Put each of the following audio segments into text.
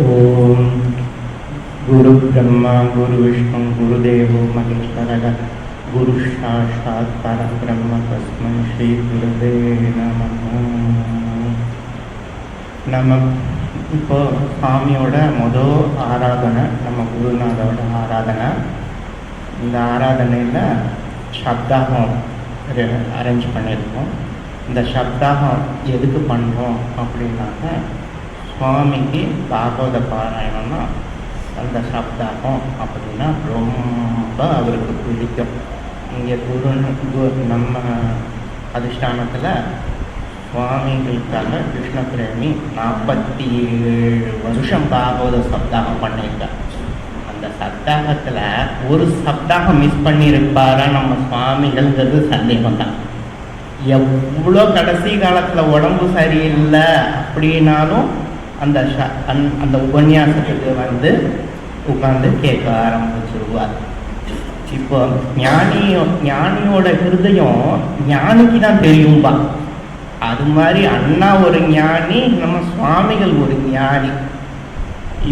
ஓம் குரு பிரம்மா குரு விஷ்ணு குருதேவோ மகேஸ்வரக குரு சாட்சாத் பரபிரம்ம தஸ்மை ஸ்ரீ குருவே நமः. நம்ம இப்போ சாமியோட முதல் ஆராதனை, நம்ம குருநாதோட ஆராதனை. இந்த ஆராதனையில் சப்தாகம் அரேஞ்ச் பண்ணியிருக்கோம். இந்த சப்தாகம் எதுக்கு பண்ணுறோம் அப்படின்னாக்க, சுவாமிக்கு பாகவத பாராயணம்னா அந்த சப்தாகம் அப்படின்னா ரொம்ப அவருக்கு பிடிக்கும். இங்கே நம்ம அதிஷ்டானத்தில் சுவாமிகளுக்காக கிருஷ்ண பிரேமி 47 வருஷம் பாகவத சப்தாகம் பண்ணியிருக்கார். அந்த சப்தாகத்தில் ஒரு சப்தாகம் மிஸ் பண்ணியிருப்பாரா நம்ம சுவாமிகள்ங்கிறது சந்தேகம் தான். எவ்வளோ கடைசி காலத்தில் உடம்பு சரியில்லை அப்படின்னாலும் அந்த உபன்யாசத்துக்கு உட்காந்து கேட்க ஆரம்பிச்சிருவார். இப்போ ஞானியோட ஹிருதயம் ஞானிக்கு தான் தெரியும்பா. அது மாதிரி அண்ணா ஒரு ஞானி, நம்ம சுவாமிகள் ஒரு ஞானி.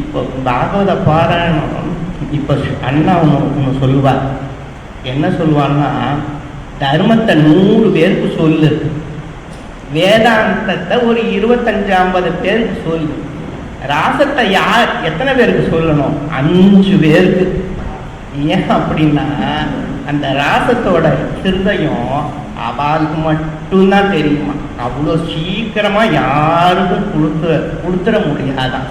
இப்போ பாகவத பாராயணம் இப்போ அண்ணா ஒன்று சொல்லுவார். என்ன சொல்லுவான்னா, தர்மத்தை 100 பேருக்கு சொல்லு, வேதாந்தத்தை ஒரு 25-50 பேருக்கு சொல்லு, ராசத்தை எத்தனை பேருக்கு சொல்லணும்? 5 பேருக்கு. ஏன் அப்படின்னா, அந்த ராசத்தோட ஹிருதயம் அவளுக்கு மட்டும்தான் தெரியுமா. அவ்வளோ சீக்கிரமா யாருக்கும் கொடுத்துட முடியாதான்.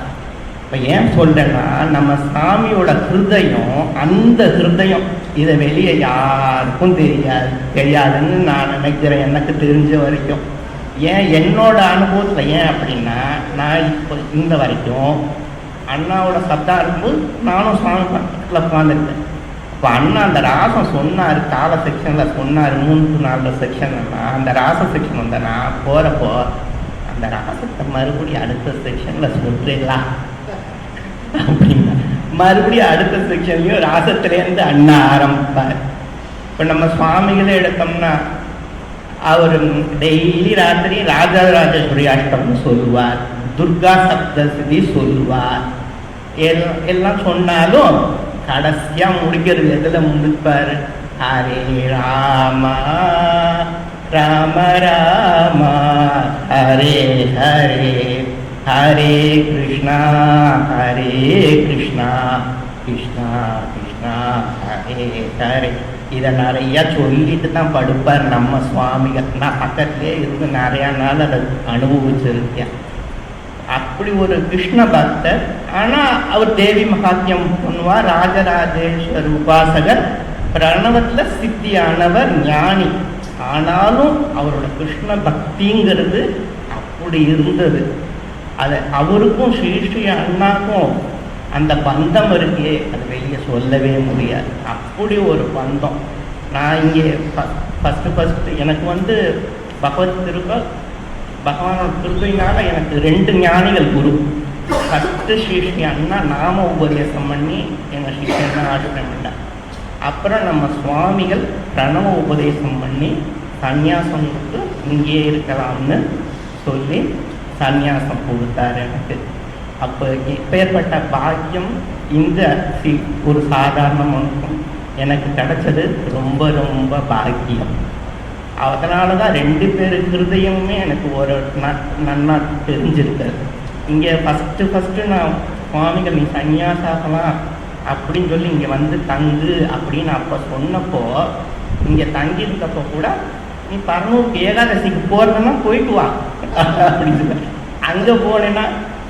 இப்போ ஏன் சொல்றேன்னா, நம்ம சாமியோட ஹிருதயம், அந்த ஹிருதயம் இதை வெளியே யாருக்கும் தெரியாதுன்னு நான் நினைக்கிறேன், எனக்கு தெரிஞ்ச வரைக்கும். ஏன் என்னோட அனுபவத்தில் ஏன் அப்படின்னா, நான் இப்போ இந்த வரைக்கும் அண்ணாவோட சப்தம் இருக்கும்போது நானும் சுவாமி பக்கத்தில் உட்காந்துருக்கேன். இப்போ அண்ணா அந்த ராசம் சொன்னார், கால செக்ஷனில் சொன்னார், 3-4 செக்ஷன்னா அந்த ராச செக்ஷன் வந்த நான் போகிறப்போ, அந்த ராசத்தை மறுபடியும் அடுத்த செக்ஷனில் சொல்றீங்களா அப்படின்னா, மறுபடியும் அடுத்த செக்ஷன்லையும் ராசத்துலேருந்து அண்ணா ஆரம்பிப்பார். இப்போ நம்ம சுவாமிகளே எடுத்தோம்னா, அவர் டெய்லி ராத்திரி ராஜராஜேஸ்வரி அஷ்டமம் சொல்லுவார், துர்கா சப்தசதி சொல்லுவார். எல்லாம் சொன்னாலும் கடைசியா முடிக்கிறது எதுல முடிப்பார்? ஹரே ராமா ராம ராமா ஹரே ஹரே ஹரே கிருஷ்ணா கிருஷ்ணா கிருஷ்ணா ஹரே ஹரே. இதை நிறைய சொல்லிட்டு தான் படுப்பார் நம்ம சுவாமிகள். நான் பக்கத்துலேயே இருந்து நிறையா நாள் அதை அனுபவிச்சிருக்கேன். அப்படி ஒரு கிருஷ்ண பக்தர். ஆனால் அவர் தேவி மகாத்மியம் பண்ணுவார், ராஜராஜேஸ்வர் உபாசகர், பிரணவத்தில் சித்தியானவர், ஞானி. ஆனாலும் அவரோட கிருஷ்ண பக்திங்கிறது அப்படி இருந்தது. அதை அவருக்கும் ஸ்ரீ அண்ணாக்கும் அந்த பந்தம் இருக்கே, அது வெளியே சொல்லவே முடியாது. அப்படி ஒரு பந்தம். நான் இங்கே ஃபஸ்ட்டு எனக்கு பகவத் திருப்ப பகவானோட திருப்பையினால எனக்கு 2 ஞானிகள் குரு. ஃபஸ்ட்டு ஸ்ரீ அண்ணா நாம உபதேசம் பண்ணி எங்கள் ஸ்ரீ அண்ணா ஆசிரியம் பண்ணார். அப்புறம் நம்ம சுவாமிகள் பிரணவ உபதேசம் பண்ணி சந்நியாசம் கொடுத்து இங்கேயே இருக்கலாம்னு சொல்லி சந்நியாசம் கொடுத்தார் எனக்கு. அப்போ எப்பேற்பட்ட பாக்கியம் இந்த ஒரு சாதாரண மனுஷன் எனக்கு கிடைச்சது ரொம்ப ரொம்ப பாக்கியம். அதனால தான் 2 பேர் ஹிருதயமுமே எனக்கு ஒரு நன்னா தெரிஞ்சிருக்காரு. இங்கே ஃபஸ்ட்டு நான் சுவாமிகள் நீ சந்நியாசாகலாம் அப்படின்னு சொல்லி இங்கே தங்கு அப்படின்னு அப்போ சொன்னப்போ, இங்கே தங்கியிருக்கப்போ கூட நீ பரநூறுக்கு ஏகாதசிக்கு போகிறதுன்னா போயிட்டு வா அப்படின்னு சொல்ல. அங்கே போனேன்னா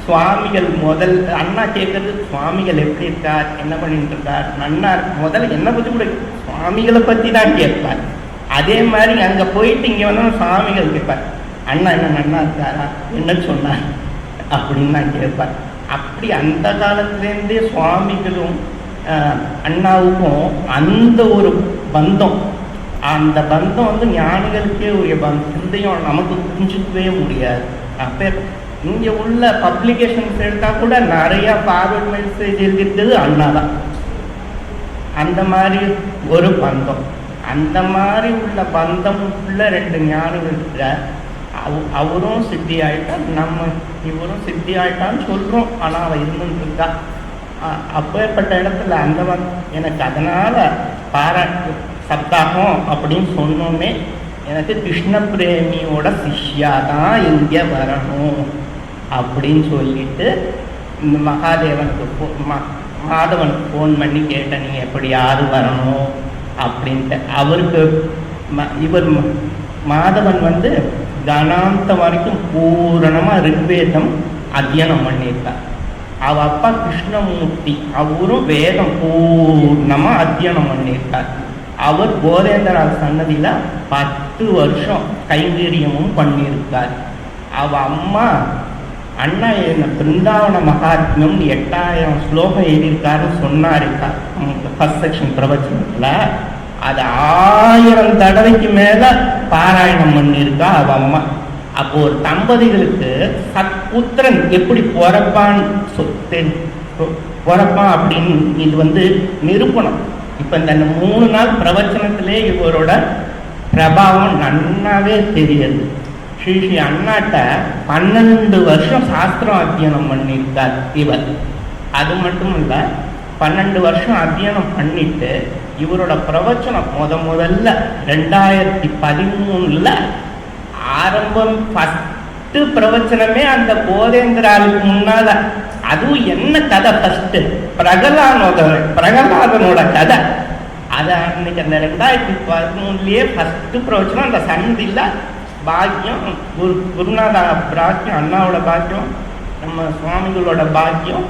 சுவாமிகள் அண்ணா கேட்கறது, சுவாமிகள் எப்படி இருக்கார், என்ன பண்ணிட்டு இருக்கார், நன்னா முதல்ல என்னை பற்றி கூட சுவாமிகளை பற்றி தான் கேட்பார். அதே மாதிரி அங்கே போயிட்டு இங்கே சுவாமிகள் கேட்பார், அண்ணா என்ன நன்னா இருக்காரா, என்ன சொன்னார் அப்படின்னு தான் கேட்பார். அப்படி அந்த காலத்துலேருந்தே சுவாமிகளும் அண்ணாவுக்கும் அந்த ஒரு பந்தம், அந்த பந்தம் ஞானிகளுக்கே உரிய சிந்தையும் நமக்கு புரிஞ்சுக்கவே முடியாது. அப்போ இங்கே உள்ள பப்ளிகேஷன்ஸ் எடுத்தால் கூட நிறையா ஃபார்வர்ட் மெசேஜ் எழுதிருக்கிறது அண்ணா தான். அந்த மாதிரி ஒரு பந்தம், அந்த மாதிரி உள்ள பந்தம் உள்ள 2 ஞானிகள் அவரும் சித்தி ஆகிட்டா நம்ம இவரும் சித்தி ஆயிட்டான்னு சொல்கிறோம். ஆனால் அவள் இருந்துட்டு இருக்கா. அப்பேற்பட்ட இடத்துல அந்தவன் எனக்கு அதனால் சப்தாகம் அப்படின்னு சொன்னோன்னே எனக்கு கிருஷ்ண பிரேமியோட சிஷ்யா தான் இங்கே வரணும் அப்படின்னு சொல்லிட்டு இந்த மகாதேவனுக்கு மாதவனுக்கு ஃபோன் பண்ணி கேட்டேன், நீ எப்படியாவது வரணும் அப்படின்ட்டு. அவருக்கு இவர் மாதவன் வந்து கணாந்தம் வரைக்கும் பூரணமாக ரிக்வேதம் அத்தியனம் பண்ணியிருக்கார். அவ அப்பா கிருஷ்ணமூர்த்தி அவரும் வேதம் பூர்ணமாக அத்தியனம் பண்ணியிருக்கார். அவர் போதேந்திரால் சன்னதியில் 10 வருஷம் கைங்கரியமும் பண்ணியிருக்கார். அவ அம்மா அண்ணா பிருந்தாவன மகாத்மியம் 8000 ஸ்லோகம் எழுதியிருக்காருன்னு சொன்னாருக்கா ஃபர்ஸ்ட் செக்ஷன் பிரவச்சனத்தில். அது 1000 தடவைக்கு மேலே பாராயணம் பண்ணியிருக்கா அவ அம்மா. அப்போ ஒரு தம்பதிகளுக்கு சத்புத்திரன் எப்படி பிறப்பான் அப்படின்னு இது வந்து நிரூபணம். இப்போ இந்த 3 நாள் பிரவச்சனத்திலே இவரோட பிரபாவம் நன்னாவே தெரியுது. ஸ்ரீ ஸ்ரீ அண்ணாட்ட 12 வருஷம் சாஸ்திரம் அத்தியனம் பண்ணியிருக்கார் இவர். அது மட்டும் இல்லை, 12 வருஷம் அத்தியனம் பண்ணிட்டு இவரோட பிரவச்சனம் முதல்ல 2013 ஆரம்பம். ஃபஸ்ட்டு பிரவச்சனமே அந்த போதேந்திராளுக்கு முன்னால. அதுவும் என்ன கதை? ஃபஸ்ட்டு பிரகலாதனோட கதை. அதை அன்னைக்கு அந்த 2013 ஃபஸ்ட்டு பிரவச்சனம் அந்த சந்தியில் பாக்கியம், குருநாத பாக்கியம், அண்ணாவோட பாக்கியம், நம்ம சுவாமிகளோட பாக்கியம்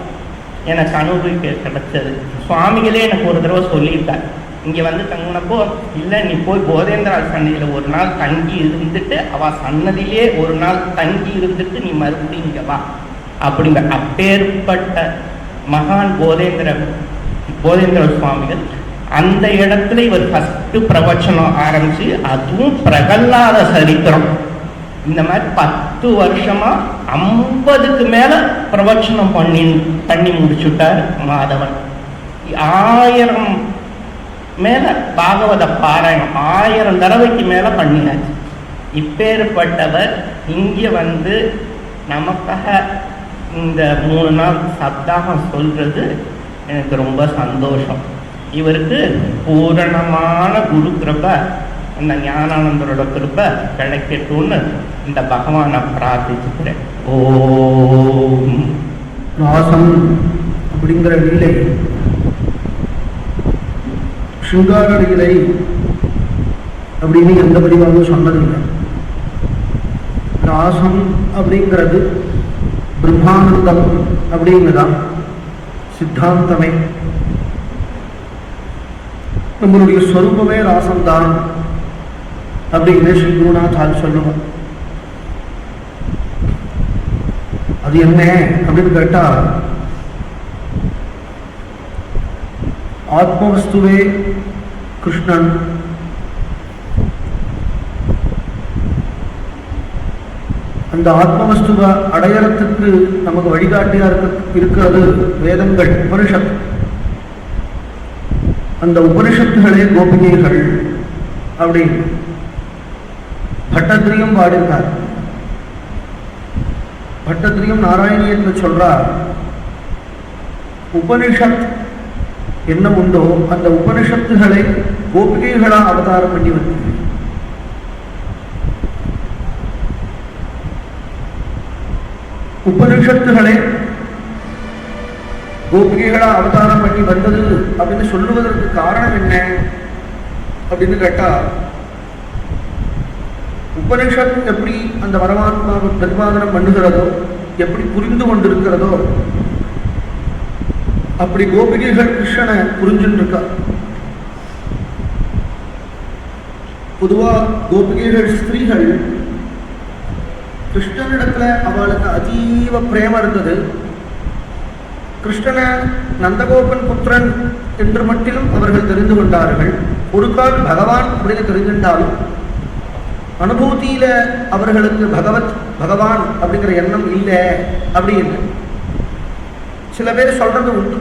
எனக்கு அனுபவிக்க கிடைச்சது. சுவாமிகளே எனக்கு ஒரு தடவை சொல்லியிருக்கார், இங்கே வந்து தங்கினப்போ, இல்லை நீ போய் போதேந்திராள் சன்னதியில் ஒரு நாள் தங்கி இருந்துட்டு அவள் சன்னதியிலே ஒரு நாள் தங்கி இருந்துட்டு நீ மறுபடியும் இங்கே வா அப்படிங்க. அப்பேற்பட்ட மகான் போதேந்திர சுவாமிகள் அந்த இடத்துல இவர் ஃபஸ்ட்டு பிரவச்சனம் ஆரம்பித்து, அதுவும் பிரகல்லாத சரித்திரம். இந்த மாதிரி 10 வருஷமா 50க்கு மேலே பிரவச்சனம் பண்ணி முடிச்சுட்டார் மாதவன். 1000 மேலே பாகவத பாராயணம் 1000 தடவைக்கு மேலே பண்ணியாச்சு. இப்பேற்பட்டவர் இங்கே வந்து நமக்காக இந்த 3 நாள் சப்தாகம் சொல்கிறது எனக்கு ரொம்ப சந்தோஷம். இவருக்கு பூரணமான குரு கிருபை, அந்த ஞானானந்தரோட கிருபை கிடைக்கட்டும்னு இந்த பகவானை பிரார்த்திச்சுக்கிறேன். ஓம். ராசம் அப்படிங்கிற லீலை சிங்கார லீலை அப்படின்னு எந்த பதிவாகவும் சொன்னதில்லை. ராசம் அப்படிங்கிறது பிரம்மானந்தம் அப்படிங்கிறதான் சித்தாந்தமே. நம்மளுடைய ஸ்வரூபமே ராசம்தான் அப்படின்னு ஸ்ரீ குருநாதால் சொல்லுவோம். அது என்ன அப்படின்னு கேட்டா, ஆத்மவஸ்துவே கிருஷ்ணன், அந்த ஆத்மவஸ்துவை அடையறதுக்கு நமக்கு வழிகாட்டியா இருக்கிறது வேதங்கள், உபனிஷத். அந்த உபனிஷத்துகளே கோபிகைகள் அப்படின்னு பட்டத்திரியம் பாடினார். பட்டத்திரியம் நாராயணியத்தில் சொல்றார், உபனிஷத் என்ன உண்டோ அந்த உபனிஷத்துகளை கோபிகைகளா அவதாரம் பண்ணி வந்து, உபனிஷத்துகளை கோபிகைகளா அவதாரம் பண்ணி வந்தது அப்படின்னு சொல்லுவதற்கு காரணம் என்ன அப்படின்னு கேட்டா, உபனிஷத் எப்படி அந்த பரமாத்மாவை பிரதிபாதனம் பண்ணுகிறதோ, எப்படி புரிந்து கொண்டிருக்கிறதோ, அப்படி கோபிகைகள் கிருஷ்ணனை புரிஞ்சுட்டு இருக்கா. பொதுவா கோபிகைகள் ஸ்திரீகள் கிருஷ்ணனிடத்துல அவளுக்கு அதீவ பிரேமம் இருந்தது. கிருஷ்ணனை நந்தகோபன் புத்திரன் என்று மட்டிலும் அவர்கள் தெரிந்து கொண்டார்கள். ஒரு கால் பகவான் அப்படின்னு தெரிஞ்சின்றாலும் அனுபூதியில அவர்களுக்கு பகவான் அப்படிங்கிற எண்ணம் இல்லை அப்படின்னு சில பேர் சொல்றது உண்டு.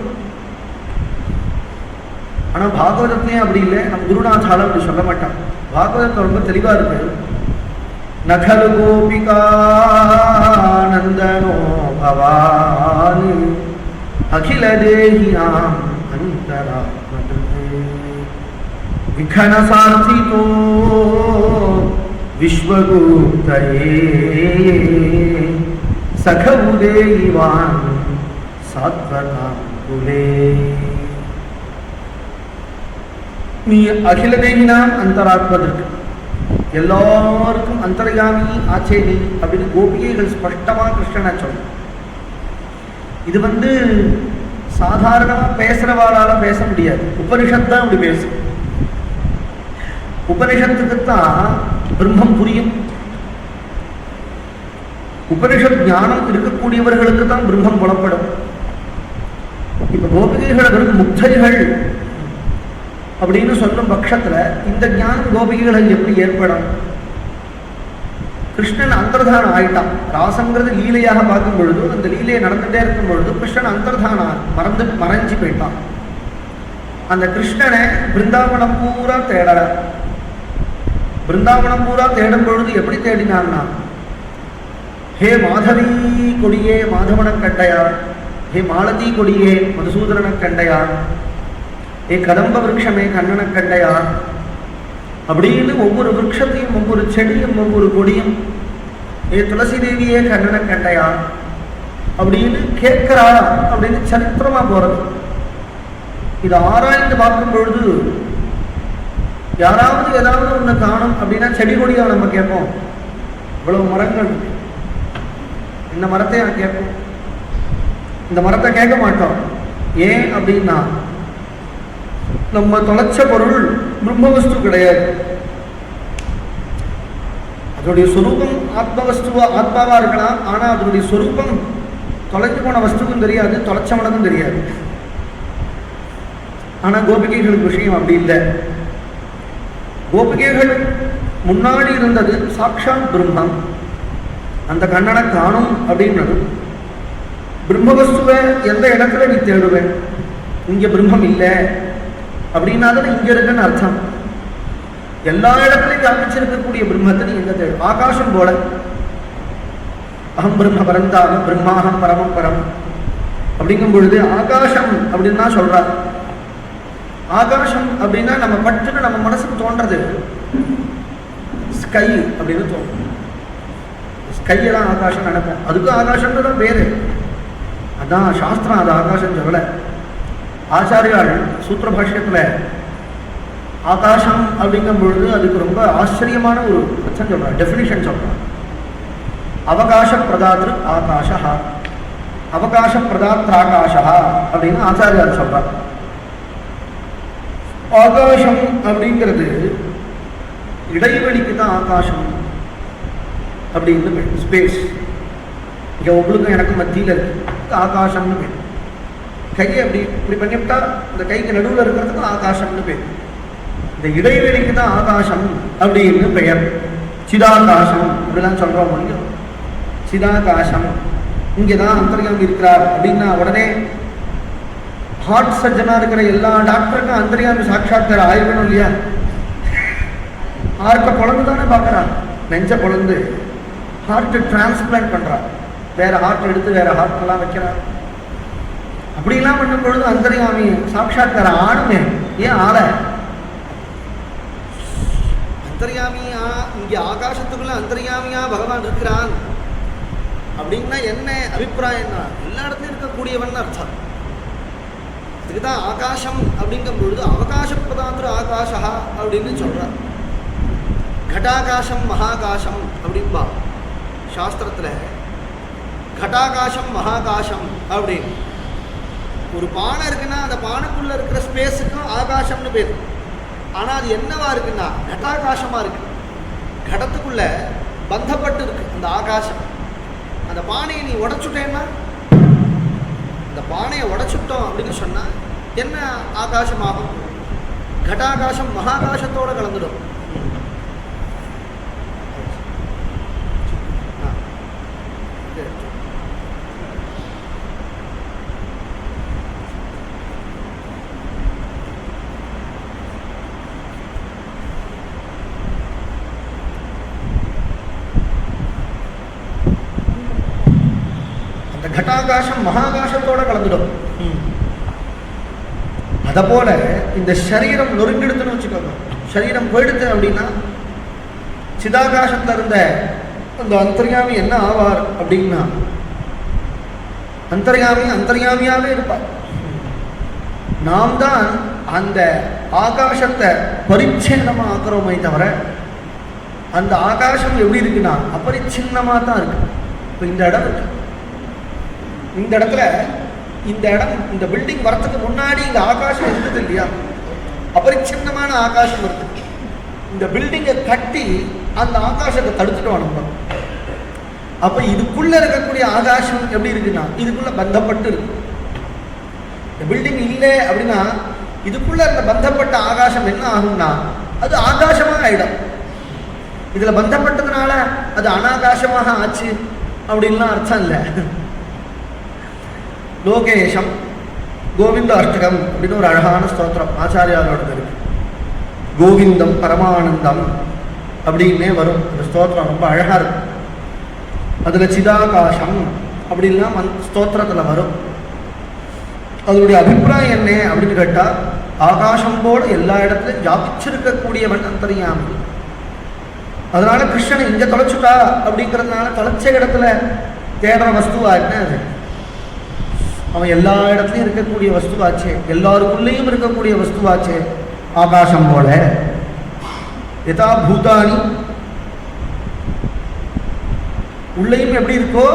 ஆனா பாகவதத்திலே அப்படி இல்லை. நம்ம குருநாதாலும் அப்படி சொல்ல மாட்டான். பாகவதத்தை ரொம்ப தெளிவா இருக்கு. நகலு கோபிகானந்தனோ பவானி அகில தேஹியாம் அந்தராத்மதே விகன சார்த்திதோ விஸ்வகுப்தயே சகவுதேயிவான் சாத்வதாங்குலே. நீ அகில தேகினாம் அந்தராத்மதற்கு, எல்லாருக்கும் அந்தர்யாமி ஆச்சே நீ அப்படின்னு கோபிகைகள் ஸ்பஷ்டமா கிருஷ்ணனை சொல்ல. இது சாதாரணமா பேசுறவாளால பேச முடியாது. உபனிஷத் தான் அப்படி பேசு. உபனிஷத்துக்குத்தான் பிரம்மம் புரியும். உபனிஷத் ஞானம் இருக்கக்கூடியவர்களுக்கு தான் பிரம்மம் புலப்படும். இப்ப கோபிகைகள் முக்தைகள் அப்படின்னு சொல்லும் பட்சத்துல இந்த ஞானம் கோபிகைகள் எப்படி ஏற்படும்? கிருஷ்ணன் அந்தர்தானம் ஆயிட்டான். ராசங்கிறது லீலையாக பார்க்கும் பொழுது, அந்த லீலையை நடந்துட்டே இருக்கும் பொழுது கிருஷ்ணன் அந்தர்தானம் மறைஞ்சு போயிட்டான். அந்த கிருஷ்ணனை பிருந்தாவனம் பூரா தேடற. பிருந்தாவனம் பூரா தேடும் பொழுது எப்படி தேடினான்னா, ஹே மாதவி கொடியே மாதவன கண்டையார், ஹே மாலதி கொடியே மதுசூதன கண்டையார், ஏ கதம்ப விரக்ஷமே கண்ணன கண்டையார் அப்படின்னு ஒவ்வொரு விரக்ஷத்தையும் ஒவ்வொரு செடியும் ஒவ்வொரு கொடியும், ஏ துளசி தேவியே கண்ணன கண்டையார் அப்படின்னு கேட்கிறா அப்படின்னு சரித்திரமா போறது. இது ஆராய்ந்து பார்க்கும் பொழுது யாராவது ஏதாவது ஒன்று காணும் அப்படின்னா செடி கொடியா நம்ம கேட்போம். இவ்வளவு மரங்கள் இருக்கு, இந்த மரத்தை நான் கேட்போம். இந்த மரத்தை கேட்க மாட்டோம். ஏன் அப்படின்னா நம்ம தொலைச்ச பொருள் பிரம்மவஸ்து கிடையாது. அதனுடைய சொரூபம் ஆத்மாவா இருக்கலாம். ஆனா அதனுடைய சொரூபம் தொலைஞ்சு போன வஸ்துக்கும் தெரியாது, தொலைச்சவனுக்கும் தெரியாது. ஆனா கோபிகைகளுக்கு விஷயம் அப்படி இல்லை. கோபிகைகள் முன்னாடி இருந்தது சாக்ஷாத் பிரம்மம். அந்த கண்ணனை காணும் அப்படின்னது பிரம்மவஸ்துவை எந்த இடத்துல நீ தேடுவேன்? இங்க பிரம்மம் இல்லை அப்படின்னா தான் இங்க இருக்குன்னு அர்த்தம். எல்லா இடத்துலையும் காமிச்சிருக்கக்கூடிய பிரம்மத்தை நீ எங்க தேடும்? ஆகாசம் போல அகம் பிரம்ம பரந்தாம பிரம்மாகம் பரமம் பரம் அப்படிங்கும் பொழுது ஆகாசம் அப்படின்னு தான் சொல்றார். ஆகாசம் அப்படின்னா நம்ம பட்டுன்னு நம்ம மனசுக்கு தோன்றது ஸ்கை அப்படின்னு தோணும். ஸ்கையை தான் ஆகாசம் நினைப்போம். அதுக்கும் ஆகாசம்னு தான் பேரு. அதான் சாஸ்திரம் அது ஆகாசம் சொல்லலை. ஆச்சாரியால் சூத்திர பாஷ்யத்தில் ஆகாசம் அப்படிங்கும் பொழுது அதுக்கு ரொம்ப ஆச்சரியமான ஒரு அர்த்தம் சொல்றார், டெஃபினிஷன் சொல்றார். அவகாச பிரதாத்ரு ஆகாஷா, அவகாச பிரதாத்ராகாஷா அப்படின்னு ஆச்சாரியால் சொல்றார். ஆகாசம் அப்படிங்கிறது இடைவெளிக்கு தான் ஆகாசம் அப்படின்னு ஸ்பேஸ். இங்கே உங்களுக்கும் எனக்கும் மத்தியில் இருக்கு ஆகாசம்னு பேர். கையை அப்படி இப்படி பண்ணிவிட்டா இந்த கைக்கு நடுவில் இருக்கிறதுக்கும் ஆகாசம்னு பேர். இந்த இடைவெளிக்கு தான் ஆகாசம் அப்படின்னு பெயர். சிதாகாசம் அப்படிலாம் சொல்கிறோம் இல்லையோ, சிதாகாசம் இங்கே தான் அந்தர்யாமி இருக்கிறார் அப்படின்னா உடனே ஹார்ட் சர்ஜனாக இருக்கிற எல்லா டாக்டருக்கும் அந்தர்யாமி சாட்சாத்கார ஆயிருக்கணும் இல்லையா? ஹார்ட்டை பொழந்து தானே பார்க்குறான். நெஞ்ச பொழந்து ஹார்ட்டு டிரான்ஸ்பிளான்ட் பண்ணுறான். வேற ஹார்ட் எடுத்து வேற ஹார்ட்டெல்லாம் வைக்கிறான். அப்படிலாம் பண்ணும் பொழுது அந்தர்யாமி சாட்சாத்கார ஆணுமே. ஏன் ஆள அந்தர்யாமியா இங்கே ஆகாசத்துக்குள்ள அந்தர்யாமியா பகவான் இருக்கிறான் அப்படின்னா என்ன அபிப்பிராயம்னா எல்லா இடத்துலையும் இருக்கக்கூடியவன் அர்த்தம். இதுக்குதான் ஆகாசம் அப்படிங்கும் பொழுது அவகாச பிரதாந்திர ஆகாஷா அப்படின்னு சொல்றார். கடாகாசம் மகாகாசம் அப்படின்பா சாஸ்திரத்துல. கடாகாசம் மகாகாசம் அப்படின்னு ஒரு பானை இருக்குன்னா அந்த பானைக்குள்ள இருக்கிற ஸ்பேஸுக்கும் ஆகாசம்னு பேர். ஆனா அது என்னவா இருக்குன்னா கடாகாசமா இருக்கு. கடத்துக்குள்ள பந்தப்பட்டு இருக்கு அந்த ஆகாசம். அந்த பானையை நீ உடைச்சுட்டேன்னா, அந்த பானையை உடைச்சுட்டோம் அப்படின்னு சொன்னா என்ன ஆகாசமாகும்? கடாகாசம் மகாகாசத்தோட கலந்துடும். கட்டாகாசம் மகாகாசத்தோட கலந்துடும். அத போல இந்த சரீரம் நொறுங்கெடுத்துன்னு வச்சுக்கோங்க. சரீரம் போயிடுது அப்படின்னா சிதாகாசத்துல இருந்த அந்த அந்தர்யாமி என்ன ஆவார் அப்படின்னா, அந்தர்யாமியாவே இருப்பார். நாம் தான் அந்த ஆகாசத்தை பரிச்சேதமா ஆக்குறோமே தவிர, அந்த ஆகாசம் எப்படி இருக்குன்னா அபரிச்சின்னமா தான் இருக்கு. இப்போ இந்த இடம் இருக்கு, இந்த இடத்துல இந்த பில்டிங் வரத்துக்கு முன்னாடி இந்த ஆகாசம் இருந்தது இல்லையா, அபரிச்சின்னமான ஆகாசம் இருக்கு. இந்த பில்டிங்கை கட்டி அந்த ஆகாசத்தை தடுத்துட்டு நம்ம. அப்ப இதுக்குள்ள இருக்கக்கூடிய ஆகாசம் எப்படி இருக்குன்னா இதுக்குள்ள பந்தப்பட்டு இருக்கு. இந்த பில்டிங் இல்லை அப்படின்னா இதுக்குள்ள இருந்த பந்தப்பட்ட ஆகாசம் என்ன ஆகும்னா அது ஆகாசமாக ஆயிடும். இதுல பந்தப்பட்டதுனால அது அனாகாசமாக ஆச்சு அப்படின்லாம் அர்த்தம் இல்லை. லோகேஷம் கோவிந்த அஷ்டகம் அப்படின்னு ஒரு அழகான ஸ்தோத்திரம் ஆச்சாரியாரோட இருக்கு. கோவிந்தம் பரமானந்தம் அப்படின்னே வரும் அந்த ஸ்தோத்திரம், ரொம்ப அழகா இருக்கும். அதுல சிதாகாசம் அப்படின்லாம் ஸ்தோத்திரத்துல வரும். அதனுடைய அபிப்பிராயம் என்ன அப்படின்னு கேட்டா, ஆகாசம் போல எல்லா இடத்துலையும் வியாபிச்சிருக்கக்கூடியவன் அந்தர்யாமி. அதனால கிருஷ்ணனை இங்க தொலைச்சுட்டா அப்படிங்கிறதுனால தொலைச்ச இடத்துல தேடுற வஸ்துவா என்ன அது? அவன் எல்லா இடத்துலையும் இருக்கக்கூடிய வஸ்துவாச்சே, எல்லாருக்குள்ளேயும் இருக்கக்கூடிய வஸ்துவாச்சே ஆகாசம் போல. யதா பூதானி, உள்ளேயும் எப்படி இருக்கோ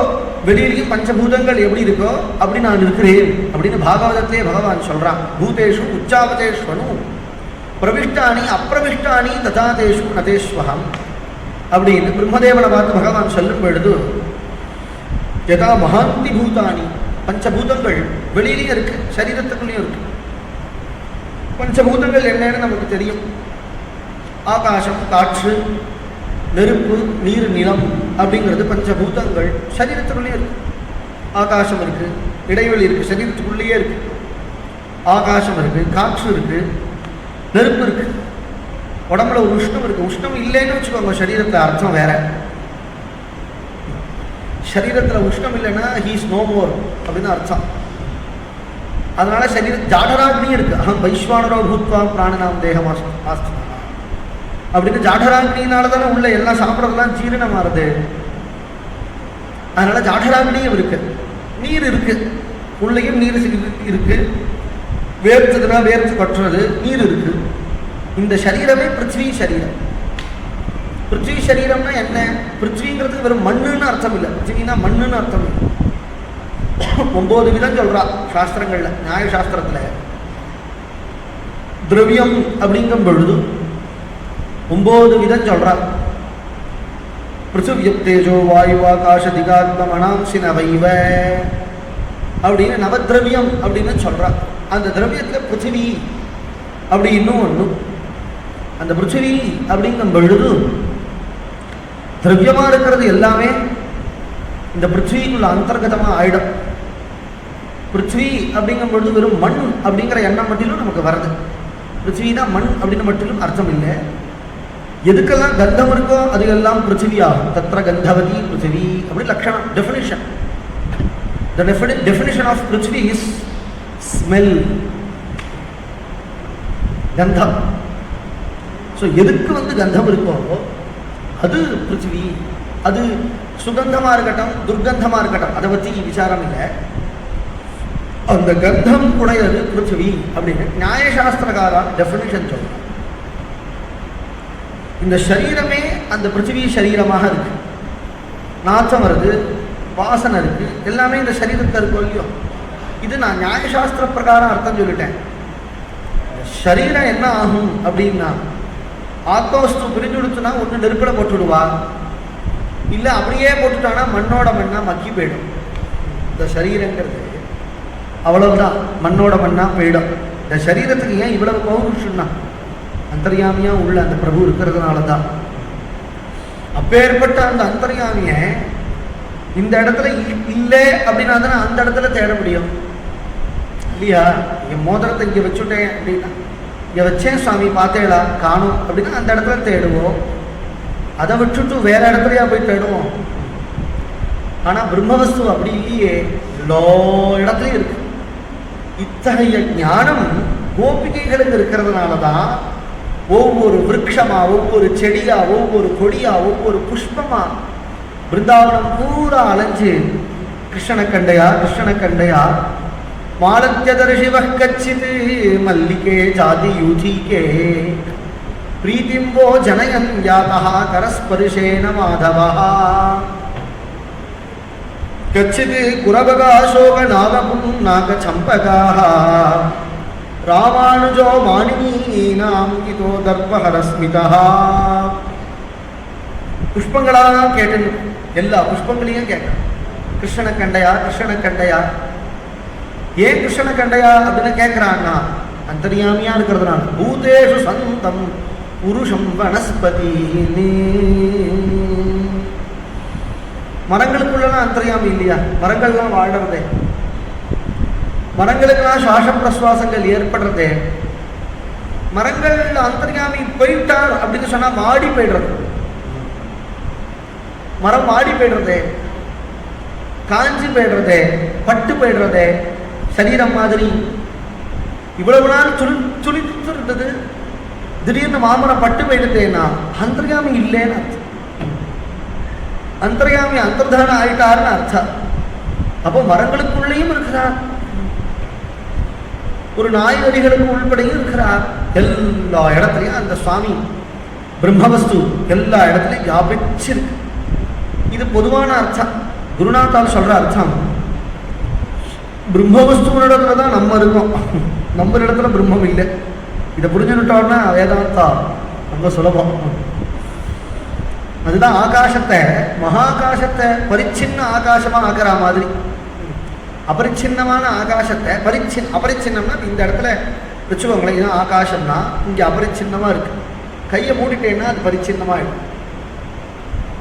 வெளியிலையும் பஞ்சபூதங்கள் எப்படி இருக்கோ அப்படி நான் இருக்கிறேன் அப்படின்னு பாகவதத்திலே பகவான் சொல்றான். பூதேஷு உச்சாவதேஸ்வனு பிரவிஷ்டானி அப்பிரவிஷ்டானி ததாதேஷு நதேஸ்வகம் அப்படின்னு பிரம்மதேவனை பார்த்து பகவான் சொல்லும் பொழுது, யதா மகாந்தி பூதானி, பஞ்சபூதங்கள் வெளியிலையும் இருக்கு சரீரத்துக்குள்ளேயும் இருக்கு. பஞ்சபூதங்கள் என்னன்னு நமக்கு தெரியும். ஆகாசம், காற்று, நெருப்பு, நீர், நிலம் அப்படிங்கிறது பஞ்சபூதங்கள் சரீரத்துக்குள்ளேயே இருக்கு. ஆகாசம் இருக்கு, இடைவெளி இருக்கு, சரீரத்துக்குள்ளேயே இருக்கு. ஆகாசம் இருக்கு, காற்று இருக்கு, நெருப்பு இருக்கு, உடம்புல ஒரு உஷ்ணம் இருக்கு. உஷ்ணம் இல்லைன்னு வச்சுக்கோங்க, சரீரத்துல அர்த்தம் வேற. சரீரத்துல உஷ்ணம் இல்லைன்னா ஹீஸ் நோ மோர் அப்படின்னு அர்த்தம். அதனால சரீர ஜாடராக்னியும் இருக்கு. அகம் வைஸ்வானரோ பூத்வா பிராணனாம் தேகம் ஆஸ்தி அப்படின்னு ஜாடராக்னியினால தானே உள்ள எல்லாம் சாப்பிட்றதுலாம் ஜீரணம் ஆறுது. அதனால ஜாடராக்னியும் இருக்கு. நீர் இருக்கு, உள்ளேயும் நீர் இருக்கு. வேர்த்ததுன்னா வேர்த்து கொட்டுறது நீர் இருக்கு. இந்த சரீரமே பிருத்வி சரீரம். பிருத்வி சரீரம்னா என்ன? பிருத்விங்கிறதுக்கு வெறும் மண்ணுன்னு அர்த்தம் இல்லை. பிருத்வினா மண்ணுன்னு அர்த்தம் இல்லை. 9 விதம் சொல்றா சாஸ்திரங்கள்ல. நியாய சாஸ்திரத்துல திரவியம் அப்படிங்கும் பொழுது 9 விதம் சொல்றா. பிருத்திவியம் தேஜோ வாயு ஆகாஷ திகாத்ம மனாம்சி நவைவ அப்படின்னு நவதிரவியம் அப்படின்னு சொல்றா. அந்த திரவியத்துல பிருத்திவி அப்படி இன்னும் ஒண்ணு. அந்த பிருத்திவி அப்படிங்கும் பொழுது திரவியமா இருக்கிறது எல்லாமே இந்த பிருத்திவிக்குள்ள அந்தர்கதமா ஆயிடும். பிருத்வி அப்படிங்கும் பொழுது வெறும் மண் அப்படிங்கிற எண்ணம் மட்டிலும் நமக்கு வருது. பிருத்வினா மண் அப்படின்னு மட்டிலும் அர்த்தம் இல்லை. எதுக்கெல்லாம் கந்தம் இருக்கோ அதுக்கெல்லாம் பிருத்திவி ஆகும். தத்ர கந்தவதி பிருத்திவி அப்படி லட்சணம், definition. The definition of Prithvi is smell, கந்தம். ஸோ எதுக்கு கந்தம் இருக்கோ அது பிருத்வி. அது சுகந்தமா இருக்கட்டும் துர்கந்தமா இருக்கட்டும் அதை பற்றி விசாரம் இல்லை. அந்த கந்தம் உடையது பிருத்வி அப்படின்னு நியாயசாஸ்திரகாரா டெஃபினிஷன் சொல்றாங்க. இந்த சரீரமே அந்த பிருத்திவி சரீரமாக இருக்கு. நாச்சம் வருது, வாசனை இருக்கு, எல்லாமே இந்த சரீரத்தை இருக்கும் இல்லையோ. இது நான் நியாயசாஸ்திர பிரகாரம் அர்த்தம் சொல்லிட்டேன். சரீரம் என்ன ஆகும் அப்படின்னா, ஆத்மவஸ்து பிரிஞ்சு கொடுத்துனா ஒன்று நெருப்பில் போட்டுவிடுவா, இல்லை அப்படியே போட்டுட்டானா மண்ணோட மண்ணா மக்கி போயிடும். இந்த சரீரங்கிறது அவ்வளவுதான், மண்ணோட மண்ணா போயிடும். இந்த சரீரத்துக்கு ஏன் இவ்வளவு பௌருஷம்னா அந்தர்யாமியா உள்ள அந்த பிரபு இருக்கிறதுனால தான். அப்பேற்பட்ட அந்த அந்தர்யாமிய இந்த இடத்துல இல்லை அப்படின்னா தானே அந்த இடத்துல தேட முடியும் இல்லையா? என் மோதிரத்தை இங்கே வச்சுட்டேன் அப்படின்னா, இங்கே வச்சேன் சுவாமி பார்த்தேடா காணும் அப்படின்னா அந்த இடத்துல தேடுவோம். அதை விட்டுட்டு வேற இடத்துலயா போய் தேடுவோம். ஆனால் பிரம்மவஸ்து அப்படி இல்லையே. எல்லா இடத்துலையும் இருக்கு. இத்தகைய ஞானம் கோபிகைகளுக்கு இருக்கிறதுனால தான் ஒவ்வொரு விருட்சமா, ஒவ்வொரு செடியா, ஒவ்வொரு கொடியா, ஒவ்வொரு புஷ்பமா பிருந்தாவனம் பூரா அலைஞ்சு கிருஷ்ணனை கண்டையா கிருஷ்ணனை கண்டையா மாலத்யதர்ஷிவ கச்சித் மல்லிகே ஜாதி யூதிகே பிரீதிம்போ ஜனயன் யாதஹ கரஸ்பர்ஷேன மாதவஹ கச்சித் குரபகாசோக நாகபும் நாகசம்பகாஹ ராமானுஜோ மாணினீனாம் இதோ தர்பஹரஸ்மிதஹ. புஷ்பங்களாக கேட்டு எல்லா புஷ்பங்களையும் கேட்டேன். கிருஷ்ணனை கண்டையா கிருஷ்ணனை கண்டையா. ஏன் கிருஷ்ணனை கண்டையா அப்படின்னு கேட்கிறான்னா அந்தர்யாமியா இருக்கிறதுனால. பூதேஷு சந்தம் புருஷம் வனஸ்பதி. மரங்களுக்குள்ளலாம் அந்தர்யாமி இல்லையா? மரங்கள்லாம் வாழறதே, மரங்களுக்கெல்லாம் சுவாச பிரசுவாசங்கள் ஏற்படுறதே. மரங்கள் அந்தர்யாமி போயிட்டார் அப்படின்னு சொன்னா மாடி போயிடுறது. மரம் மாடி போயிடுறதே, காஞ்சி போயிடுறதே, பட்டு போயிடுறதே. சரீரம் மாதிரி இவ்வளவு நாள் துளித்து இருந்தது, திடீர்னு மாமரம் பட்டு போயிடுதேன்னா அந்தர்யாமி இல்லைன்னு அர்த்தம். அந்தர்யாமி அந்தர்தான ஆயிட்டாருன்னு அர்த்தம். அப்போ மரங்களுக்குள்ளேயும் இருக்கிறார், ஒரு நாய் நதிகளுக்கு உள்படையும் இருக்கிறார். எல்லா இடத்துலையும் அந்த சுவாமி பிரம்மவஸ்து எல்லா இடத்துலையும் வியாபிச்சிருக்கு. இது பொதுவான அர்த்தம். குருநாத்தால் சொல்ற அர்த்தம் பிரம்மவஸ்துவனிடத்துல தான் நம்ம இருக்கோம், நம்ம இடத்துல பிரம்மம் இல்லை. இதை புரிஞ்சுட்டோம்னா வேதாந்தா ரொம்ப சுலபம். அதுதான் ஆகாசத்தை, மகாகாசத்தை பரிச்சின்ன ஆகாசமா ஆக்கிற மாதிரி. அபரிச்சின்னமான ஆகாசத்தை அபரிச்சின்னம்னா இந்த இடத்துல வச்சுக்கோங்களேன், இதுதான் ஆகாசம்னா இங்கே அபரிச்சின்னமா இருக்கு. கையை மூடிட்டேன்னா அது பரிச்சின்னமா இருக்கு,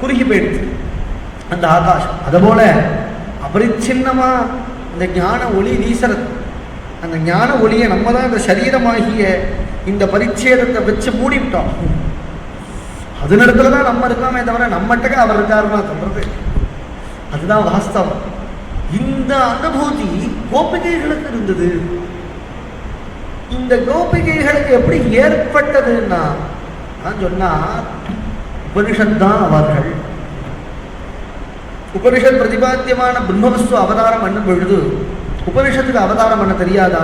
குறுகி போயிடுச்சு அந்த ஆகாசம். அதுபோல அபரிச்சின்னமா இந்த ஞான ஒளி வீசுறது. அந்த ஞான ஒளியை நம்ம தான் இந்த சரீரமாகிய இந்த பரிச்சேதத்தை வச்சு மூடிவிட்டோம். அது இடத்துல தான் நம்ம இருக்காமே தவிர நம்மகிட்ட அவர் இருக்காருன்னா சொல்றது. அதுதான் வாஸ்தவம். இந்த அனுபூதி கோபிகைகளுக்கு இருந்தது. இந்த கோபிகைகளுக்கு எப்படி ஏற்பட்டதுன்னா நான் சொன்னா உபனிஷத் தான் அவர்கள். உபனிஷத் பிரதிபாத்தியமான பிரம்மவஸ்து அவதாரம் பண்ணும் பொழுது உபனிஷத்துக்கு அவதாரம் பண்ண தெரியாதா?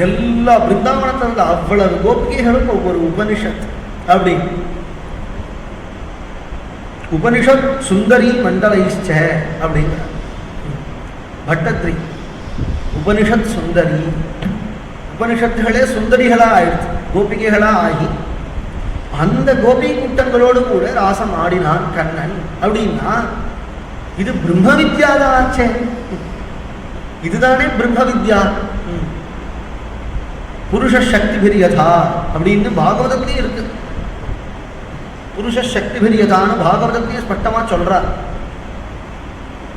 எல்லா பிருந்தாவனத்தில் இருந்த அவ்வளவு கோபிகைகளும் ஒவ்வொரு உபனிஷத். அப்படி உபனிஷத் சுந்தரி மண்டலைச்ச அப்படிங்கிற பட்டத்ரி. உபனிஷத் சுந்தரி, உபனிஷத்துகளே சுந்தரிகளா ஆயிடுச்சு, கோபிகைகளா ஆகி அந்த கோபி கூட்டங்களோடு கூட ராசம் ஆடினான் கண்ணன். அப்படின்னா இது பிரம்ம வித்யாதான் ஆச்சே. இதுதானே பிரம்ம வித்யா. புருஷ சக்தி பிரியதா அப்படின்னு பாகவதத்திலே இருக்கு. புருஷ சக்தி பிரியதான பாகவதத்திலே ஸ்பஷ்டமா சொல்றார்.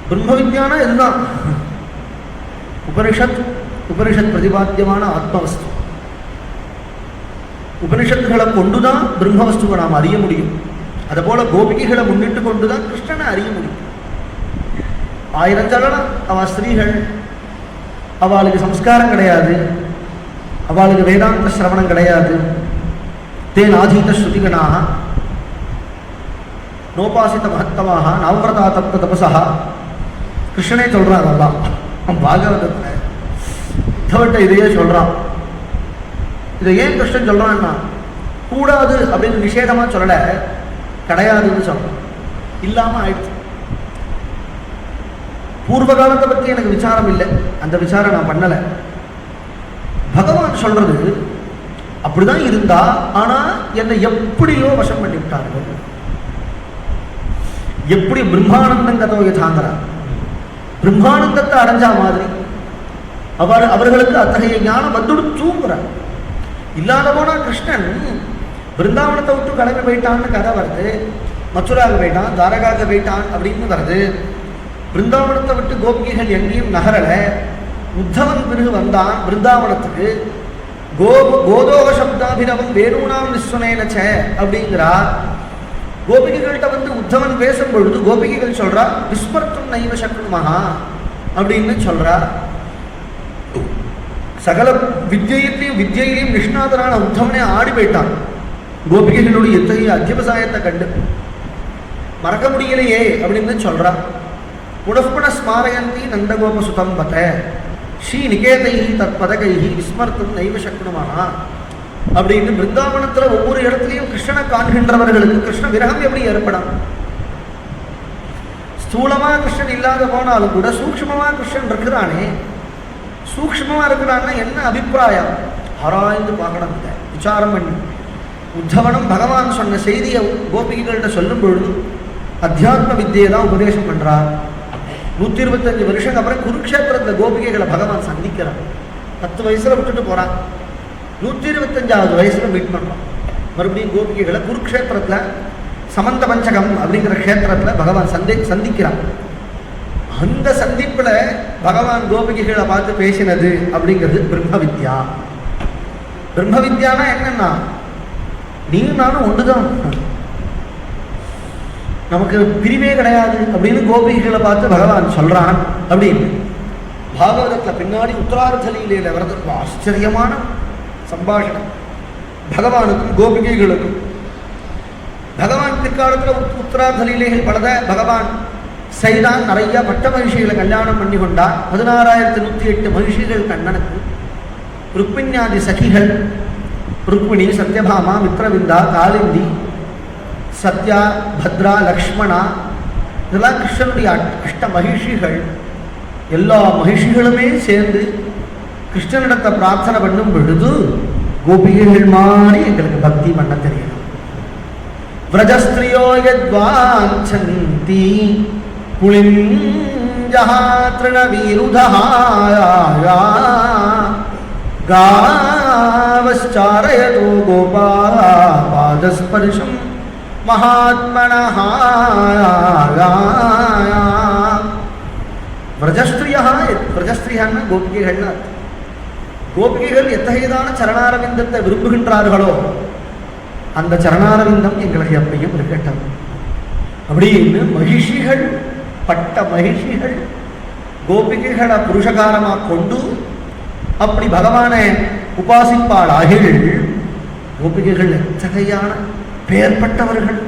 பிரம்ம வித்யானா இதுதான். உபனிஷத் பிரதிபாத்தியமான ஆத்மவஸ்து. உபனிஷத்துகளை கொண்டுதான் பிரம்மவஸ்துவை நாம் அறிய முடியும். அதுபோல கோபிகைகளை முன்னிட்டு கொண்டுதான் கிருஷ்ணனை அறிய முடியும். ஆயிரம் சொல்லலாம். அவள் ஸ்திரீகள், அவளுக்கு சம்ஸ்காரம் கிடையாது, அவளுக்கு வேதாந்த சிரவணம் கிடையாது. தேன் ஆதீத ஸ்ருதிகனாக நோபாசித மகத்தமாக நவவிரதா தப்த தபசா. கிருஷ்ணனே சொல்றான். அதெல்லாம் பாகவதத்துல உத்தவட்ட இதையே சொல்றான். இதை ஏன் கிருஷ்ணன் சொல்றான்னா கூடாது அப்படின்னு நிஷேதமா சொல்லல, கிடையாதுன்னு சொல்றான். இல்லாம ஆயிடுச்சு. பூர்வ காலத்தை பற்றி எனக்கு விசாரம் இல்லை, அந்த விசாரம் நான் பண்ணலை. பகவான் சொல்றது அப்படிதான் இருந்தா, ஆனா என்னை எப்படியோ வசம் பண்ணி விட்டார்கள். எப்படி பிரம்மானந்தங்கதோ யதாங்கிற பிரம்மானந்தத்தை அடைஞ்சா மாதிரி அவர்களுக்கு அத்தகைய ஞானம் வந்துடுச்சுங்கிறார். இல்லாத போனா கிருஷ்ணன் பிருந்தாவனத்தை விட்டு கிளம்பி போயிட்டான்னு கதை வருது. மச்சுராவுக்கு போயிட்டான், தாரகாவுக்கு போயிட்டான் அப்படின்னு வருது. பிருந்தாவனத்தை விட்டு கோபிகைகள் எங்கேயும் நகரல. உத்தவன் பிறகு வந்தான் பிருந்தாவனத்துக்கு. கோதோக சப்தாபிரவம் வேணுனாம் நிஸ்வனேனச்ச அப்படிங்கிறா. கோபிகைகள்கிட்ட வந்து உத்தவன் பேசும் பொழுது கோபிகைகள் சொல்றா, விஸ்மர்த்தும் நைவ சக்னுமஹா அப்படின்னு சொல்றா. சகல வித்யிலையும் நிஷ்ணாதனான உத்தவனே ஆடி போயிட்டான். கோபிகைகளுடைய எத்தகைய அத்தியவசாயத்தை கண்டு மறக்க முடியலையே அப்படின்னு சொல்றா. புனః ஸ்மாரயந்தி நந்தகோப சுதம் பத ஸ்ரீ நிகேதைஹி தத் பதகைஹி விஸ்மர்த்தும் நைவ சக்னுமஹா அப்படின்னு பிருந்தாவனத்துல ஒவ்வொரு இடத்துலையும் கிருஷ்ணனை காண்கின்றவர்களுக்கு கிருஷ்ண விரகம் எப்படி ஏற்படும்? ஸ்தூலமா கிருஷ்ணன் இல்லாத போனாலும் கூட சூக்ஷ்மமா கிருஷ்ணன் இருக்கிறானே. சூக்ஷ்மமா இருக்கிறான்னா என்ன அபிப்பிராயம் ஆராய்ந்து பார்க்கணும், விசாரம் பண்ணி. உத்தவனும் பகவான் சொன்ன செய்தியை கோபிகைகள்கிட்ட சொல்லும் பொழுது அத்தியாத்ம வித்தியை தான் உபதேசம் பண்றார். 125 வருஷம் அப்புறம் குருக்ஷேத்திரத்தில் கோபிகைகளை பகவான் சந்திக்கிறான். 10 வயசுல விட்டுட்டு போறான். 125வது வயசுல மீட் பண்றான். மறுபடியும் கோபிகைகளை குருக்ஷேத்திரத்துல சமந்த பஞ்சகம் அப்படிங்கிற க்ஷேத்திரத்துல பகவான் சந்திக்கிறான். அந்த சந்திப்புல பகவான் கோபிகைகளை பார்த்து பேசினது அப்படிங்கிறது பிரம்ம வித்யா. பிரம்ம வித்யானா என்னன்னா, நீயும் நானும் ஒண்ணுதான், நமக்கு பிரிவே கிடையாது அப்படின்னு கோபிகைகளை பார்த்து பகவான் சொல்றான். அப்படின்னு பாகவதத்துல பின்னாடி உத்தரார்த்த லீலையில வரது ஆச்சரியமான சம்பாஷணம் பகவானுக்கும் கோபிகைகளுக்கும். பகவான் பிற்காலத்தில் உத்தரார்த்த லீலைகள் பலத பகவான் செய்தான். நிறைய பட்ட மகிழ்ச்சிகளை கல்யாணம் பண்ணி கொண்டான். 16,108 மகிழ்ச்சிகள் கண்ணனுக்கு. ருக்மிணியாதி சகிகள், ருக்மிணி, சத்யபாமா, மித்ரவிந்தா, காலிந்தி, சத்யா, பத்ரா, லக்ஷ்மணா, இதெல்லாம் கிருஷ்ணனுடைய அஷ்ட மகிழ்ச்சிகள். எல்லா மகிழ்ச்சிகளுமே சேர்ந்து கிருஷ்ணனிடத்தை பிரார்த்தனை பண்ணும் பொழுது கோபிகைகள் மாதிரி எங்களுக்கு பக்தி பண்ண தெரியணும். விரஜஸ்திரியோ யத்வாஞ்சந்தி புளிஞ்சஹா த்ருணவீருதஹா காவஸ்சாரயதோ கோபாலா பாதஸ்பர்ஷம் மகாத்மனஹ. விரஜஸ்திரியா, விரஜஸ்திரியான்னா கோபிகைகள்னா. கோபிகைகள் எத்தகையதான சரணாரவிந்தத்தை விரும்புகின்றார்களோ அந்த சரணாரவிந்தம் எங்களுக்கு எப்பையும் இருக்கட்டும் அப்படின்னு மகிழ்ச்சிகள், பட்ட மகிழ்ச்சிகள் கோபிகைகளை புருஷகாரமாக கொண்டு அப்படி பகவானை உபாசிப்பாளாகில். கோபிகைகள் எத்தகையான பெயர்பட்டவர்கள்,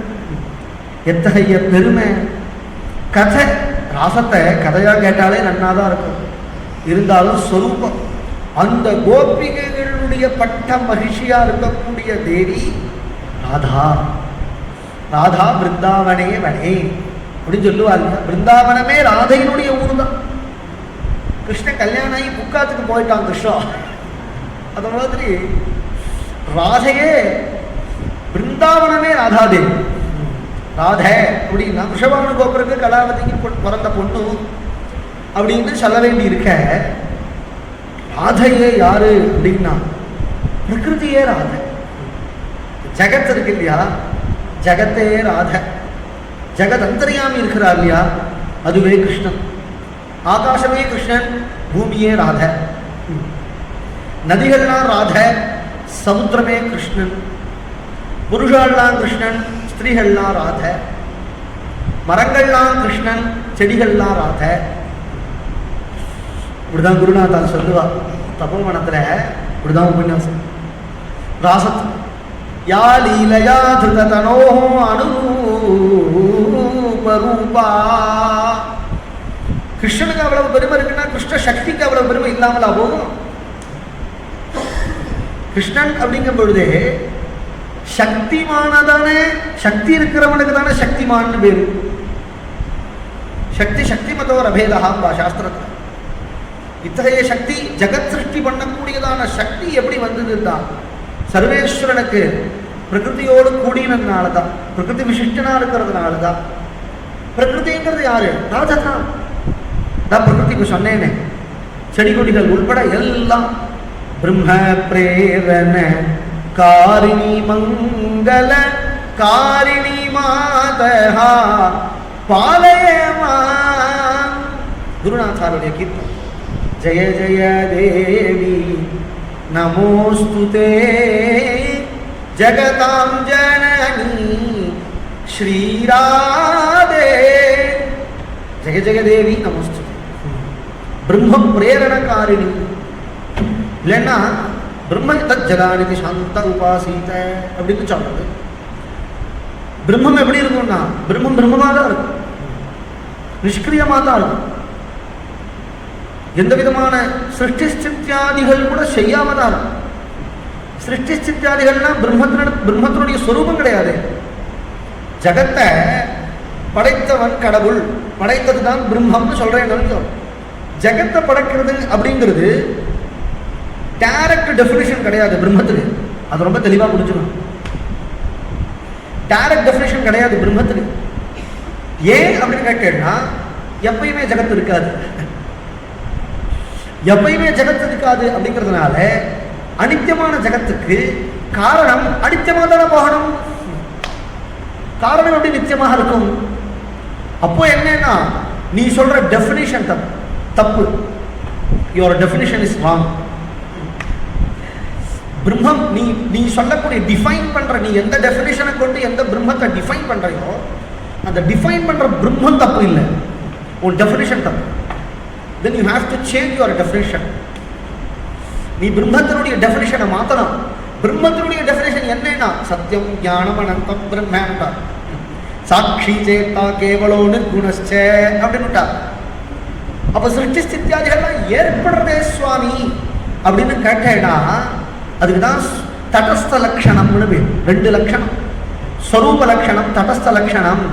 எத்தகைய பெருமை. கதை ராசத்தை கதையாக கேட்டாலே நன்னாதான் இருக்கும். இருந்தாலும் சொரூபம் அந்த கோபிகைகளுடைய பட்ட மகிழ்ச்சியா இருக்கக்கூடிய தேவி ராதா. ராதா பிருந்தாவனே வனே அப்படின்னு சொல்லுவாங்க. பிருந்தாவனமே ராதையினுடைய ஊர் தான். கிருஷ்ணன் கல்யாணம் ஆகி புக்காத்துக்கு போயிட்டான் கிருஷ்ணா. அது மாதிரி ராதையே பிருந்தாவனமே ராதாதேவி. ராதை அப்படின்னா ரிஷபானு கோபுரக்கு கலாவதிக்கு பிறந்த பொண்ணு அப்படின்னு சொல்ல வேண்டி இருக்க. ராதையே யாரு அப்படின்னா பிரகிருதியே ராதை. ஜகத் இருக்கு இல்லையா, ஜகத்தே ராதை. ஜகத் அந்தரியாமி இருக்கிறார் இல்லையா, அதுவே கிருஷ்ணன். ஆகாசமே கிருஷ்ணன், பூமியே ராதை. நதிகள்லாம் ராதை, சமுத்திரமே கிருஷ்ணன். புருஷாலாம் கிருஷ்ணன், ஸ்திரீகள்லாம் ராதை. மரங்கள்லாம் கிருஷ்ணன், செடிகள்லாம் ராதை. இப்படிதான் குருநாதா சொல்லுவா தபோவனத்துல. இப்படிதான் உபன்யாசம். ராசத் யா லீலயா திருதனோ அனுரூபா. கிருஷ்ணனுக்கு அவ்வளவு பெருமை இருக்குன்னா கிருஷ்ண சக்திக்கு அவ்வளவு பெருமை இல்லாமலா போகும்? கிருஷ்ணன் அப்படிங்கும் பொழுதே சக்திமானதானே, சக்தி இருக்கிறவனுக்கு தானே சக்திமான்னு பேரு. சக்தி சக்திமதோ ரபேதஹாம்பா சாஸ்திரத்தில். இத்தகைய சக்தி ஜெகத் சிருஷ்டி பண்ணக்கூடியதான சக்தி எப்படி வந்ததுதான் சர்வேஸ்வரனுக்கு பிரகிருதியோடு கூடினதுனால தான், பிரகிருதி விசிஷ்டனா இருக்கிறதுனால தான். பிரகிருதிங்கிறது யாரு? ராஜதான். நான் பிரகிருதிக்கு சொன்னேனே, செடி கொடிகள் உள்பட எல்லாம் பிரம்ம பிரேரண காரிணி மங்கள காரிணி மாதஹா பாலயமா. குருநாதாருடைய கீர்த்தம். ஜய ஜய தேவி நமோஸ்துதே ஜகதாம் ஜனனி ஸ்ரீராதே ஜெய ஜெயதேவி நமஸ்து. பிரம்ம பிரேரணகாரிணி. இல்லைன்னா பிரம்ம தஜ்ஜலானிதி சாந்த உபாசீத அப்படின்னு சொல்றது. பிரம்மம் எப்படி இருக்கும்னா பிரம்மம் பிரம்மமாக தான் இருக்கும், நிஷ்கிரியமாக தான் இருக்கும். எந்த விதமான சிருஷ்டி ஸ்தித்யாதிகள் கூட செய்யாம தான் இருக்கும். சிருஷ்டி ஸ்தித்யாதிகள்னா பிரம்மத்தினுடைய ஸ்வரூபம் கிடையாது. ஜகத்தை படைத்தவன் கடவுள், படைத்தது தான் பிரம்மம்னு சொல்றேன். ஜகத்தை படைக்கிறது அப்படிங்கிறது டைரக்ட் டெஃபினிஷன் கிடையாது பிரம்மத்துக்கு. அது ரொம்ப தெளிவாக புரிஞ்சுக்கணும். டைரக்ட் டெஃபினிஷன் கிடையாது பிரம்மத்துக்கு. ஏன் அப்படின்னு கேட்டேன்னா எப்பயுமே ஜகத்து இருக்காது. எப்பயுமே ஜகத்து இருக்காது அப்படிங்கிறதுனால அனித்தியமான ஜகத்துக்கு காரணம் அனித்தியமாக தானே போகணும். காரணம் எப்படி நித்தியமாக இருக்கும்? அப்போ என்னன்னா நீ சொல்ற டெஃபினிஷன் தப்பு. Your definition is wrong. பிரம்மம் நீ சொல்லக்கூடிய டிஃபைன் பண்ற, நீ எந்த டெஃபினிஷனை கொண்டு எந்த பிரம்மத்தை டிஃபைன் பண்றையோ அந்த டிஃபைன் பண்ற பிரம்மம் தப்பு இல்லை, உன் டெஃபினிஷன் தப்பு. then you have to change your definition. நீ பிரம்மத்தினுடைய டெஃபினிஷனை மாத்தணும். பிரம்மத்தினுடைய டெஃபினிஷன் என்னன்னா சத்தியம் ஞானம் அனந்தம் பிரம்மேண்டா சாட்சி சேத்தா கேவலோ நிர்குணஸ்ச அப்படின்னுட்டா. அப்ப சிருஷ்டி ஸ்தித்யாதிகள்லாம் ஏற்படுறதே சுவாமி அப்படின்னு கேட்டேன்னா அதுக்குதான் தடஸ்த லட்சணம்னு பேர். 2 லட்சணம், ஸ்வரூப லட்சணம் தடஸ்த லட்சணம்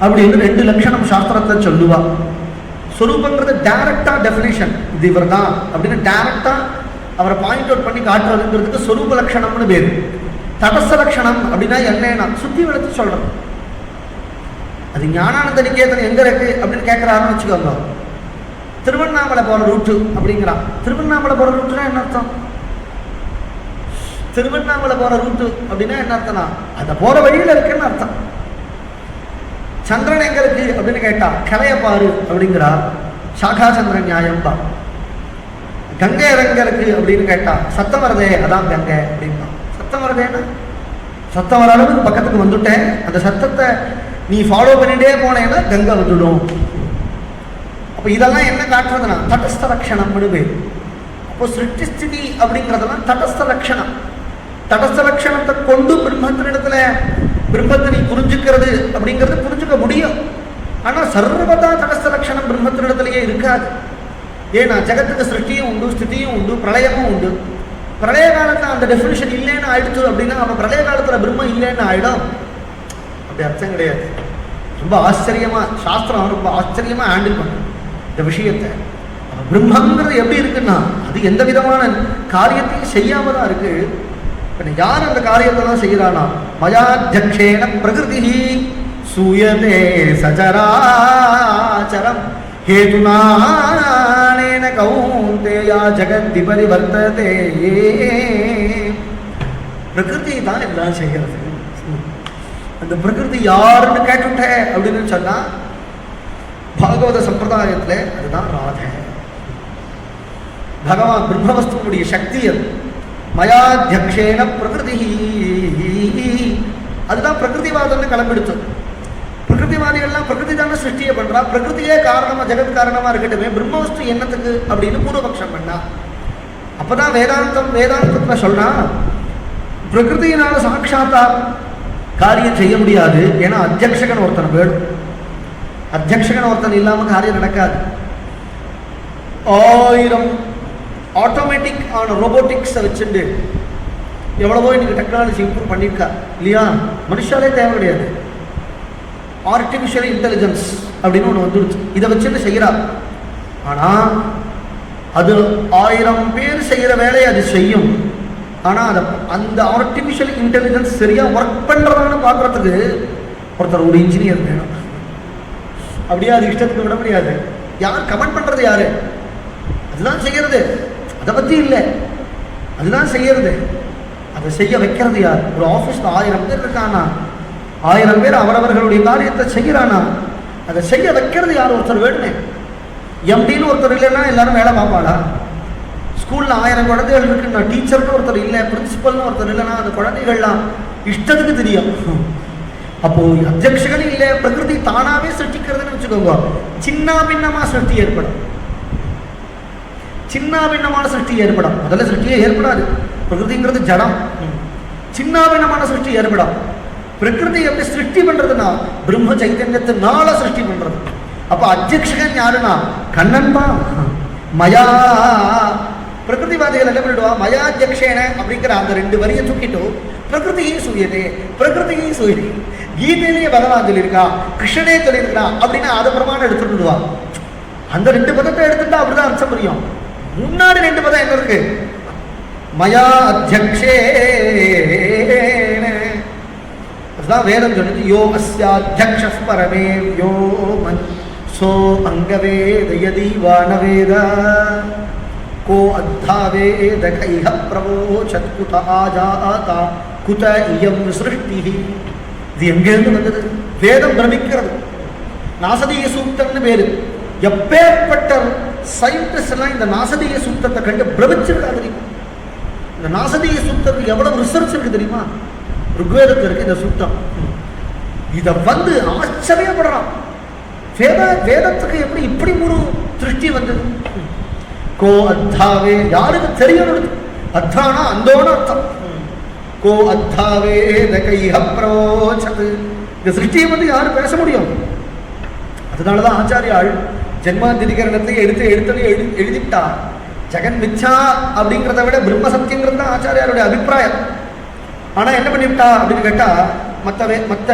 அப்படின்னு 2 லட்சணம் சாஸ்திரத்தை சொல்லுவா. ஸ்வரூபங்கிறது டைரக்டா டெஃபினிஷன், இது இவர் தான் அப்படின்னு டைரக்டா அவரை பாயிண்ட் அவுட் பண்ணி காட்டுறதுங்கிறதுக்கு ஸ்வரூப லட்சணம்னு பேர். தடஸ்த லட்சணம் அப்படின்னா என்னன்னா சுத்தி வளர்த்து சொல்றோம். அது ஞானானந்த நிகேதன் எங்க இருக்கு அப்படின்னு கேட்கிறாருன்னு வச்சுக்கோங்க. திருவண்ணாமலை போற ரூட்டு அப்படிங்கிறான். திருவண்ணாமலை போற ரூட்டுனா என்ன அர்த்தம்? திருவண்ணாமலை போற ரூட்டு அப்படின்னா என்ன அர்த்தம்னா அந்த போற வழியில இருக்குன்னு அர்த்தம். சந்திரன் எங்க இருக்கு அப்படின்னு கேட்டா கலைய பாரு அப்படிங்கிறா, சாகா சந்திரன் நியாயம்பா. கங்கை எங்க இருக்கு அப்படின்னு கேட்டா சத்தம் வரதே அதான் கங்கை அப்படின்பா. சத்தம் வரதேன்னா சத்தம் வர அளவுக்கு பக்கத்துக்கு வந்துட்டேன், அந்த சத்தத்தை நீ ஃபாலோ பண்ணிட்டே போனேன்னா கங்கை வந்துடும். அப்போ இதெல்லாம் என்ன காட்டுறதுனா தடஸ்த லட்சணம்னு பேர். அப்போ சிருஷ்டி ஸ்திதி அப்படிங்கிறதெல்லாம் தடஸ்த லட்சணம். தடஸ்த லட்சணத்தை கொண்டு பிரம்மத்தினிடத்துல பிரம்மத்தை நீ புரிஞ்சுக்கிறது அப்படிங்கிறது புரிஞ்சுக்க முடியும். ஆனால் சர்வதா தடஸ்த லட்சணம் பிரம்மத்தினிடத்திலேயே இருக்காது. ஏன்னா ஜகத்துக்கு சிருஷ்டியும் உண்டு, ஸ்திதியும் உண்டு, பிரளயமும் உண்டு. பிரளய காலத்தில் அந்த டெஃபினிஷன் இல்லைன்னு ஆயிடுச்சு அப்படின்னா அப்போ பிரளய காலத்தில் பிரம்மம் இல்லைன்னு ஆயிடும். அப்படி அர்த்தம் கிடையாது. ரொம்ப ஆச்சரியமா சாஸ்திரம் ரொம்ப ஆச்சரியமா ஹேண்டில் பண்ணும் இந்த விஷயத்தை. பிரம்மங்கிறது எப்படி இருக்குன்னா அது எந்த விதமான காரியத்தையும் செய்யாம தான் இருக்கு. யார் அந்த காரியத்தை தான் செய்யறானா மயாத்யக்ஷேன பிரகிருதி சூயதே சச்சராச்சரம் ஹேதுனானேன கௌந்தேயா ஜகத்தி பரிவர்த்ததே. பிரகிருதி தான் எல்லாம் செய்கிறது. அந்த பிரகிருதி யாருன்னு கேட்டுட்ட அப்படின்னு சொன்னா பாகவத சம்பிரதாயத்துல அதுதான் ராதை. பகவான் பிரம்மவஸ்துவனுடைய சக்தி அது. மயாத்யக்ஷேன பிரகிருதி, அதுதான் பிரகிருதிவாதம்னு கிளம்பிடுச்சு. பிரகிருதிவாதிகள்லாம் பிரகிருதி தானே சிருஷ்டியை பண்றா, பிரகிருதியே காரணமா ஜெகத் காரணமா இருக்கட்டுமே, பிரம்மவஸ்து என்னத்துக்கு அப்படின்னு பூர்வபக்ஷம் பண்ணா. அப்பதான் வேதாந்தத்துல சொன்னா பிரகிருதியினால சாட்சாத்தா காரியம் செய்ய முடியாது. ஏன்னா அத்தியக்ஷகன் ஒருத்தன் வேணும். அத்தியக்ஷகன் ஒருத்தன் இல்லாம காரியம் நடக்காது. 1000 ஆட்டோமேட்டிக் ஆன ரோபோட்டிக்ஸை வச்சுட்டு எவ்வளவோ இன்னைக்கு டெக்னாலஜி இம்ப்ரூவ் பண்ணியிருக்கா இல்லையா? மனுஷாலே தேவை கிடையாது. ஆர்டிஃபிஷியல் இன்டெலிஜென்ஸ் அப்படின்னு ஒன்று வந்துடுச்சு. இதை வச்சுட்டு செய்கிறா. ஆனால் அது 1000 பேர் செய்கிற வேலையை அது செய்யும். ஆனால் அதை அந்த ஆர்டிஃபிஷியல் இன்டெலிஜென்ஸ் சரியாக ஒர்க் பண்ணுறதான்னு பார்க்குறதுக்கு ஒருத்தர் ஒரு இன்ஜினியர் வேணும். அப்படியே அது இஷ்டத்துக்கு விட முடியாது. யார் கமெண்ட் பண்ணுறது யாரு? அதுதான் செய்கிறது. அதை பற்றி இல்லை, அதுதான் செய்யறது. அதை செய்ய வைக்கிறது யார்? ஒரு ஆஃபீஸில் 1000 பேர் இருக்கானா, 1000 பேர் அவரவர்களுடைய காரியத்தை செய்கிறானா, அதை செய்ய வைக்கிறது யார்? ஒருத்தர் வேணுமே. எம்டின்னு ஒருத்தர் இல்லைன்னா எல்லாரும் வேலை பார்ப்பாளா? ஸ்கூலில் 1000 குழந்தைகள் இருக்குன்னா டீச்சர்னு ஒருத்தர் இல்லை, பிரின்சிபல்னு ஒருத்தர் இல்லைன்னா அந்த குழந்தைகள்லாம் இஷ்டத்துக்கு தெரியும். அப்போ அத்தியக்ஷகன் இல்லை, பிரகிருதி தானாவே சிருஷ்டிக்கிறதுன்னு வச்சுக்கோங்க. சின்ன பின்னமா சிருஷ்டி ஏற்படும், சின்ன பின்னமான சிருஷ்டி ஏற்படும். முதல்ல சிருஷ்டியே ஏற்படாது, பிரகிருதிங்கிறது ஜடம். சின்ன பின்னமான சிருஷ்டி ஏற்படும். பிரகிருதி எப்படி சிருஷ்டி பண்றதுன்னா பிரம்ம சைத்தன்யத்தினால சிருஷ்டி பண்றது. அப்ப அத்தியக்ஷகன் யாருன்னா கண்ணன் தான். மயா பிரகிருதிவாதிகள் என்ன பண்ணிடுவா, மயாத்தியக்ஷேன அப்படிங்கிற அந்த 2 வரியை தூக்கிட்டு பிரகிருதியை சூயதே பிரகிருதியை சூயதே. கீதையிலேயே பகவான் சொல்லியிருக்கா, கிருஷ்ணனே சொல்லியிருக்கா அப்படின்னு அதை பிரமாணம் எடுத்துடுவா. அந்த 2 பதத்தை எடுத்துட்டா அப்படிதான் அர்த்தம் புரியும். முன்னாடி 2 பதம் என்ன இருக்கு, மயா அத்தியக்ஷே, அதுதான் வேதம் சொல்லுது. யோ அஸ்யாத்யக்ஷஸ் பரமே யோ மன் சோ அங்கவேத யதி வானவேத கோ அத்தாவேத கைஹ பிரவோசத் குத ஆஜாதா குத இயம் சிருஷ்டி. இது எங்கிருந்து வந்தது? வேதம் பிரமிக்கிறது. நாசதீய சூக்தம்னு பேரு. எப்பேற்பட்ட சயின்டிஸ்ட் எல்லாம் இந்த நாசதீய சூக்தத்தை கண்டு பிரமிச்சிருக்கா தெரியுமா? இந்த நாசதீய சூக்தத்துக்கு எவ்வளவு ரிசர்ச் இருக்கு தெரியுமா? ருக்வேதத்தில் இருக்கு இந்த சூக்தம். இதை வந்து ஆச்சரியப்படுறான். வேதத்துக்கு எப்படி இப்படி ஒரு திருஷ்டி வந்தது? கோ அத்தாவே, யாருக்கு தெரியணும்? அத்தானா அந்தோன அர்த்தம். கோ அத்தாவே கைஹ பிரவோசத். இந்த சிருஷ்டியை வந்து யாரும் பேச முடியும்? அதனாலதான் ஆச்சாரியாள் ஜென்மாதிகரணத்தை எழுதிட்டா. ஜெகன் மிச்சா அப்படிங்கிறத விட பிரம்ம சத்தியங்கிறது தான் ஆச்சாரியாருடைய அபிப்பிராயம். ஆனா என்ன பண்ணிவிட்டா அப்படின்னு கேட்டா, மற்ற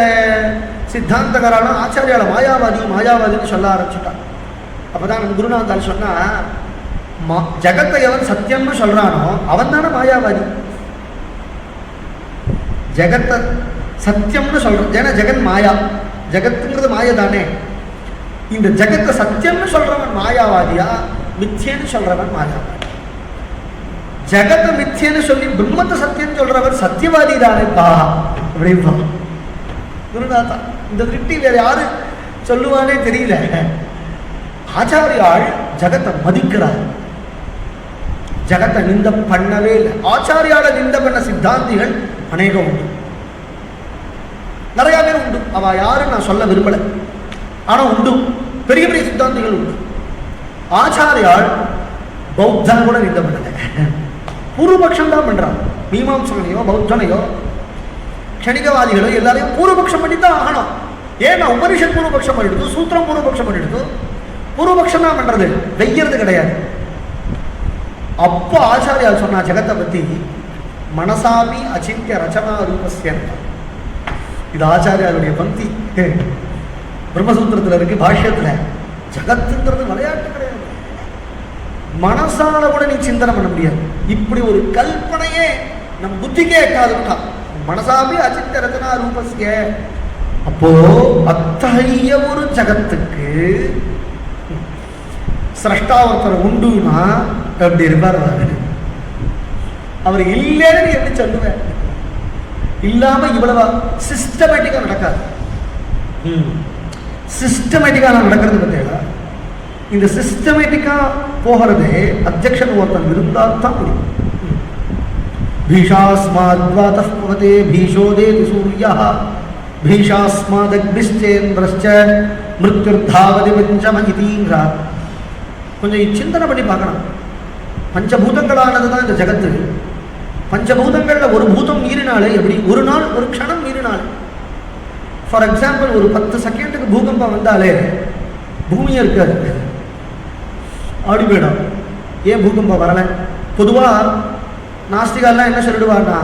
சித்தாந்தகாரான ஆச்சாரியால மாயாவாதின்னு சொல்ல ஆரம்பிச்சுட்டா. அப்பதான் நம்ம குருநாதால் சொன்னா, ஜகத்தை எவன் சத்தியம்னு சொல்றானோ அவன் தானே மாயாவாதி. ஜெகத்தை சத்தியம்னு சொல்றான், ஏன்னா ஜெகன் மாயா, ஜெகத்துங்கிறது மாயா தானே. இந்த ஜெகத்தை சத்தியம்னு சொல்றவன் மாயாவாதியா, மித்யன்னு சொல்றவன் மாயாவாதி. ஜெகத்தை மித்யன்னு சொல்லி பிரம்மத்தை சத்தியம் சொல்றவன் சத்தியவாதி தானேப்பா அப்படின்பா குருநாதா. இந்த திருப்தி வேற யாரு சொல்லுவானே தெரியல. ஆச்சாரியாள் ஜகத்தை மதிக்கிறார், ஜகத்தை நிந்த பண்ணவே இல்லை. ஆச்சாரியால நிந்த பண்ண சித்தாந்திகள் அநேகம் உண்டு, நிறைய பேர் உண்டு. அவ யாரும் நான் சொல்ல விரும்பல, ஆனா உண்டு, பெரிய பெரிய சித்தாந்திகள் உண்டு. ஆச்சாரியாள் பௌத்தன் கூட நிந்த பண்ணல, பூர்வபக்ஷம் தான் பண்றான். மீமாம்சகனையோ பௌத்தனையோ க்ஷணிகவாதிகளோ எல்லாரையும் பூர்வபக்ஷம் பண்ணித்தான் ஆகணும். ஏன்னா உபனிஷத் பூர்வபக்ஷம் பண்ணிடுது, சூத்திரம் பூர்வபக்ஷம் பண்ணிடுது. பூர்வபக்ஷம் தான் பண்றது, வெய்யறது கிடையாது. அப்போ ஆச்சாரியால் சொன்னா ஜெகத்தை பத்தி, மனசாமி அச்சிந்திய ரச்சனா ரூபஸ்ய. இது ஆச்சாரியாருடைய பக்தி பிரம்மசூத்திரத்துல இருக்கு, பாஷ்யத்துல. ஜகத்துங்கிறது விளையாட்டு கிடையாது, மனசால கூட நீ சிந்தனை பண்ண முடியாது. இப்படி ஒரு கல்பனையே நம் புத்திக்கே எட்டாதுன்னா மனசாமி அச்சிந்திய ரச்சனா ரூபஸ்ய. அப்போ அத்தகைய ஒரு ஜகத்துக்கு சிரஷ்டா ஒருத்தர் உண்டுனா அப்படி இருப்பார். அவர் இல்லைன்னு நீ எப்படி சொல்லுவேன்? இல்லாம இவ்வளவு சிஸ்டமேட்டிக்கா நடக்காது. சிஸ்டமேட்டிக்கா நடக்கிறது பார்த்தீங்களா? இந்த சிஸ்டமேட்டிக்கா போகிறதே அத்தியக்ஷன் ஒருத்தன் இருந்தால் தான் முடியும். பீஷாஸ்மாத்வாதः பவதே பீஷோதேதி சூர்யः பீஷாஸ்மாதக்னிஷ்சேந்திரஸ்ச மிருத்யுர்தாவதி பஞ்சம இதீங்கிறார். கொஞ்சம் சிந்தனை பண்ணி பார்க்கணும். பஞ்சபூதங்களானது தான் இந்த ஜகத்து. பஞ்சபூதங்கள்ல ஒரு பூதம் மீறினாலே எப்படி? ஒரு நாள் ஒரு க்ஷணம் மீறினாலே. ஃபார் எக்ஸாம்பிள், ஒரு 10 செகண்டுக்கு பூகம்பம் வந்தாலே பூமியே இருக்காது, ஆடி போயிடும். ஏன் பூகம்பம் வரலை? பொதுவாக நாஸ்திகாலாம் என்ன சொல்லிடுவார்னா,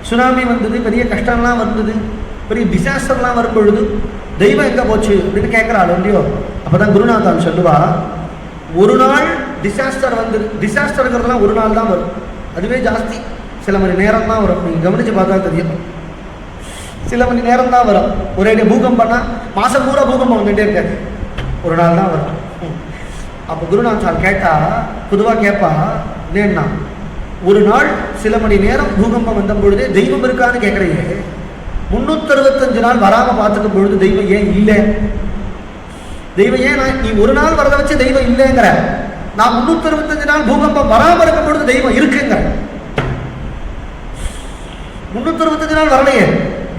சுனாமி வந்தது, பெரிய கஷ்டம்லாம் வந்தது, பெரிய டிசாஸ்டர்லாம் வரும் பொழுது தெய்வம் எங்கே போச்சு அப்படின்னு கேட்குறாள் இல்லையோ. அப்போ தான் குருநாதன் சொல்லுவா, ஒரு நாள் டிசாஸ்டர் வந்து, டிசாஸ்டருங்கிறதுலாம் ஒரு நாள் தான் வரும், அதுவே ஜாஸ்தி சில மணி நேரம் தான் வரும். நீங்கள் கவனித்து பார்த்தா தெரியும், சில மணி நேரம் தான் வரும். ஒரே பூகம்பம்னா மாதம் பூரா பூகம்பம் வந்துகிட்டே இருக்காது, ஒரு நாள் தான் வரும். அப்போ குருநாதன் கேட்டா, பொதுவாக கேட்பா, என்னன்னா ஒரு நாள் சில மணி நேரம் பூகம்பம் வந்த பொழுதே தெய்வம் இருக்கான்னு கேட்குறீங்க, 365 நாள் வராமல் பார்த்துக்கும் பொழுது தெய்வம் ஏன் இல்லை? தெய்வம் ஏன் நீ ஒரு நாள் வரத வச்சு தெய்வம் இல்லைங்கிற, நான் 365 நாள் பூகம்பம் வராமல் இருக்கும் பொழுது தெய்வம் இருக்குங்கிற. 365 நாள் வரலையே,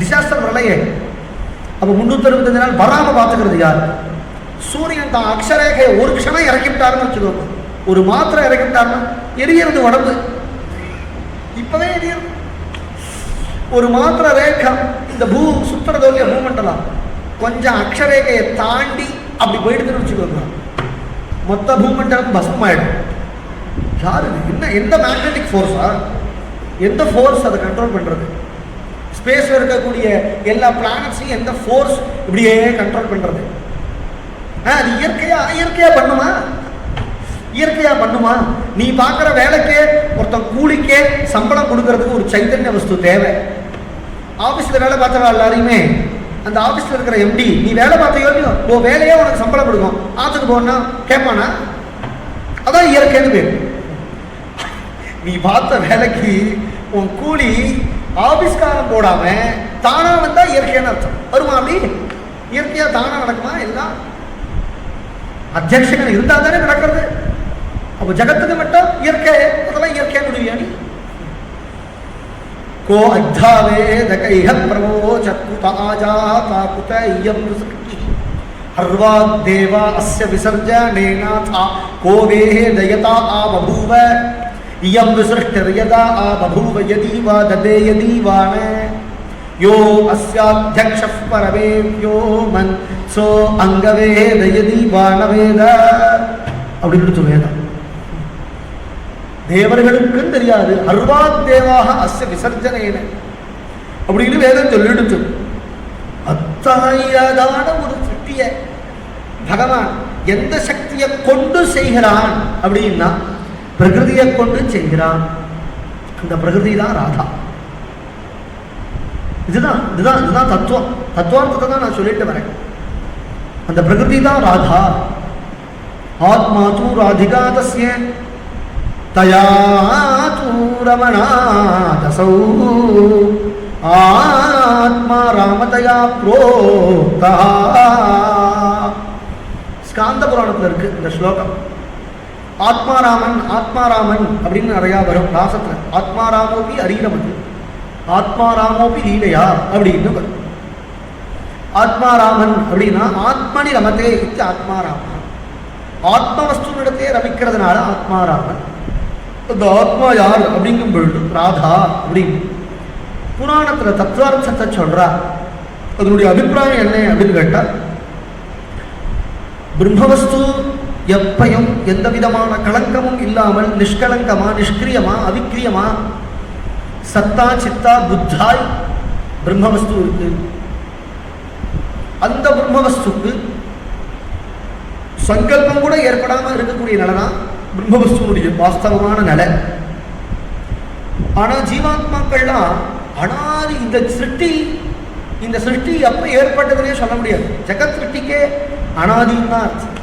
டிசாஸ்டர் வரலையே, அப்போ 365 நாள் வராம பார்த்துக்கிறது யார்? சூரியன் தான் அக்ஷரேகையை ஒரு க்ஷணம் இறக்கிவிட்டாருன்னு வச்சுக்கோங்க, ஒரு மாத்திரை இறக்கிவிட்டாருன்னா எரியறது உடம்பு, இப்பவே எரியறது. ஒரு மாத்திரை ரேகா இந்த சுத்துறதோ இல்லையா பூமண்டலம், கொஞ்சம் அக்ஷரேகையை தாண்டி அப்படி போயிடுதுன்னு வச்சுக்கோங்க, மொத்த பூமண்டலம் பஸ்மாயிடும். யாரு என்ன? எந்த மேக்னெட்டிக் ஃபோர்ஸா? எந்த ஃபோர்ஸ் அதை கண்ட்ரோல் பண்றது? ஸ்பேஸ்ல இருக்கக்கூடிய எல்லா பிளானட்ஸையும் எந்த ஃபோர்ஸ் இப்படியே கண்ட்ரோல் பண்றது? அது இயற்கையா பண்ணுமா? இயற்கையா பண்ணுமா? நீ பார்க்குற வேலைக்கே ஒருத்தன் கூலிக்கே சம்பளம் கொடுக்கறதுக்கு ஒரு சைத்தன்ய வஸ்து தேவை. ஆஃபீஸில் வேலை பார்த்தவா எல்லாரையுமே அந்த ஆஃபீஸில் இருக்கிற எம்டி நீ வேலை பார்த்தையோ இல்லையோ ஓ வேலையே உனக்கு சம்பளம் கொடுக்கும், ஆற்றுக்கு போனா கேட்பானா? அதான் இயற்கைன்னு பேர். நீ பார்த்த வேலைக்கு உன் கூலி ஆஃபீஸ்காரன் போடாம தானா வந்தா இயற்கையான அர்த்தம். வருமா அப்படி? இயற்கையா தானா நடக்குமா? எல்லாம் அத்தியட்சகன் இருந்தா தானே நடக்கிறது. அப்போ ஜகத்துக்கு மட்டும் இயற்கை, அதெல்லாம் இயற்கையா முடிவியா நீ? को अद्धावेदकैः प्रवोचत्कुताजाता कुत इयं सृष्टिः हर्वाद्देवा अस्य विसर्जनेनाथा को वेदयता आबभूव इयं विसृष्टिर्यदा आबभूव यदि वा ददे यदि वा न यो अस्याध्यक्षः परमेव्यो मनसो अंगवेद यदि वा न वेद அப்படினு சொல்லுவேன். தேவர்களுக்கும் தெரியாது. அர்வாத் தேவாக அஸ்ய விசர்ஜனேன அப்படின்னு வேதம் சொல்லிடுச்சு. அத்தகையதான ஒரு சிருஷ்டியை பகவான் எந்த சக்தியை கொண்டு செய்கிறான் அப்படின்னா பிரகிருதியை கொண்டு செய்கிறான். அந்த பிரகிருதி தான் ராதா. இதுதான் இதுதான் இதுதான் தத்துவம். தத்துவார்த்தத்தை தான் நான் சொல்லிட்டு வரேன். அந்த பிரகிருதி தான் ராதா. ஆத்மா தூ ராதிகா தஸ்ய தயா தூ ரமணாதசௌ ஆத்மா ராமதயா ப்ரோக்தா. ஸ்காந்த புராணத்தில் இருக்கு இந்த ஸ்லோகம். ஆத்மாராமன் ஆத்மாராமன் அப்படின்னு நிறையா வரும் ராசத்தில். ஆத்மாராமோபி அரீரமது ஆத்மாராமோபி லீலையா அப்படின்னு வரும். ஆத்மாராமன் அப்படின்னா ஆத்மனி ரமதே இத்து ஆத்மாராமன். ஆத்மவஸ்துவிடத்தையே ரமிக்கிறதுனால ஆத்மாராமன். இந்த ஆத்மா யார் அப்படிங்கும் பொழுது ராதா அப்படின்னு புராணத்தில் தத்துவார்த்தத்தை சொல்றா. அதனுடைய அபிப்பிராயம் என்ன அப்படின்னு கேட்டால், பிரம்மவஸ்து எப்பையும் எந்த விதமான களங்கமும் இல்லாமல் நிஷ்கலங்கமா நிஷ்கிரியமா அவிக்கிரியமா சத்தா சித்தா புத்தாய் பிரம்மவஸ்து இருக்கு. அந்த பிரம்மவஸ்துக்கு சங்கல்பம் கூட ஏற்படாம இருக்கக்கூடிய நிலைதான் பிரம்மவஸ்துனுடைய வாஸ்தவமான நிலை. ஆனா ஜீவாத்மாக்கள்லாம் அனாதி இந்த சிருஷ்டி எப்ப ஏற்பட்டதுன்னே சொல்ல முடியாது. ஜெகத் சிருஷ்டிக்கே அனாதின்னு தான் அர்த்தம்.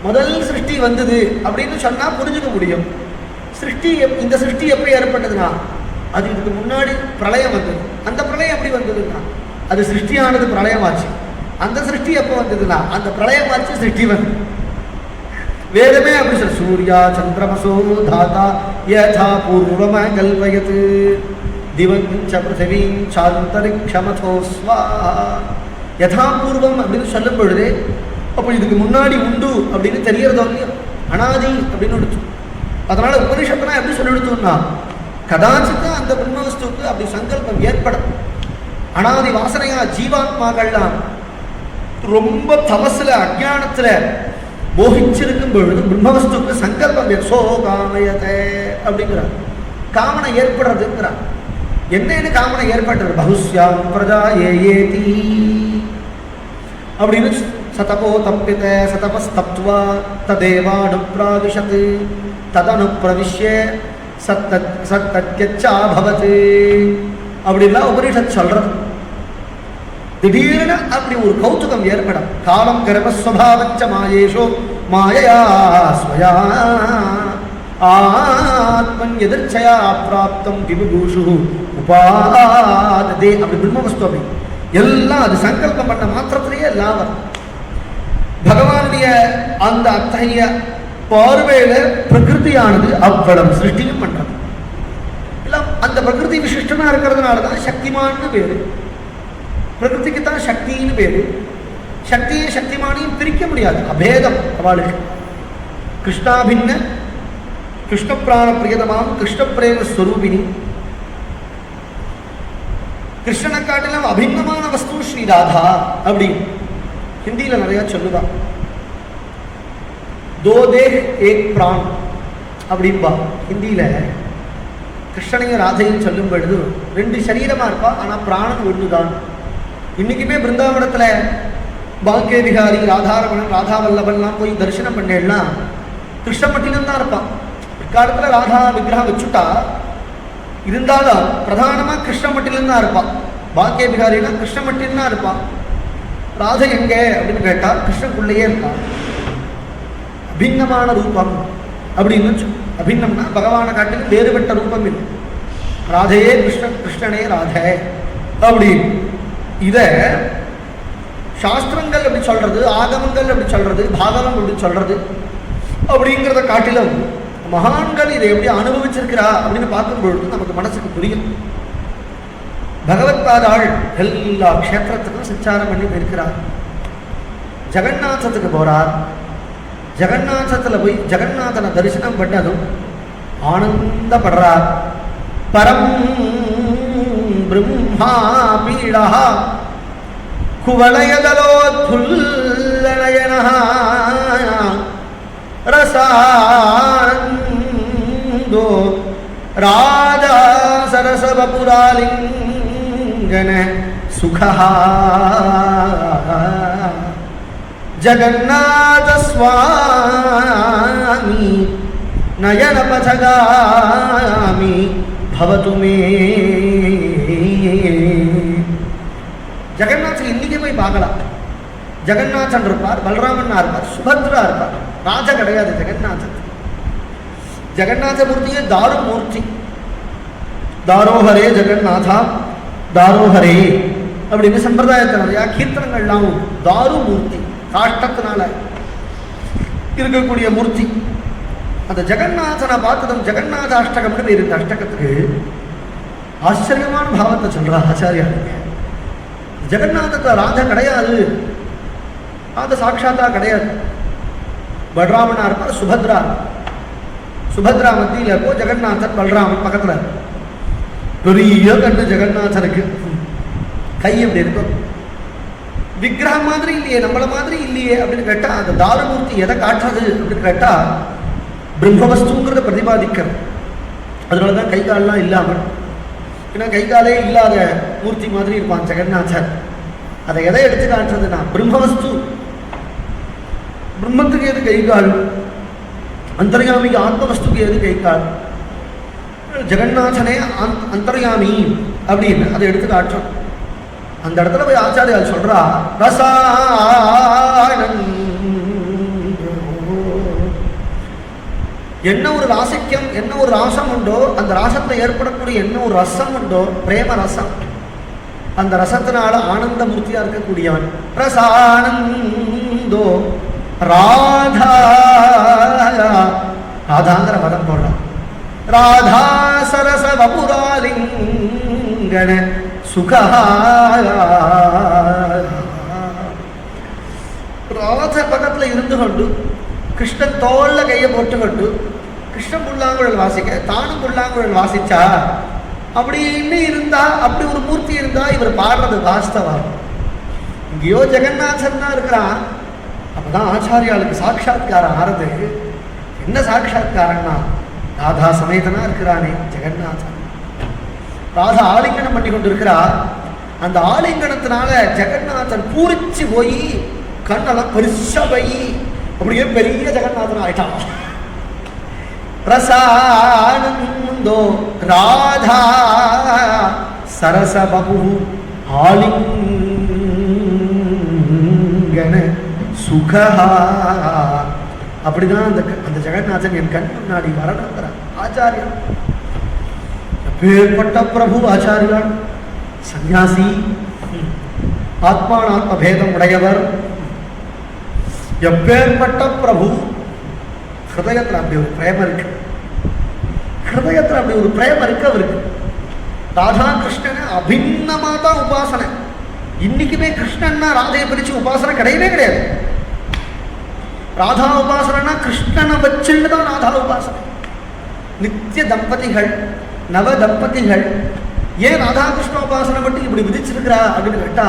முதல் சிருஷ்டி வந்தது அப்படின்னு சொன்னா புரிஞ்சுக்க முடியும். இந்த சிருஷ்டி எப்படி ஏற்பட்டதுன்னா அது இதுக்கு முன்னாடி பிரளயம் வந்தது. அந்த பிரளயம் எப்படி வந்ததுன்னா அது சிருஷ்டியானது பிரளயமாச்சு. அந்த சிருஷ்டி எப்போ வந்ததுன்னா அந்த பிரளயமாச்சு சிருஷ்டி வந்து. வேதமே அப்படி சொல்ல, சூர்யா சந்திரமசோ தாத்தா யதா பூர்வம கல்பயத் திவஞ்ச பிருத்திவீம் சாந்தரிக்ஷமதோ ஸ்வாஹா. யதா பூர்வம் அப்படின்னு சொல்லும் பொழுதே அப்போ இதுக்கு முன்னாடி உண்டு அப்படின்னு தெரியறதோ இல்லையோ, அனாதி அப்படின்னு எடுத்து. அதனால உபனிஷத்துனா எப்படி சொல்லி எடுத்தோம்னா கதாச்சித்து அந்த பிரம்மவஸ்துக்கு அப்படி சங்கல்பம் ஏற்படும். அனாதி வாசனையா ஜீவாத்மாக்கள்லாம் ரொம்ப தமசுல அஜானத்துல மோகிச்சிருக்கும் பொழுது பிரம்மவஸ்துக்கு சங்கல்பம் சோ காமயதே அப்படிங்கிறார். காமனை ஏற்படுறதுங்கிறார். என்னன்னு காமனை ஏற்படுறது? பகுஸ்யாம் பிரஜா ஏதி அப்படின்னு சதபோ தப்பித சதபஸ்தப்த்வா ததேவானுப்ராவிஷத் ததனுப்ரவிஷ்ய சத்தத்யச்சா பவத் அப்படின்லாம் உபனிஷத் சொல்றது. திடீர்னு அப்படி ஒரு கௌதுகம் ஏற்படும். காலம் கர்மஸ்வபாவச்ச மாயேஷோ மாயயா ஸ்வயா ஆத்மன் எதிர்ச்சயா பிராப்தம் விபூஷு உபாததே. அப்படி பிரம்மவஸ்து அப்படி எல்லாம் அது சங்கல்பம் பண்ண மாத்திரத்திலேயே எல்லாம் வரும். பகவானுடைய அந்த அத்தகைய பார்வையில பிரகிருதியானது அவ்வளவு சிருஷ்டியும் பண்றது. எல்லாம் அந்த பிரகிருதி விசிஷ்டனா இருக்கிறதுனாலதான் சக்திமான்னு பேரு. பிரகிருதிக்கு தான் சக்தின்னு பேரு. சக்தியை சக்திமானையும் பிரிக்க முடியாது, அபேதம் அவளுக்கு. கிருஷ்ணாபின்ன கிருஷ்ண பிராண பிரியதமாம் கிருஷ்ண பிரேம ஸ்வரூபிணி. கிருஷ்ணனை காட்டிலும் அபின்னமான வஸ்து ஸ்ரீராதா அப்படி ஹிந்தியில நிறைய சொல்லுவா. தோ தேஹ் ஏக் பிரான் அப்படின்பா ஹிந்தியில. கிருஷ்ணனையும் ராதையும் சொல்லும் பொழுது 2 சரீரமா இருப்பா, ஆனா பிராணன் ஒண்ணுதான். இன்னைக்குமே பிருந்தாவனத்துல பாக்கிய விகாரி, ராதாரமணன், ராதாவல்லபன்லாம் போய் தரிசனம் பண்ணேன்னா கிருஷ்ண மட்டும் தான் இருப்பான். பிற்காலத்துல ராதா விக்கிரகம் வச்சுட்டா இருந்தாலும் பிரதானமா கிருஷ்ண மட்டும் தான் இருப்பான். பாக்கிய விகாரினா கிருஷ்ண மட்டும் தான் இருப்பான். ராதை எங்க அப்படின்னு கேட்டா கிருஷ்ணக்குள்ளேயே இருப்பான். அபின்னமான ரூபம் அப்படின்னு. அபின்னம்னா பகவானை காட்டிலும் வேறுபட்ட ரூபம் இல்லை. ராதையே கிருஷ்ணன், கிருஷ்ணனே ராதை அப்படின்னு. இத சாஸ்திரங்கள் அப்படி சொல்றது, ஆகமங்கள் அப்படி சொல்றது, பாகவம் அப்படி சொல்றது அப்படிங்கிறத காட்டிலும் மகான்கள் இதை எப்படி அனுபவிச்சிருக்கிறா அப்படின்னு பார்க்கும்பொழுது நமக்கு மனசுக்கு புரியும். பகவத்பாதாள் எல்லா க்ஷேத்திரத்துக்கும் சஞ்சாரம் பண்ணி போயிருக்கிறார். ஜெகநாதத்துக்கு போறார். ஜெகநாதத்துல போய் ஜெகநாதனை தரிசனம் பண்ணதும் ஆனந்தப்படுறார். பரம் பிரம்மா பீடா குவலயதலோத்ஃபுல்லநயனஹ ரசானந்தோ ராதா சரசவபுராலிங்கன சுகஹ ஜகநாத ஸ்வாமி நயனபதகாமி பவது மே. ஜெகநாதன் இன்னைக்கு போய் பார்க்கலாம். ஜெகநாதன் இருப்பார், பலராமன்னா இருப்பார், சுபத்ரா இருப்பார். ராஜா கிடையாது ஜெகநாதன். ஜெகநாத மூர்த்தியே தாரு மூர்த்தி. தாரோஹரே ஜெகநாதா தாரோஹரே அப்படின்னு சம்பிரதாயத்தில் நிறையா கீர்த்தனங்கள்லாம் தாரு மூர்த்தி, காஷ்டத்தினால இருக்கக்கூடிய மூர்த்தி. அந்த ஜெகநாதனை பார்த்ததும் ஜெகநாத அஷ்டகம்னு பேர். இந்த அஷ்டகத்துக்கு ஆச்சரியமான பாவத்தை சொல்றா ஆச்சாரியாருங்க. ஜெகநாதத்துல ராதா கிடையாது, ராத சாட்சாத்தா கிடையாது. பலராமனா இருப்பார், சுபத்ரா. சுபத்ரா மத்தியில் இருக்கோ ஜெகநாதன், பலராமன் பக்கத்துல. பெரிய கண்ணு ஜெகநாதனுக்கு, கை எப்படி இருக்கும், விக்கிரகம் மாதிரி இல்லையே, நம்மள மாதிரி இல்லையே அப்படின்னு கேட்டா அந்த தாரமூர்த்தி எதை காட்டுறது அப்படின்னு கேட்டா பிரம்மவஸ்துங்கிறத பிரதிபாதிக்கிறது. அதனாலதான் கை காலெல்லாம் இல்லாமல், ஏன்னா கை காலே இல்லாத மூர்த்தி மாதிரி இருப்பான் ஜெகநாதன். அதை எதை எடுத்து காட்டுறதுன்னா பிரம்மவஸ்து. பிரம்மத்துக்கு எது கை கால், அந்தர்யாமிக்கு ஆத்மவஸ்துக்கு எது கை கால். ஜெகநாதனே அந்தர்யாமி அப்படின்னு அதை எடுத்து காட்டுறோம். அந்த இடத்துல போய் ஆச்சாரியால் சொல்றா ரசாயனம். என்ன ஒரு ராசிக்கம், என்ன ஒரு ராசம் உண்டோ, அந்த ராசத்தை ஏற்படக்கூடிய என்ன ஒரு ரசம் உண்டோ, பிரேம ரசம், அந்த ரசத்தினால ஆனந்த மூர்த்தியா இருக்கக்கூடியவன் ரசானந்தோ. ராதா ராதாங்கிற பதம் போடுறான். ராதா சரச வபுராலிங்கன சுகா. ராத பக்கத்துல இருந்து கொண்டு கிருஷ்ணன் தோல்ல கையை போட்டு கொண்டு கிருஷ்ணன் புல்லாங்குழல் வாசிக்க தானும் புல்லாங்குழல் வாசிச்சா அப்படின்னு இருந்தா, அப்படி ஒரு மூர்த்தி இருந்தா இவர் பாடுறது வாஸ்தவம். இங்கேயோ ஜெகநாதன் தான் இருக்கிறான். அப்பதான் ஆச்சாரியாளுக்கு சாட்சாத்காரம் ஆறது. என்ன சாட்சாத்காரம்னா ராதா சமேதனா இருக்கிறானே ஜெகநாதன். ராதா ஆலிங்கனம் பண்ணி கொண்டு இருக்கிறா. அந்த ஆலிங்கனத்தினால ஜெகநாதன் பூரிச்சு போய் கண்ணெல்லாம் பெருசா போய் அப்படியே பெரிய ஜெகநாதன் ஆயிட்டான். ரசானந்தோ ராதா சரசபபு ஆலிங்கன சுகஹா. அப்படிதான் அந்த ஜெகநாதன் என் கண் முன்னாடி வரணுங்கிற ஆச்சாரியா. எப்பேற்பட்ட பிரபு ஆச்சாரியான், சன்னியாசி, ஆத்மானாத்ம பேதம் உடையவர், எப்பேற்பட்ட பிரபு. ஹிருதயத்தில் அப்படி ஒரு பிரேமம் இருக்கு. ஹிருதயத்தில் அப்படி ஒரு பிரேமம் இருக்கு அவருக்கு. ராதா கிருஷ்ணனை அபின்னமா தான் உபாசனை. இன்னைக்குமே கிருஷ்ணன்னா ராதையை பிரிச்சு உபாசனை கிடையவே கிடையாது. ராதா உபாசனா கிருஷ்ணனை வச்சுன்னு தான் ராதா உபாசனை. நித்திய தம்பதிகள், நவ தம்பதிகள் ஏன் ராதாகிருஷ்ண உபாசனை மட்டும் இப்படி விதிச்சிருக்கிறா அப்படின்னு கேட்டா,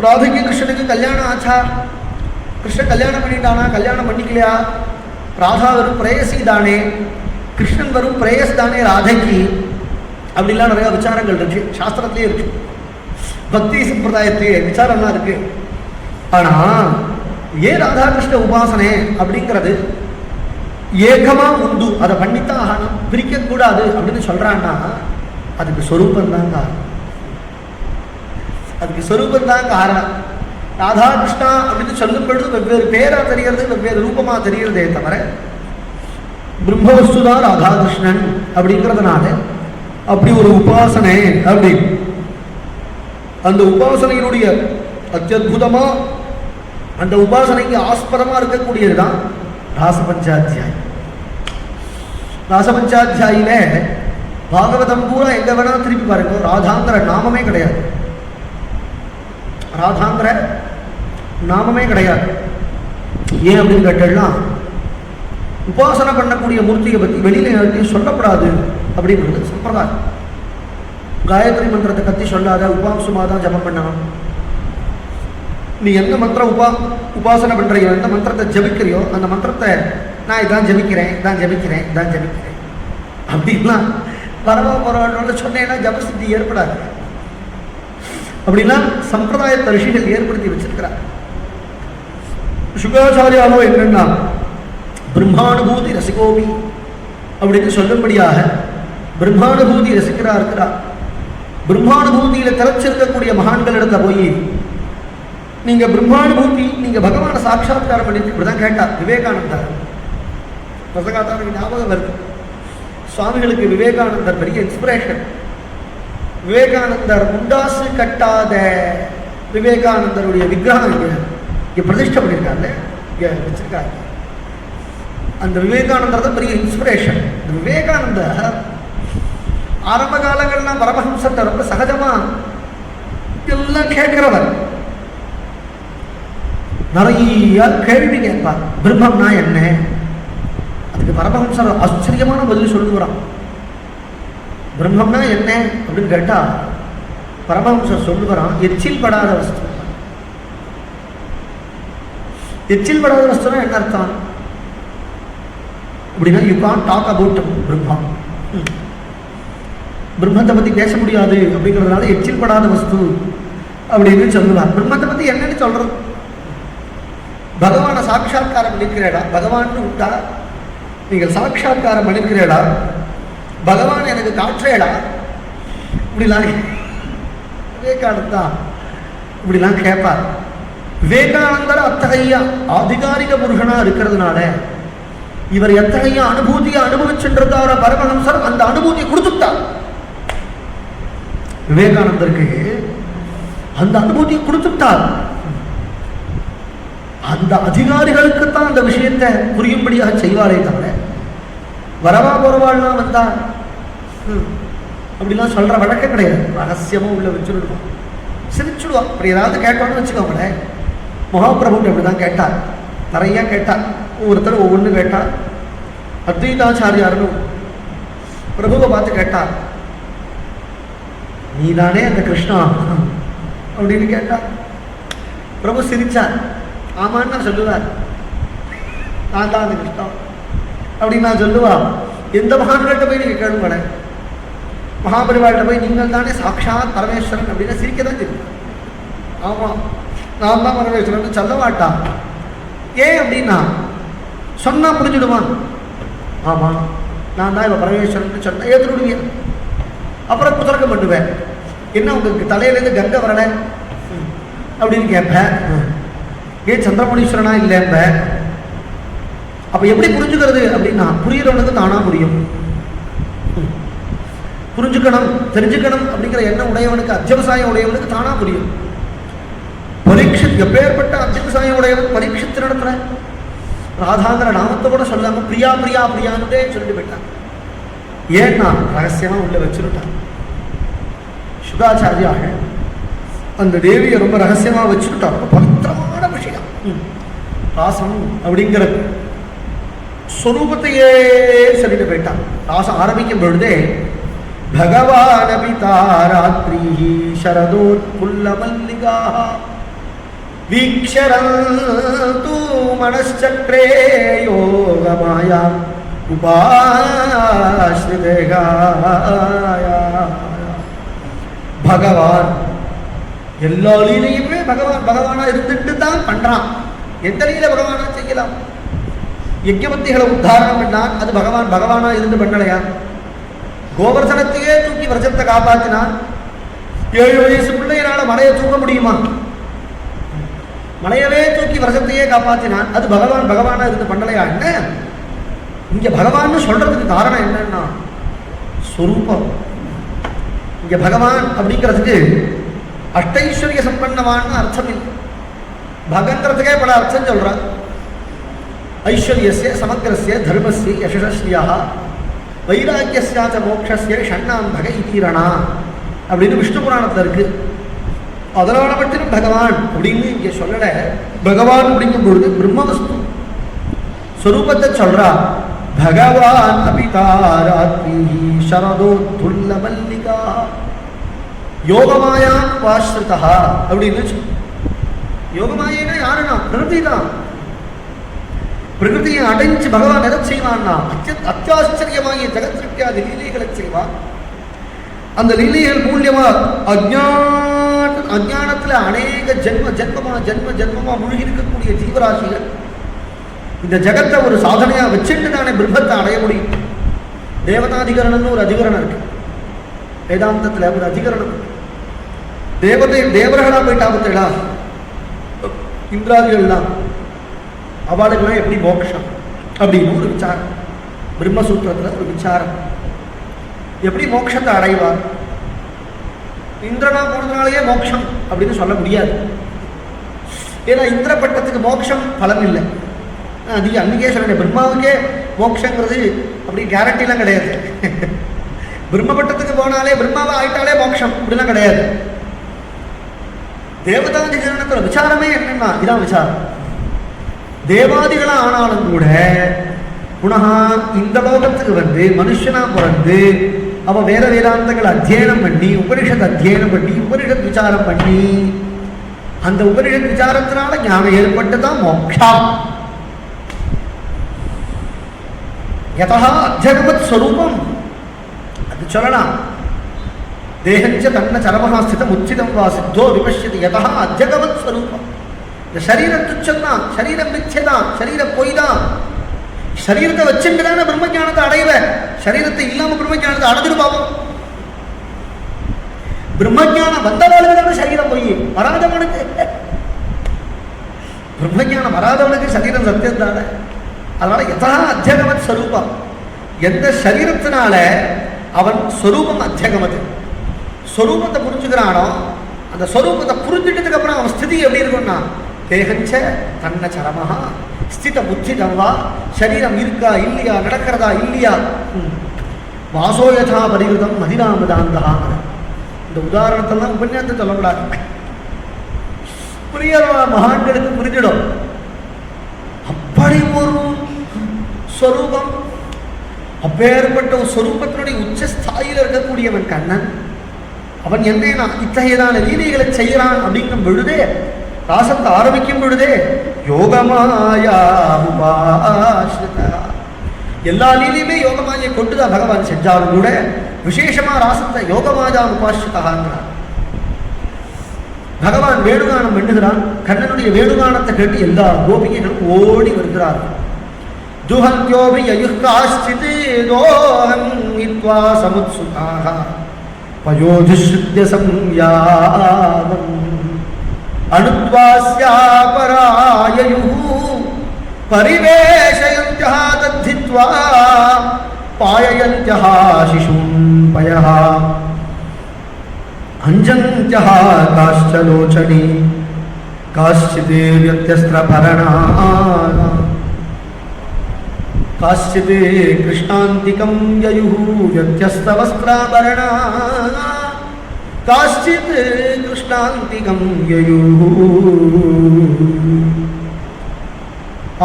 ராதைக்கு கிருஷ்ணனுக்கு கல்யாணம் ஆச்சா, கிருஷ்ணன் கல்யாணம் பண்ணிட்டானா, கல்யாணம் பண்ணிக்கலையா, ராதா வெறும் பிரேயசி தானே, கிருஷ்ணன் வெறும் பிரேயஸ் தானே ராதைக்கு, அப்படிலாம் நிறைய விசாரங்கள் இருக்கு, சாஸ்திரத்திலே இருக்கு, பக்தி சம்பிரதாயத்திலே விசாரம்லாம் இருக்கு. ஆனா ஏன் ராதாகிருஷ்ண உபாசனை அப்படிங்கிறது ஏகமா உண்டு, அதை பண்ணித்தான் ஆகணும், பிரிக்க கூடாது அப்படின்னு சொல்றான்னா அதுக்கு சொரூபம் தான் காரணம். அதுக்கு சொரூபம் தான் காரணம். ராதாகிருஷ்ணா அப்படின்னு சொல்லும் பொழுது வெவ்வேறு பேரா தெரிகிறது, வெவ்வேறு ரூபமா தெரிகிறதே தவிர பிரம்மவஸ்துதான் ராதாகிருஷ்ணன் அப்படிங்கிறதுனால அப்படி ஒரு உபாசனை அப்படி அந்த உபாசனையினுடைய அத்தியுதமா அந்த உபாசனைக்கு ஆஸ்பதமா இருக்கக்கூடியதுதான் ராசபஞ்சாத்தியாயி. ராசபஞ்சாத்தியாயில பாகவதம் பூரா எங்க வேணா திருப்பி பாருங்க, ராதாங்கிற நாமமே கிடையாது, ராதாங்கிற நாமமே கிடையாது. ஏன் அப்படின்னு கேட்டெல்லாம் உபாசனை பண்ணக்கூடிய மூர்த்தியை பற்றி வெளியில யார்த்தையும் சொல்லப்படாது அப்படிங்கிறது சம்பிரதாயம். காயத்ரி மந்திரத்தை பற்றி சொல்லாத, உபாசுமா தான் ஜபம் பண்ணணும். நீ எந்த மந்திரம் உபாசனை பண்றியோ, எந்த மந்திரத்தை ஜபிக்கிறியோ அந்த மந்திரத்தை நான் இதான் ஜபிக்கிறேன், இதான் ஜபிக்கிறேன், இதான் ஜபிக்கிறேன் அப்படின்லாம் வரவா போறவனோட சொன்னேன்னா ஜபசித்தி ஏற்படாது. அப்படின்னா சம்பிரதாயத்தை ரிஷிகள் ஏற்படுத்தி வச்சிருக்கிறார். சுகாச்சாரியாலோ என்னன்னா பிரம்மானுபூதி ரசிகோபி அப்படின்னு சொல்லும்படியாக பிரம்மானுபூதி ரசிக்கிறா இருக்கிறார். பிரம்மானுபூதியில திறச்சிருக்கக்கூடிய மகான்களிடத்த போய் நீங்க பிரம்மானுபூதி, நீங்க பகவான சாட்சாத்காரம் பண்ணிட்டு இப்படிதான் கேட்டார் விவேகானந்தர். ரசகாத்தாருக்கு ஞாபகம் வருது, சுவாமிகளுக்கு விவேகானந்தர் பெரிய இன்ஸ்பிரேஷன். விவேகானந்தர் முண்டாசு கட்டாத விவேகானந்தருடைய விக்கிரகம் இங்க பிரதிஷ்டை பண்ணியிருக்காங்க, இங்க வச்சிருக்காங்க. அந்த விவேகானந்தர் தான் பெரிய இன்ஸ்பிரேஷன். இந்த விவேகானந்தர் ஆரம்ப காலங்கள்லாம் பரமஹம்சத்தை ரொம்ப சகஜமா எல்லாம் கேட்கிறவர், நிறைய கேள்வி கேட்பார். பிரம்மம்னா என்ன, அதுக்கு பரமஹம்சர் ஆச்சரியமான பதில் சொல்லுகிறான். பிரம்மம்னா என்ன அப்படின்னு கேட்டா பரமஹம்சர் சொல்லுகிறான், எச்சில் படாத வஸ்து. எச்சில் படாத வஸ்துனா என்ன அர்த்தம் அப்படின்னா, you can't talk about Brahma, பிரம்மத்தை பத்தி பேச முடியாது அப்படிங்கிறதுனால எச்சில் படாத வஸ்து அப்படின்னு சொல்லுவார். பிரம்மத்தை பத்தி என்னன்னு சொல்றது, பகவானை சாட்சாத்காரம் பண்ணிக்கிறேடா, பகவான் விட்டா நீங்கள் சாட்சாத்காரம் பண்ணிக்கிறேடா, பகவான் எனக்கு காற்றேடா, இப்படிலாம் விவேகானந்தா இப்படிலாம் கேட்பார். விவேகானந்தர் அத்தகைய ஆதிகாரிக புருஷனா இருக்கிறதுனால இவர் எத்தகைய அனுபூதியை அனுபவிச்சுன்றார பரமஹம்சர் அந்த அனுபூதியை கொடுத்துட்டார். விவேகானந்தருக்கு அந்த அனுபூதியை கொடுத்துட்டார். அந்த அதிகாரிகளுக்குத்தான் அந்த விஷயத்தை புரியும்படியாக செய்வாரே தவிர வரவா போறவாள்லாம் வந்தா அப்படிலாம் சொல்ற வழக்கம் கிடையாது. ரகசியமும் உள்ள வச்சுடுவான், சிரிச்சுடுவான். அப்படி ஏதாவது கேட்டோன்னு வச்சுக்கோங்களேன். மகாபிரபு அப்படிதான் கேட்டார், நிறைய கேட்டார். ஒவ்வொருத்தரும் ஒவ்வொன்று கேட்டார். அத்வைதாச்சாரியார்னு பிரபுவை பார்த்து கேட்டார், நீதானே அந்த கிருஷ்ணா அப்படின்னு கேட்டார். பிரபு சிரிச்சார், ஆமான்னு நான் சொல்லுவார், நான் தான் அந்த கிருஷ்ணா அப்படின்னு நான் சொல்லுவா. எந்த மகான்கிட்ட போய் நீங்க கேளுங்கள, மகாபரிவாள்கிட்ட போய் நீங்கள் தானே சாட்சாத் பரமேஸ்வரன் அப்படின்னா சிரிக்க தான் தெரியும். ஆமா நான் தான் பரமேஸ்வரன் சொல்ல மாட்டான். ஏன் அப்படின்னா சொன்னா புரிஞ்சுடுவான். ஆமா நான் தான் இப்போ பரமேஸ்வரன் சொன்ன ஏற்றுடுவீங்க. அப்புறம் புத்தரக்கம் பண்ணுவேன், என்ன உங்களுக்கு தலையிலேருந்து கங்கை வரல அப்படின்னு கேட்பேன். ஏன் சந்திரமுனீஸ்வரனா இல்லைம்ப. அப்ப எப்படி புரிஞ்சுக்கிறது அப்படின்னா, புரியுறவனுக்கு தானா புரியும். புரிஞ்சுக்கணும் தெரிஞ்சுக்கணும் அப்படிங்கிற எண்ணம் உடையவனுக்கு, அத்தியவசாயம் உடையவனுக்கு தானா புரியும். பரீட்சித் எப்பேற்பட்ட அத்தியவசாயம் உடையவன் பரீட்சித்து நடத்துற ராதாங்கிற நாமத்தை கூட சொல்லாம பிரியா பிரியா பிரியான்னு சொல்லிட்டு போயிட்டான். ஏன்னா ரகசியமா உள்ள வச்சுருட்டான். சுகாச்சாரியாக அந்த தேவியை ரொம்ப ரகசியமா வச்சுக்கிட்டோம். பவித்திரமான விஷயம் ராசம் அப்படிங்கிறது. ஸ்வரூபத்தையே சொல்லிட்டு போயிட்டான். ராசம் ஆரம்பிக்கும் பொழுதே பகவான் அபிதாராத்ரி சரதோத்புல்ல மல்லிகா வீக்ஷரந்து மனச்சக்ரே யோகமாயா உபாஸ்ரிதேகாய. பகவான் எல்லா லீலையுமே பகவானா இருந்துட்டு தான் பண்றான். எந்த லீலை பகவானா செய்யலாம்? யஜ்ஞவத்திகளை உத்தாரணம் பண்ணான், அது பகவானா இருந்து பண்ணலையா? கோவர்தனத்தையே தூக்கி விரஜத்தை காப்பாற்றினான். 7 வயசு பிள்ளையினால மலையை தூக்க முடியுமா? மலையவே தூக்கி விரஜத்தையே காப்பாற்றினான், அது பகவானா இருந்து பண்ணலையா? என்ன இங்க பகவான் சொல்றதுக்கு காரணம் என்னன்னா ஸ்வரூபம். இங்க பகவான் அப்படிங்கிறதுக்கு அஷ்டைஸ்வரிய சம்பன்னவான்னு அர்த்தம் இல்லை. பகங்கிறதுக்கே பல அர்த்தம் சொல்றான். ஐஸ்வர்யஸ்ய சமக்ரஸ்ய தர்மஸ்ய யசஸ்யா வைராக்கியஸ்யாச்ச மோக்ஷஸ்ய ஷண்ணாம் பக இதீரணா அப்படின்னு விஷ்ணு புராணத்தில் இருக்கு. அதனால மட்டும் பகவான் அப்படின்னு இங்க சொல்லல. பகவான் அப்படிங்கும் பொழுது பிரம்மவஸ்து ஸ்வரூபத்தை சொல்றா. பகவான் அபிதாராத்ரி சரதோத்துல்ல மல்லிகா யோகமாயான் வாஸ்ருதா அப்படின்னு. யோகமாயினா யாருன்னா பிரகிருதி தான். பிரகிருதியை அடைஞ்சு பகவான் எதை செய்வான்னா அத்தியாச்சரியமாகிய ஜெகத்ருக்கியாதி லீலைகளை செய்வான். அந்த லீலைகள் மூலியமா அஜ்ஞானத்துல அநேக ஜென்மமா முழுகி இருக்கக்கூடிய ஜீவராசிகள் இந்த ஜெகத்தை ஒரு சாதனையா வச்சுட்டு தானே பிரம்மத்தை அடைய முடியும். தேவதாதிகரணம்னு ஒரு அதிகரணம் இருக்கு வேதாந்தத்துல. ஒரு அதிகரணம் தேவர்களா போயிட்டா பத்தேடா இந்திராதிகள்லாம் அவளுக்கெல்லாம் எப்படி மோட்சம் அப்படின்னு ஒரு விசாரம். பிரம்மசூத்திரத்துல ஒரு விசாரம். எப்படி மோட்சத்தை அடைவார்? இந்திரனா போனதுனாலேயே மோட்சம் அப்படின்னு சொல்ல முடியாது. ஏன்னா இந்திர பட்டத்துக்கு மோட்சம் பலன் இல்லை. அது அன்னைக்கே சொல்ல பிரம்மாவுக்கே மோட்சங்கிறது அப்படி கேரண்டிலாம் கிடையாது. பிரம்ம பட்டத்துக்கு போனாலே பிரம்மாவை ஆயிட்டாலே மோட்சம் அப்படிலாம் கிடையாது. தேவதாதி ஜனனத்துல விசாரமே என்னன்னா இதான் விசாரம். தேவாதிகளா ஆனாலும் கூட புனகா இந்த லோகத்துக்கு வந்து மனுஷனா பிறந்து அவன் வேற வேதாந்தங்களை அத்தியனம் பண்ணி உபனிஷத் அத்தியனம் பண்ணி உபனிஷத் விசாரம் பண்ணி அந்த உபனிஷத் விசாரத்தினால ஞானம் ஏற்பட்டுதான் மோக்ஷம். யதா அத்யகமத் ஸ்வரூபம் அது சொல்லலாம். தேகஞ்ச தன்ன சரமஹா ஸ்திதம் உச்சிதம் வா சித்தோ விபஷ்யதி யதா அத்யகமத் ஸ்வரூபம். இந்த சரீரம் துச்சம் தான், சரீரம் மிச்சதான், சரீரம் பொய் தான். சரீரத்தை வச்சுட்டு தானே பிரம்மஞானத்தை அடைவ. சரீரத்தை இல்லாம பிரம்மஞானத்தை அடைஞ்சிட்டு பார்ப்போம். பிரம்மஞானம் வந்தவளுக்கு தானே சரீரம் பொய், வராதவனுக்கு பிரம்மஞானம் வராதவனுக்கு சரீரம் சத்தியம் தானே. அதனால யதா அத்தியகமத் ஸ்வரூபம். எந்த சரீரத்தினால அவன் ஸ்வரூபம் அத்தியகமது ஸ்வரூபத்தை புரிஞ்சுக்கிறானோ அந்த ஸ்வரூபத்தை புரிஞ்சுட்டதுக்கு அப்புறம் அவன் ஸ்திதி எப்படி இருக்கும்னா தேகஞ்ச தன்ன சரமஹா ஸ்தித புத்திதம் வா. சரீரம் இருக்கா இல்லையா, நடக்கிறதா இல்லையா, வாசோயதா பரிகிருதம் மதினாமதாந்தா. இந்த உதாரணத்தெல்லாம் உபன்யாசத்தை சொல்லக்கூடாது. புரிய மகான்களுக்கு புரிஞ்சிடும். அப்படி ஒரு ஸ்வரூபம், அப்பேற்பட்ட ஒரு ஸ்வரூபத்தினுடைய உச்சஸ்தாயில இருக்கக்கூடியவன் கண்ணன். அவன் என்னன்னா இத்தகையதான லீலைகளை செய்யறான் அப்படிங்கும் பொழுதே, ராசத்தை ஆரம்பிக்கும் பொழுதே யோகமாயா உபாஸ்ரிதா. எல்லா லீலையுமே யோகமாயை கொண்டுதான் பகவான் செஞ்சாலும் கூட விசேஷமா ராசத்தை யோகமாயா உபாஸ்ரிதாங்கிறான். பகவான் வேணுகானம் பண்ணுகிறான். கண்ணனுடைய வேணுகானத்தை கேட்டு எல்லா கோபிகைகளும் ஓடி வருகிறார்கள். துஹந்த்யோபி யயுஷ்காஸ்சித் தோஹம் வித்வா சமுத்சுகாஹ பயோதிஸ்ருத்ய சம்யாவம் அனுத்வாஸ்யா பராயயுஹு பரிவேஷயந்த்யஹ தத்தித்வா பாயயந்த்யஹ சிசும் பயஹ அஞ்சந்த்யஹ காஷ்சலோச்சனி காஷ்சித் வியத்யஸ்திரபரணா காஷ்சித் கிருஷ்ணாந்திகம் யயுஹு வியத்யஸ்தவஸ்திராபரணா காஷ்சித் கிருஷ்ணாந்திகம்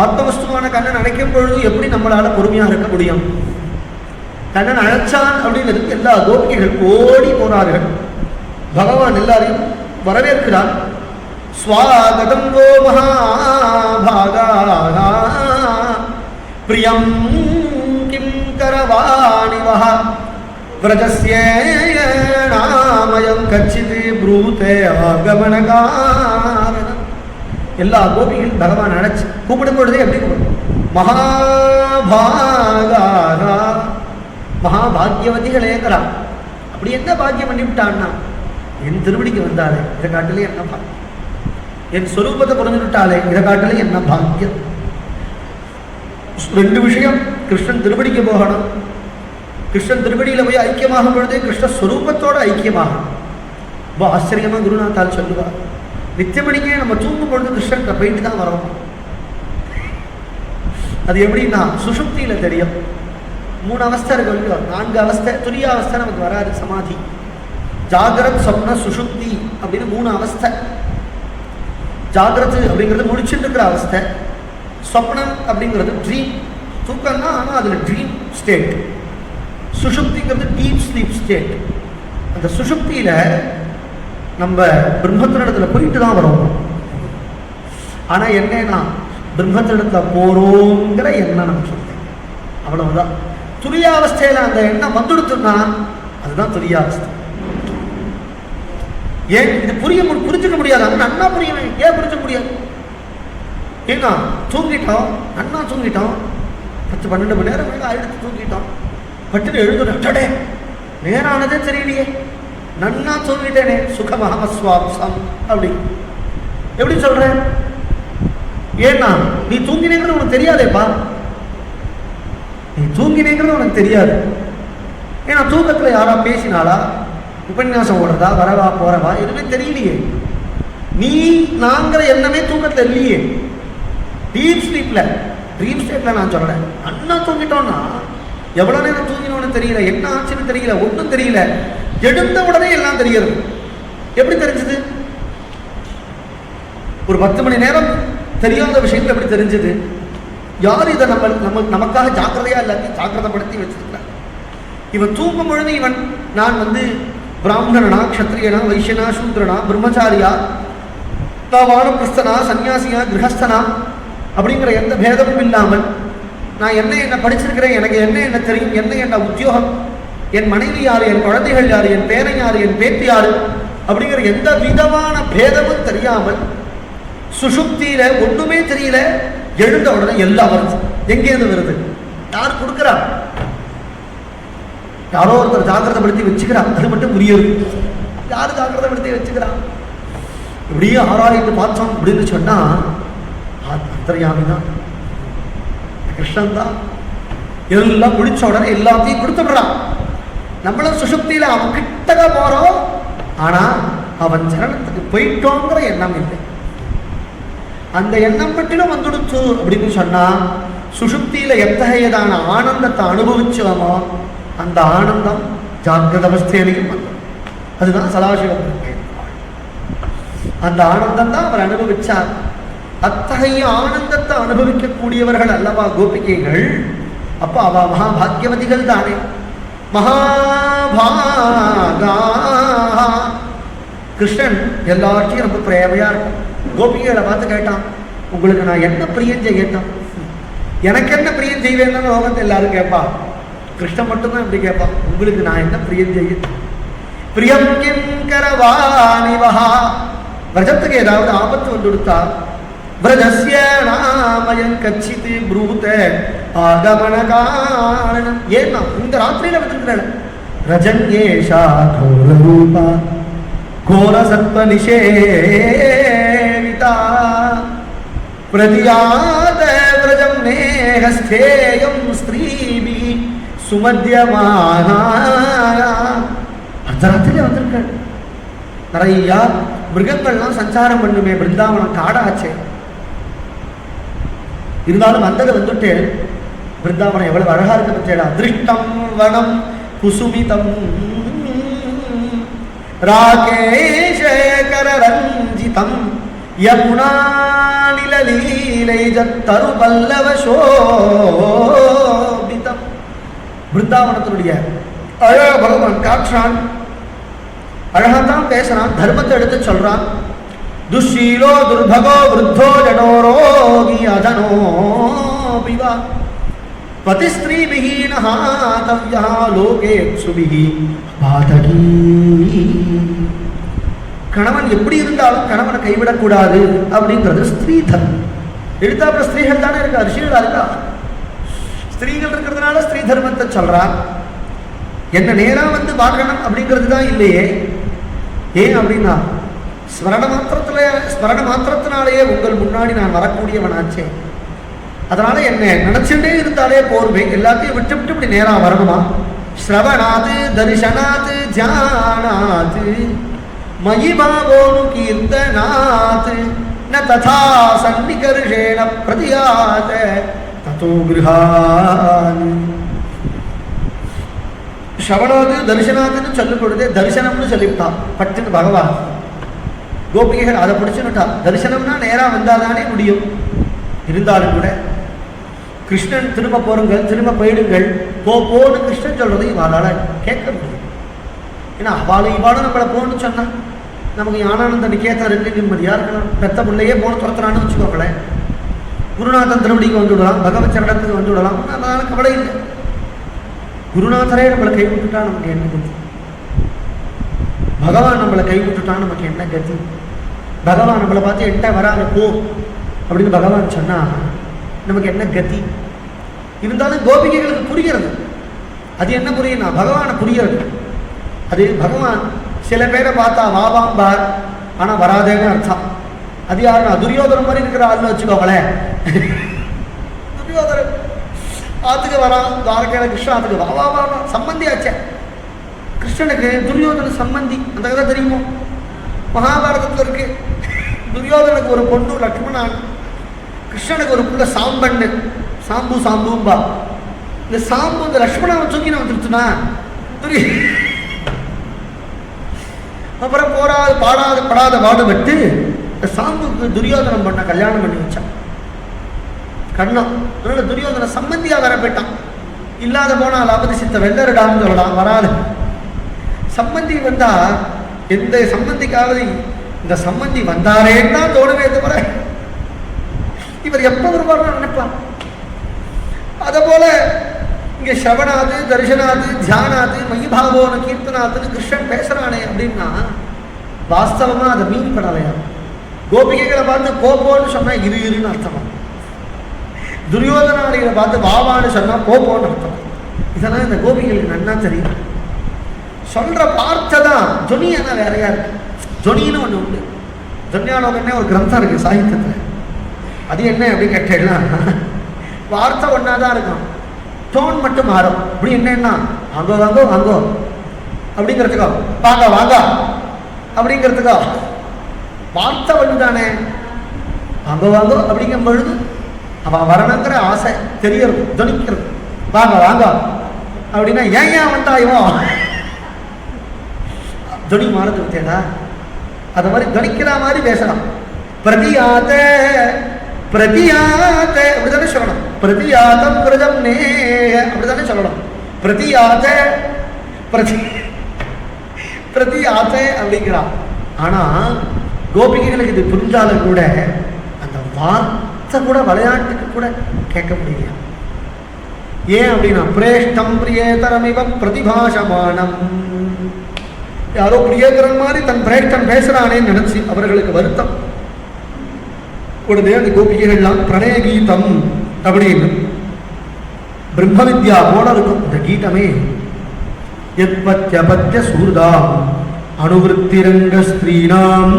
ஆத்மவஸ்துவான கண்ணன் அழைக்கும் பொழுது எப்படி நம்மளால பொறுமையாக இருக்க முடியும்? கண்ணன் அழைச்சான் அப்படின்னு எல்லா கோபிகைகள் ஓடி போனார்கள். பகவான் எல்லாரையும் வரவேற்கிறார். ஸ்வாகதம் கோ மகாபாகா பிரியம் கிம் கரவாணி வஹ விரஜஸ்ய நாமயம் கச்சித் ப்ரூதே ஆகமனகாரணம். எல்லா கோபிகள் பகவான் அழைச்சு கூப்பிடும் பொழுதே எப்படி கூப்பிடும்? மகாபாகா, மகாபாகியவதிகளேங்கிறா. அப்படி என்ன பாக்கியம் பண்ணிவிட்டான்னா, என் திருவடிக்கு வந்தாலே இதை காட்டிலே என்ன பாக்கியம், என் சொரூபத்தை புரிஞ்சுட்டாலே இதை காட்டிலே என்ன பாக்கியம். ரெண்டு விஷயம், கிருஷ்ணன் திருவடிக்கு போகணும், கிருஷ்ணன் திருவடியில போய் ஐக்கியமாகும் பொழுதே கிருஷ்ணஸ்வரூபத்தோட ஐக்கியமாகும். ரொம்ப ஆச்சரியமா குருநாத்தால் சொல்லுவார், நித்தியமணிக்கே நம்ம தூங்கும் பொழுது கிருஷ்ணன் போயிட்டு தான் வரோம். அது எப்படின்னா சுஷுப்தியில தெரியும். 3 அவஸ்தை இருக்கு, 4 அவஸ்தை. துரிய அவஸ்தை நமக்கு வராது, சமாதி. ஜாகிரத், சொப்ன, சுஷுப்தி அப்படின்னு 3 அவஸ்தை. ஜாகிரத் அப்படிங்கிறது முடிச்சுட்டு இருக்கிற அவஸ்தை. சொப்னம் அப்படிங்கிறது ட்ரீம், தூக்கம்னா ஆனால் அதில் ட்ரீம் ஸ்டேட். சுஷுப்திங்கிறது டீப் ஸ்லீப் ஸ்டேட். அந்த சுஷுப்தியில நம்ம பிரம்மத்தினிடத்துல போயிட்டு தான் வரோம். ஆனா என்னன்னா பிரம்மத்தினிடத்துல போறோங்கிற எண்ணம் நம்ம சொல்றேன், அவ்வளவுதான். துரியாவஸ்தையில அந்த எண்ணம் வந்துடுத்துன்னா அதுதான் துரியாவஸ்தை. ஏன் இது புரிஞ்சுக்க முடியாது? அண்ணா புரியும். ஏன் புரிஞ்சுக்க முடியாது? ஏன்னா தூங்கிட்டோம், அண்ணா தூங்கிட்டோம், 10-12 மணி நேரம் மேலே ஆயிடுத்து தூங்கிட்டோம். பட்டுன்னு எழுதுடே நேரம் ஆனதே தெரியலையே, நன்னா தூங்கிட்டேனே, சுகமஹமஸ்வாம்சம் அப்படி எப்படி சொல்றேன்? ஏன்னா நீ தூங்கினேங்கிறது உனக்கு தெரியாதேப்பா, நீ தூங்கினேங்கிறது உனக்கு தெரியாது. ஏன்னா தூக்கத்துல யாரா பேசினாலா, உபன்யாசம் ஓடுறதா, வரவா போறவா, எதுவுமே தெரியலையே. நீ நாங்கிற எண்ணமே தூக்கத்துல இல்லையே. டீப் ஸ்லீப்ல, ட்ரீம் ஸ்டேட்ல நான் சொல்றேன். அண்ணா தூங்கிட்டோம்னா எவ்வளவு நேரம் தூங்கினோன்னு தெரியல, என்ன ஆச்சுன்னு தெரியல, ஒன்றும் தெரியல. எழுந்த உடனே எல்லாம் தெரிகிறது. எப்படி தெரிஞ்சது? ஒரு 10 மணி நேரம் தெரியாத விஷயங்கள் எப்படி தெரிஞ்சது? யார் இதை நமக்காக ஜாக்கிரதையா எல்லாத்தையும் ஜாக்கிரதைப்படுத்தி வச்சிருக்கிறார். இவன் தூங்கும் பொழுது இவன் நான் பிராமணனா, க்ஷத்ரியனா, வைஷ்யனா, சூத்ரனா, பிரம்மச்சாரியா, வானப்பிரஸ்தனா, சன்னியாசியா, கிரகஸ்தனா அப்படிங்கிற எந்த பேதமும் இல்லாமல் நான் என்ன படிச்சிருக்கிறேன், எனக்கு என்ன தெரியும், என்ன உத்தியோகம், என் மனைவி யாரு, என் குழந்தைகள் யாரு, என் பேரன் யாரு, என் பேத்தி யாரு அப்படிங்கிற எந்த விதமான பேதமும் தெரியாமல் சுஷுப்தியில ஒண்ணுமே தெரியல. எழுந்த உடனே எல்லாம் வருது. எங்கேருந்து வருது? யார் கொடுக்கிறா? யாரோ ஒருத்தர் ஜாக்கிரதைப்படுத்தி வச்சுக்கிறான். அது மட்டும் புரியுது. யாரு ஜாக்கிரதைப்படுத்தி வச்சுக்கிறான்? இப்படியே ஆராய்ந்து பார்த்தோம் அப்படின்னு சொன்னா அந்தர்யாமி தான், கிருஷ்ணன் தான். எல்லாம் முடிச்ச உடனே எல்லாத்தையும் கொடுத்துடுறான். நம்மளும் சுஷுப்தியில அவன் கிட்டக போறோம், ஆனா அவன் சரணத்துக்கு போயிட்டோங்கிற எண்ணம் இல்லை. அந்த எண்ணம் பற்றிலும் வந்துடுச்சு அப்படின்னு சொன்னா சுஷுப்தியில எத்தகையதான ஆனந்தத்தை அனுபவிச்சோமோ அந்த ஆனந்தம் ஜாக்கிரத அவஸ்தையிலையும் வந்துடும். அதுதான் சதாசிவம். அந்த ஆனந்தம் தான் அவர் அனுபவிச்சார். அத்தகைய ஆனந்தத்தை அனுபவிக்கக்கூடியவர்கள் அல்லவா கோபிகைகள். அப்ப அவ மகாபாகியவதிகள் தானே. மகாபாகா கிருஷ்ணன் எல்லாத்தையும் ரொம்ப பிரேமையா இருக்கும். கோபிகைகளை பார்த்து கேட்டான், உங்களுக்கு நான் என்ன பிரியம் செய்யட்டான், எனக்கு என்ன பிரியம் செய்வேன்னு லோகத்தை எல்லாரும் கேட்பா. கிருஷ்ணன் மட்டும்தான் இப்படி கேட்பான், உங்களுக்கு நான் என்ன பிரியம் செய்ய. பிரியம் கிம் கரவாணிவஹா, விரஜத்துக்கு ஏதாவது ஆபத்து வந்து கொடுத்தா விரஜஸ்ய நாமயம் கச்சித் ப்ரூதே ஆகமன காரணம். ஏன்னா இந்த ராத்திரியில வந்திருக்கிறேன். ரஜன்யேஷா கோர ரூபா கோர சத்வ நிஷேவிதா பிரதியாத விரஜம் நேஹஸ்தேயம் ஸ்ரீபி சுமத்யமானா. அந்த ராத்திரியில வந்திருக்கேன். நிறைய மிருகங்கள்லாம் சஞ்சாரம் பண்ணுமே, பிருந்தாவனம் காடாச்சே. இருந்தாலும் வந்ததை வந்துட்டு பிருந்தாவனம் எவ்வளவு அழகா இருக்கு பச்சேடா. திருஷ்டம் வனம் குசுமிதம் ராகேஷேகர ரஞ்சிதம் யமுனா நிலலீலைஜத்தரு பல்லவ சோபிதம். பிருந்தாவனத்தினுடைய அழகா பகவான் காற்றான், அழகாத்தான் பேசுறான், தர்மத்தை எடுத்து சொல்றான். துஷீலோ துர்பகோ விருத்தோ ஜடோரோகி அதனோ பிவா பதிஸ்திரீ விஹீனஹ தவ்யஹ லோகே சுபிஹி பாதகி. கணவன் எப்படி இருந்தாலும் கணவனை கைவிடக்கூடாது அப்படிங்கிறது ஸ்திரீ தர்மம். எழுத்தாப்புல ஸ்திரீகள் தானே இருக்கா, ரிஷிகளா இருக்கா? ஸ்திரீகள் இருக்கிறதுனால ஸ்திரீ தர்மத்தை சொல்றான். என்ன நேரா வந்து பார்க்கணும் அப்படிங்கிறது தான் இல்லையே. ஏன் அப்படின்னா ஸ்மரண மாத்திரத்தினாலேயே உங்கள் முன்னாடி நான் வரக்கூடியவனாச்சே. அதனால என்ன நினைச்சுட்டே இருந்தாலே போர்வே, எல்லாத்தையும் விட்டு விட்டு இப்படி நேரா வரணுமா? ஸ்ரவணாது தரிசனாது தியானாது மயி பாவோனு கீர்த்தனாத் ந ததா சன்னிகர்ஷேண பிரதியாத ததோ கிருஹான். ஸ்ரவணாது தரிசனாதுன்னு சொல்லும் பொழுதே தரிசனம்னு சொல்லிவிட்டான் பட்டுன்னு பகவான். கோபிகைகள் அதை பிடிச்சுன்னுட்டா. தரிசனம்னா நேரா வந்தாதானே முடியும். இருந்தாலும் கூட கிருஷ்ணன் திரும்ப போருங்கள், திரும்ப போயிடுங்கள், போன்னு கிருஷ்ணன் சொல்றதை இவாளால கேட்க முடியும். ஏன்னா அவளும் இவாளும் நம்மளை போன்னு சொன்னா நமக்கு ஆனந்த நிகேதம் இருக்கு, நிம்மதியா இருக்கலாம். பெத்த பிள்ளையே போன துரத்துறான்னு வச்சுக்கோங்களேன். குருநாதன் திருவடிக்கு வந்து விடலாம், பகவத் சரணத்துக்கு வந்து விடலாம், அதனால கவலை இல்லை. குருநாதரே நம்மளை கைவிட்டுட்டா நமக்கு என்ன கதி? பகவான் நம்மளை கைவிட்டுட்டா நமக்கு என்ன கதி? பகவான் நம்மளை பார்த்து எட்ட வராங்க போ அப்படின்னு பகவான் சொன்னா நமக்கு என்ன கதி? இருந்தாலும் கோபிகைகளுக்கு புரிகிறது. அது என்ன புரியும்னா பகவானை புரிகிறது. அது பகவான் சில பேரை பார்த்தா வாவாம்பார், ஆனா வராதேன்னு அர்த்தம். அது யாருன்னா துரியோதனம் மாதிரி இருக்கிற ஆள்னு வச்சுக்கோங்களேன். துரியோதரன் ஆத்துக்கு வரான், துவாரகையில கிருஷ்ணன் ஆத்துக்கு வா சம்பந்தி ஆச்சே. கிருஷ்ணனுக்கு துரியோதன சம்பந்தி. அந்த கதை தெரியுமோ? மகாபாரதத்தில் இருக்கு. துரியோதனுக்கு ஒரு பொண்ணு லக்ஷ்மணன், கிருஷ்ணனுக்கு ஒரு புள்ள சாம்பண்ணு, சாம்பும்பா. இந்த சாம்பு இந்த லக்ஷ்மணன் தூக்கி நம்ம திருத்துனா அப்புறம் படாத பாடுபட்டு இந்த சாம்புக்கு துரியோதனம் பண்ண கல்யாணம் பண்ணி வச்சான் கண்ணம். அதனால துரியோதன சம்பந்தியா வர போயிட்டான். இல்லாத போனால் அவதிசித்த வெள்ளரிடான்னு சொல்லலாம், வராது. சம்பந்தி வந்தா எந்த சம்பந்திக்காவது இந்த சம்பந்தி வந்தாரேன்னு தான் தோணுமே தவிர இவர் எப்ப வருவார்னு நினைப்பான். அத போல இங்க ஸ்ரவணாது தரிசனாது தியானாது மயிபாவோன கீர்த்தனாத்துன்னு கிருஷ்ணன் பேசுறானே அப்படின்னா வாஸ்தவமா அதை மீன் பண்ணலையா? கோபிகைகளை பார்த்து போன்னு சொன்னா இருன்னு அர்த்தமா, துரியோதனாளிகளை பார்த்து வாவான்னு சொன்னா போன்னு அர்த்தம். இதெல்லாம் இந்த கோபிகளுக்கு நன்னா தெரியும். சொல்ற வார்த்தை தான் துணி. ஆனா வேறையா இருக்கு. துணின்னு ஒண்ணு உண்டு. துன்யாலோகன்னே ஒரு கிரந்தம் இருக்கு சாகித்யத்துல. அது என்ன அப்படின்னு கேட்டேன்னா வார்த்தை ஒன்னாதான் இருக்கும், டோன் மட்டும் மாறும். அப்படி என்னன்னா அங்கோ வாங்கோ வாங்கோ அப்படிங்கிறதுக்கோ வாங்க அப்படிங்கிறதுக்கோ வார்த்தை ஒண்ணுதானே. வாங்கோ வாங்கோ அப்படிங்கும் பொழுது அவன் வரணுங்கிற ஆசை தெரியறது, துணிக்கிறது. வாங்க அப்படின்னா ஏன் வந்தாயோ துணி மாறுது விட்டேடா. அது மாதிரி துணிக்கிற மாதிரி பேசலாம். பிரதியாத அப்படித்தானே சொல்லணும். பிரதியாதம் பிரதம் நே அப்படித்தானே சொல்லணும். பிரதியாத அப்படிங்கிறான். ஆனா கோபிகைகளுக்கு இது புரிஞ்சாலும் கூட அந்த வார்த்தை கூட விளையாட்டுக்கு கூட கேட்க முடியல. ஏன் அப்படின்னா பிரேஷ்டம் பிரியேதரமிவ பிரதிபாஷமானம். யாரோ பிரியேதரன் மாதிரி தன் பிரேஷ்டன் பேசுறானேன்னு நினைச்சு அவர்களுக்கு வருத்தம். உடனே அந்த கோபிகைகள்லாம் பிரணய கீதம் அப்படின்னு பிரம்ம வித்யா போல இருக்கும் இந்த கீதமே. யத்பத்யபத்ய சூர்தாம் அனுவிருத்திரங்க ஸ்திரீனாம்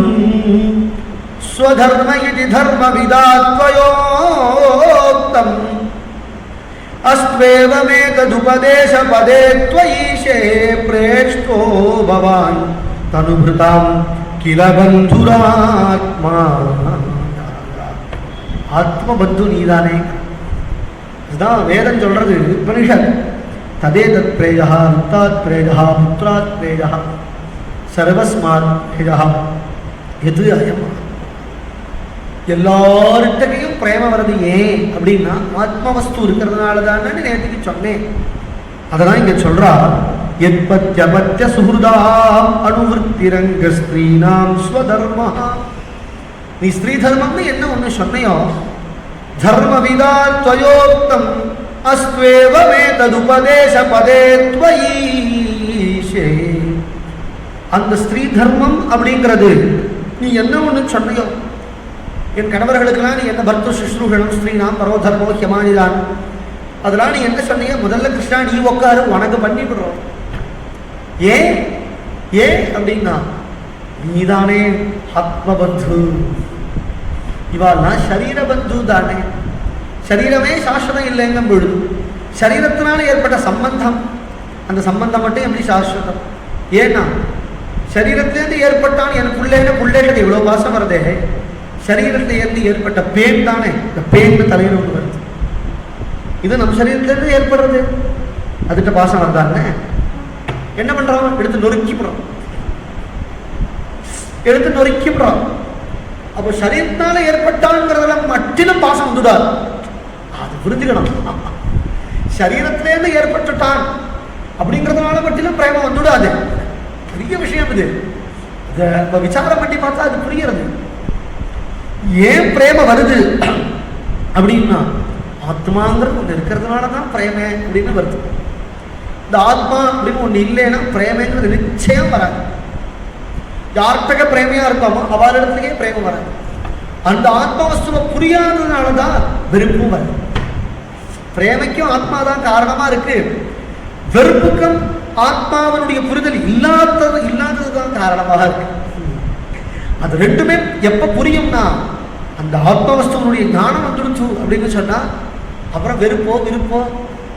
ஸ்வதர்ம இதி தர்ம விதாத்வயோக்தம் அஸ்வேவமேததுபதேச பதே த்வயீஷே பிரேஷ்டோ பவான் தனுபிருதாம் கில பந்துராத்மா. ஆத்ம பந்து நீதானே. இதுதான் வேதம் சொல்றது. உபனிஷத் ததே தத் பிரேயா வித்தாத் பிரேயா புத்திராத் பிரேயா சர்வஸ்மாத் ஹிதா எது அயம். எல்லார்கிட்டையும் பிரேம வருது ஏன் அப்படின்னா ஆத்மவஸ்து இருக்கிறதுனால தானே நேற்றுக்கு சொன்னேன். அதெல்லாம் இங்க சொல்றா, எத்பத்யபத்ய சுஹுதா அனுவருத்திரங்க ஸ்ரீநாம் ஸ்வதர்மா. நீ ஸ்ரீ தர்மம்னு என்ன ஒண்ணு சொன்னையோ, தர்மவிதா த்வயோக்தம் அஸ்வேவ மே ததுபதேச பதே த்வயீஷே. அந்த ஸ்ரீ தர்மம் அப்படிங்கிறது நீ என்ன ஒண்ணு சொன்னையோ, என் கணவர்களுக்கெல்லாம் நீ என்ன பர்த்து சுஷ்ரூஷணம் ஸ்ரீநாம் பரோ தர்மோ ஹியமானிதான், அதெல்லாம் நீ என்ன சொன்னீங்க, முதல்ல கிருஷ்ணா நீ உட்காரு உனக்கு பண்ணிவிடுறோம். ஏன் ஏன் அப்படின்னா நீதானே ஆத்மபந்து, இவாள்லாம் சரீர பந்து தானே. சரீரமே சாஸ்வதம் இல்லைங்கும் பொழுது சரீரத்தினால ஏற்பட்ட சம்பந்தம், அந்த சம்பந்தம் மட்டும் எப்படி சாஸ்வதம்? ஏன்னா சரீரத்திலேருந்து ஏற்பட்டான் எனக்குள்ளேன்னு புள்ளேட்டு எவ்வளோ பாசம் வருதே, சரீரத்திலேருந்து ஏற்பட்ட பேன் தானே இந்த பேன் தலையில் ஒன்று வருது. இது நம்ம சரீரத்திலேருந்து ஏற்படுறது, அதுகிட்ட பாசம் வந்தாங்க என்ன பண்றோம், எடுத்து நொறுக்கிப்படுறோம், எடுத்து நொறுக்கிப்படுறோம். அப்போ சரீரத்தினால ஏற்பட்டாங்கிறதுல மட்டிலும் பாசம் வந்துடாது, அது புரிஞ்சுக்கணும். சரீரத்திலேருந்து ஏற்பட்டுட்டான் அப்படிங்கிறதுனால மட்டிலும் பிரேமம் வந்துடாது, பெரிய விஷயம் இது. இதை விசாரம் பண்ணி பார்த்தா அது புரிகிறது. ஏன் பிரேம வருது அப்படின்னா ஆத்மாங்கிறது ஒன்று இருக்கிறதுனால தான் பிரேமே அப்படின்னு வருது. இந்த ஆத்மா அப்படின்னு ஒன்று இல்லைன்னா பிரேமைங்கிறது நிச்சயம் வராது. யார்கிட்ட பிரேமையா இருக்கோமோ அவளிடத்துலயே பிரேமம் வராது. அந்த ஆத்மா வஸ்துவை புரியாததுனால தான் வெறுப்பும் வருது. பிரேமைக்கும் ஆத்மா தான் காரணமா இருக்கு, வெறுப்புக்கும் ஆத்மாவனுடைய புரிதல் இல்லாததுதான் காரணமாக இருக்கு. அது ரெண்டுமே எப்ப புரியும்னா அந்த ஆத்மவஸ்துவனுடைய ஞானம் வந்துடுச்சு அப்படின்னு சொன்னா அப்புறம் வெறுப்போ விருப்போ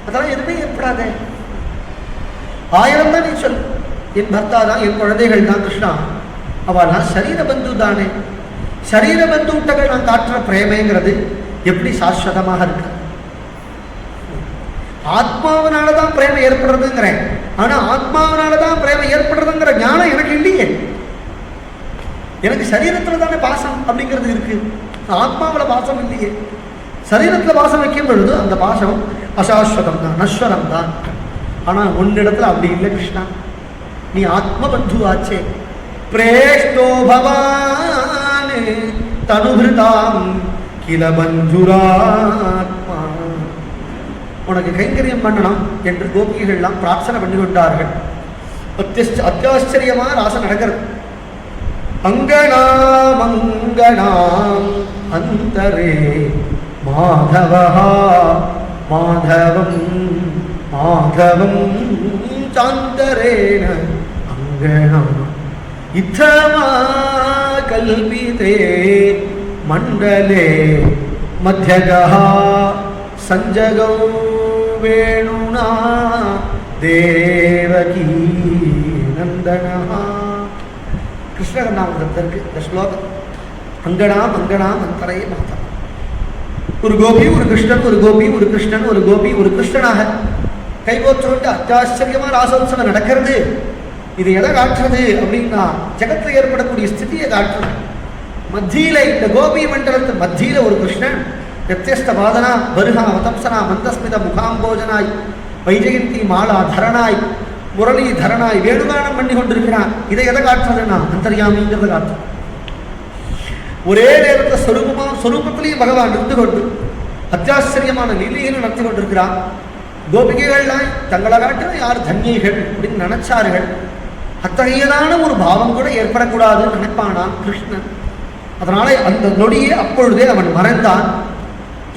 அதெல்லாம் எதுவுமே ஏற்படாது. 1000 தான் நீ சொல், என் பர்த்தா தான், என் குழந்தைகள் தான் கிருஷ்ணா, அவெல்லாம் சரீர பந்து தானே. சரீர பந்துட்டை நான் காட்டுற பிரேமைங்கிறது எப்படி சாஸ்வதமாக இருக்கு? ஆத்மாவனாலதான் பிரேமை ஏற்படுறதுங்கிறேன், ஆனா ஆத்மாவனாலதான் பிரேமை ஏற்படுறதுங்கிற ஞானம் எனக்கு இல்லையே. எனக்கு சரீரத்துல தானே பாசம் அப்படிங்கிறது இருக்கு, ஆத்மாவில பாசம் இல்லையே. சரீரத்துல பாசம் வைக்கும் பொழுது அந்த பாசம் அசாஸ்வதம் தான், நஸ்வரம் தான். ஆனா உன்னிடத்துல அப்படி இல்லை கிருஷ்ணா, நீ ஆத்ம பந்து ஆச்சே. பிரேஷ்டோ பவான் தனுபிருதாம் கில பந்துராத்மா. உனக்கு கைங்கரியம் பண்ணணும் என்று கோபிகைகள்லாம் பிரார்த்தனை பண்ணி கொண்டார்கள். அத்தியாச்சரியமா ராசம் நடக்கிறது. அங்கணாம் அங்கணாம் அந்தரே மாதவா மாதவம் மாதவம் சாந்தரேன அங்கணம் இத்தமா கல்பிதே மண்டலே மத்யகா சஞ்சகௌ வேணுனா தேவகீ நந்தனா. கிருஷ்ணகர்ணாமிரதத்திற்கு இந்த ஸ்லோகம். அங்கணாம் அங்கணாம் அந்தரையே மாதா. ஒரு கோபி ஒரு கிருஷ்ணன், ஒரு கோபி ஒரு கிருஷ்ணன், ஒரு கோபி ஒரு கிருஷ்ணனாக கைகோற்றோட்டு அத்தியாச்சரியமா ராசோத்சவம் நடக்கிறது. இது எதை காட்டுறது அப்படின்னா ஜெகத்தில் ஏற்படக்கூடிய ஸ்திதியை காட்டுறது. மத்தியில இந்த கோபி மண்டலத்து மத்தியில ஒரு கிருஷ்ணன் வித்தியஸ்த வாதனா வருகா வதம்சனா மந்தஸ்மித முகாம்போஜனாய் வைஜெயந்தி மாலா தரணாய் முரளி தரணாய் வேணுகானம் பண்ணி கொண்டிருக்கிறான். இதை எதை காட்டுறதுன்னா அந்தர்யாமிங்கிறத காட்டுறது. ஒரே நேரத்தில் சொரூபத்திலையும் பகவான் இருந்து கொண்டு அத்தியாச்சரியமான லீலையை நடத்தி கொண்டிருக்கிறான். கோபிகைகள்லாம் தங்களை காட்டின யார் தன்யைகள் அப்படின்னு நினைச்சார்கள். அத்தகையதான ஒரு பாவம் கூட ஏற்படக்கூடாதுன்னு நினைப்பானான் கிருஷ்ணன். அதனால அந்த நொடியே அப்பொழுதே அவன் மறைந்தான்.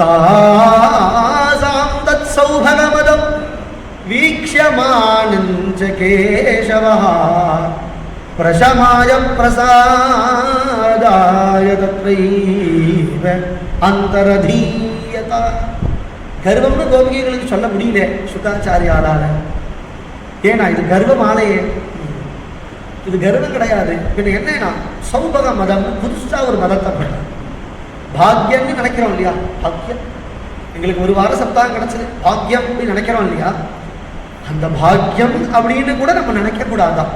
தாசாம் தத் சௌபகமதம் வீக்ஷ்யமானஞ்ச கேசவஹ பிரசமாய பிரசாதாய தத்வைவ அந்தரதீயதா. கர்வம்னு கோபிகைகளுக்கு சொல்ல முடியல சுகாச்சாரியாலால. ஏன்னா இது கர்வமாலையே, இது கர்வம் கிடையாது. பின்ன என்னன்னா சௌபக மதம் புதுசா ஒரு மதத்தை பண்ண பாக்யம்னு நினைக்கிறோம் இல்லையா. பாக்யம் எங்களுக்கு ஒரு வார சப்தாகம் கிடைச்சது பாக்யம் அப்படின்னு நினைக்கிறோம் இல்லையா. அந்த பாக்யம் அப்படின்னு கூட நம்ம நினைக்க கூடாதான்.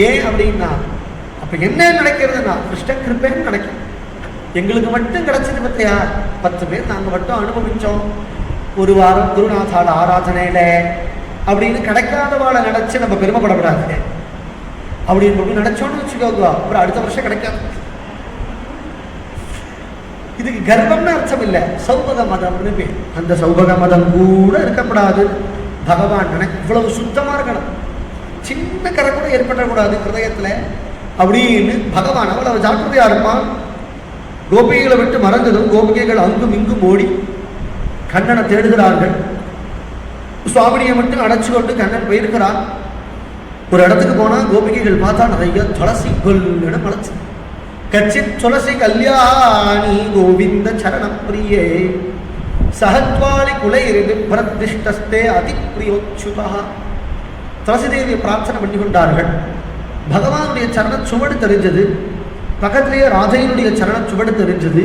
ஏன் அப்படின்னா அப்ப என்ன நடக்கிறதுனா கிருஷ்ண கிருப்பைன்னு நடக்கும். எங்களுக்கு மட்டும் கிடைச்சது பத்தியா, 10 பேர் நாங்க மட்டும் அனுபவிச்சோம் ஒரு வாரம் குருநாதால ஆராதனையில அப்படின்னு கிடைக்காதவாளை நினைச்சு நம்ம பெருமைப்படப்படாது. அப்படின்னு நினைச்சோன்னு வச்சுக்கோங்க, அப்புறம் அடுத்த வருஷம் கிடைக்காது. இதுக்கு கர்வம்னு அர்த்தம் இல்லை, சௌபக மதம்னு பேர். அந்த சௌபக மதம் கூட இருக்கப்படாது. பகவான் இவ்வளவு சுத்தமா இருக்கணும், சின்ன கரை கூட ஏற்படக்கூடாது ஹிருதயத்துல அப்படின்னு பகவான் அவ்வளவு ஜாக்கிரதையா இருப்பான். கோபிகைகளை விட்டு மறந்ததும் கோபிகைகள் அங்கும் இங்கும் ஓடி கண்ணனை தேடுகிறார்கள். சுவாமினியை மட்டும் அடைச்சு கொண்டு கண்ணன் போயிருக்கிறான். ஒரு இடத்துக்கு போனா கோபிகைகள் பார்த்தா நிறைய துளசி கொல்லுன்னு மலைச்சு. கச்சித் துளசி கல்யாணி கோவிந்த சரண பிரியே சகத்வாலி குலைரிது பிரதிஷ்டஸ்தே அதிப்பிரியோச்சுதா. துளசி தேவியை பிரார்த்தனை பண்ணி கொண்டார்கள். பகவானுடைய சரண சுவடு தெரிஞ்சது, பக்கத்திலேயே ராதையினுடைய சரண சுவடு தெரிஞ்சது.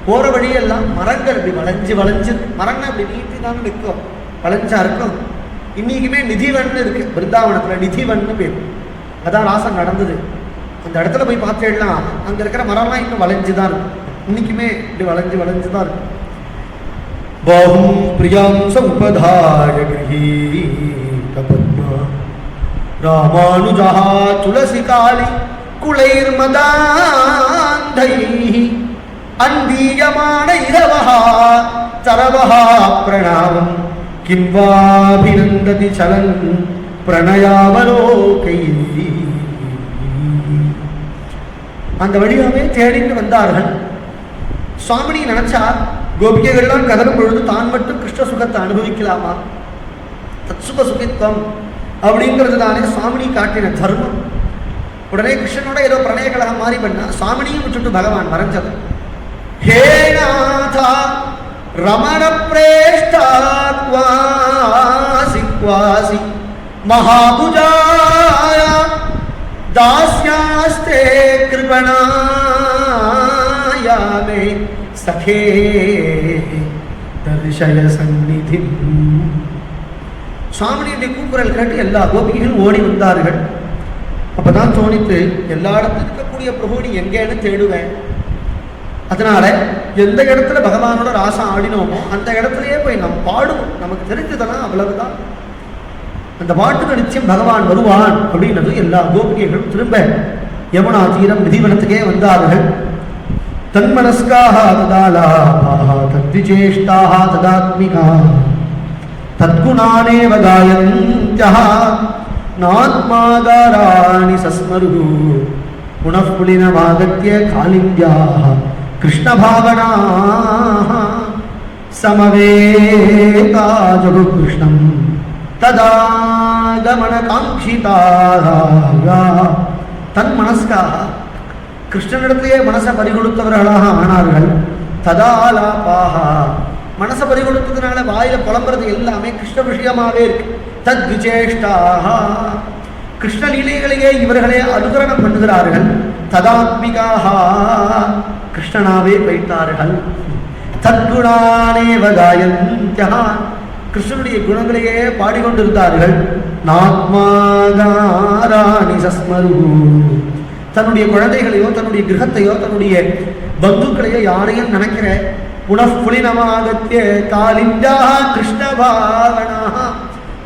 போற வழியெல்லாம் மரங்கள் இப்படி வளைஞ்சு வளைஞ்சு, மரங்கள் இப்படி நீட்டி தான் நிற்கும், வளைஞ்சா இருக்கும். இன்னைக்குமே நிதிவன் இருக்கு பிருந்தாவனத்துல, நிதிவன்னு பேர். அதான் ராசம் நடந்தது. அந்த இடத்துல போய் பார்த்தேன்னா அங்க இருக்கிற மரம்லாம் இன்னும் வளைஞ்சுதான் இருக்கும். இன்னைக்குமே இப்படி வளைஞ்சு வளைஞ்சுதான் இருக்கும். பாஹும் பிரியாம் சம்பதாய கிரஹீத பத்மா ராமானுஜா துளசி காளி குளைர்மதாந்தை அந்தீயமான இரவஹா தரவஹா பிரணாமம் கிம்வாபிநந்ததி சலன் பிரணயாவலோகை. அந்த வழியாவே தேடிட்டு வந்தார்கள். சுவாமினி நினைச்சா கோபிகைகள்லாம் கதரும் பொழுது தான் மட்டும் கிருஷ்ண சுகத்தை அனுபவிக்கலாமா? தத்சுக சுகித்வம் அப்படிங்கிறது தானே சுவாமினி காட்டின தர்மம். உடனே கிருஷ்ணனோட ஏதோ பிரணய கலகம் மாறி பண்ணா சுவாமினியும் விட்டுட்டு பகவான் மறைஞ்சது. ஹே நாதா ரமண பிரேஷ்டாத்வாசி குவாசி மகாபுஜாய தாஸ்யாஸ்தே கிருபணாயாமே சகே தர்ஷய சந்நிதி. சுவாமினியுடைய கூக்குரல் கேட்டு எல்லா கோபிகைகளும் ஓடி வந்தார்கள். அப்பதான் தோணித்து, எல்லா இடத்துல இருக்கக்கூடிய பிரபு நீ எங்கேன்னு தேடுவேன். அதனால எந்த இடத்துல பகவானோட ராசம் ஆடினோமோ அந்த இடத்துலயே போய் நம்ம பாடுவோம். நமக்கு தெரிஞ்சதெல்லாம் அவ்வளவுதான். அந்த பாட்டுக்கு நிச்சயம் பகவான் வருவான் அப்படின்றது எல்லா கோபிகைகளும் திரும்ப யமுனா தீரம் நிதிவனத்துக்கே வந்தார்கள். தன்மனஸ்காக ததாலாபாக தத்விஜேஷ்டாக ததாத்மிகாः தத்குணானேவ காயந்த்யः நாத்மாகாராணி சஸ்மருः புனః புலினமாகத்ய காலிந்த்யாः கிருஷ்ணபாவனாः சமவேதா ஜகுः கிருஷ்ணம் ததாகமனகாங்க்ஷிதாः. தன்மனஸ்காக கிருஷ்ணனிடத்திலேயே மனசை பறிகொடுத்தவர்களாக ஆனார்கள். ததாலாபாக மனசை பறிகொடுத்ததுனால வாயில புலம்புறது எல்லாமே கிருஷ்ண விஷயமாவே இருக்கு. தத் விசேஷ்டாக கிருஷ்ண லீலைகளையே இவர்களே அனுகரணம் பண்ணுகிறார்கள். ததாத்மிகாக கிருஷ்ணனாவே வைத்தார்கள். தத்குணானேவ காயந்த்யः கிருஷ்ணனுடைய குணங்களையே பாடிக்கொண்டிருந்தார்கள். நாத்மாகாராணி சஸ்மருः தன்னுடைய குழந்தைகளையோ தன்னுடைய கிரகத்தையோ தன்னுடைய பந்துக்களையோ யாரையும் நினைக்கிற புனః புலினமாகத்ய காலிந்த்யாः கிருஷ்ண பாவனாः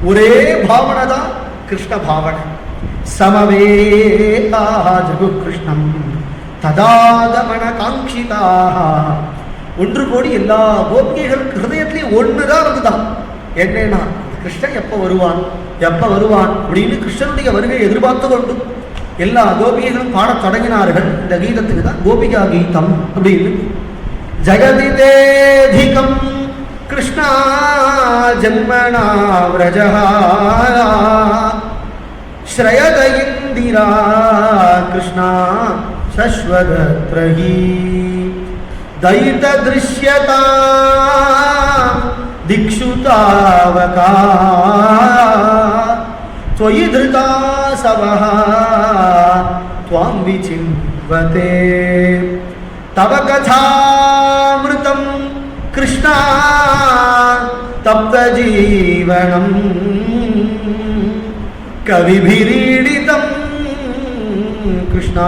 ஒரே பாவனை தான் கிருஷ்ண பாவனை. சமவேதாः ஜகுः கிருஷ்ணம் ததாகமன காங்க்ஷிதாः. ஒன்று கோடி எல்லா கோபிகைகளும் ஹிருதயத்திலேயே ஒண்ணுதான் இருந்துதான். என்னன்னா கிருஷ்ணன் எப்ப வருவான் எப்ப வருவான் அப்படின்னு கிருஷ்ணனுடைய வருகையை எதிர்பார்த்து கொண்டு எல்லா கோபிகைகளும் பாடத் தொடங்கினார்கள். இந்த கீதத்துக்கு தான் கோபிகா கீதம் அப்படின்னு. ஜகதிதேதிகம் கிருஷ்ணா ஜன்மனா விரஜஹ ஸ்ரயத இந்திரா கிருஷ்ணா சஸ்வதத்ரஹி தைத திருஷ்யதா திக்ஷுதாவகா त्वयि धृता सवः त्वां विचिन्वते तव कथामृतं कृष्णा तप्तजीवनं कविभिरीडितं கிருஷ்ணா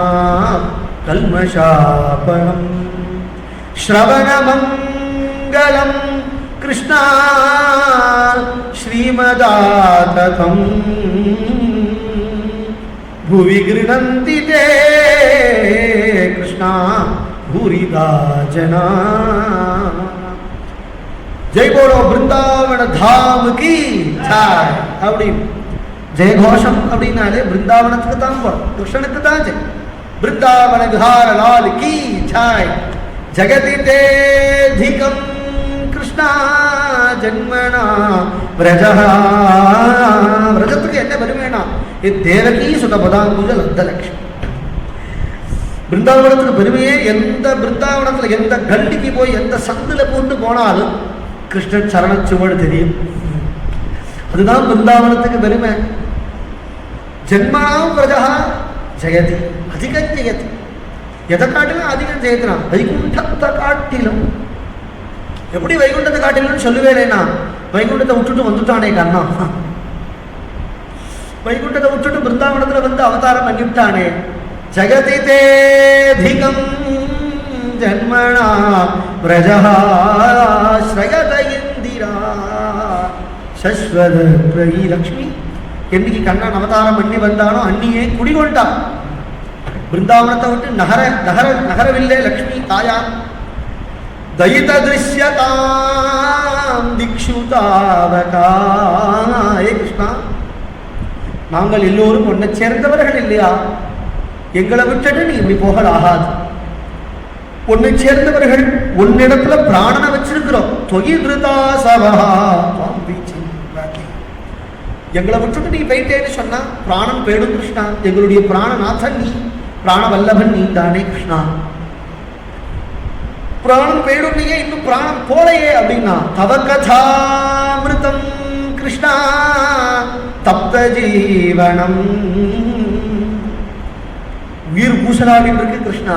கல்மஷாபனம் ஸ்ரவணமங்கலம் கிருஷ்ணா ஸ்ரீமதாதகம் भुवि गृह्णन्ति ते कृष्णा भूरिदा जना। जय बोलो वृंदावन धाम की जय। அப்படி ஜெயகோஷம் அப்படின்னாலே பிருந்தாவனத்துக்கு தான் போறோம், கிருஷ்ணனுக்கு தான் ஜெய். பிருந்தாவன விஹார லால் கி ஜெய். ஜெகதி தேதிகம் கிருஷ்ணா ஜன்மனா व्रजः. व्रजத்துக்கு என்ன பெருமைனா தேவகி சுதபதாங்குஜ லப்தலக்ஷ்மி. பிருந்தாவனத்துக்கு பெருமையே எந்த பிருந்தாவனத்துல எந்த கண்டிக்கு போய் எந்த சந்துல போட்டு போனாலும் கிருஷ்ணன் சரணச்சுவடு தெரியும். அதுதான் பிருந்தாவனத்துக்கு பெருமை. ஜென்மனாம் व्रजः ஜெயதி அதிகம் ஜெயதி. எதை காட்டிலும் அதிகம் ஜெயத்தினா வைகுண்டத்தை காட்டிலும். எப்படி வைகுண்டத்தை காட்டிலும் சொல்லுவேனேனா வைகுண்டத்தை விட்டுட்டு வந்துட்டானே கண்ணா, வைகுண்டத்தை விட்டுட்டு பிருந்தாவனத்துல வந்து அவதாரம் பண்ணிவிட்டானே. ஜகதி தேதிகம் ஜன்மனா व्रजः ஸ்ரயத இந்திரா சஸ்வத பிரயி லக்ஷ்மி. என்னைக்கு கண்ணன் அவதாரம் பண்ணி வந்தானோ அன்னியே குடிகொண்டான். பிருந்தாவனத்தை விட்டு நகரவில்லை லக்ஷ்மி தாயார். दयित दृश्यतां दिक्षु तावका. हे कृष्णा, நாங்கள் எல்லோரும் ஒன்றை சேர்ந்தவர்கள் இல்லையா? எங்களை விட்டுட்டு நீ இப்படி போகல் ஆகாது. ஒன்னை சேர்ந்தவர்கள் உன்னிடத்துல பிராணனை வச்சிருக்கிறோம். எங்களை விட்டுட்டு நீ போயிட்டேன்னு சொன்னா பிராணம் போயிடும் கிருஷ்ணா. எங்களுடைய பிராணநாதன் நீ, பிராண வல்லபன் நீ தானே கிருஷ்ணா. பிராணம் போயிடும்லையே, இன்னும் பிராணம் போலையே அப்படின்னா தவ கதாமிருதம் கிருஷ்ணா தப்த ஜீவனம். உயிர் பூசலாடின்னு இருக்கு கிருஷ்ணா.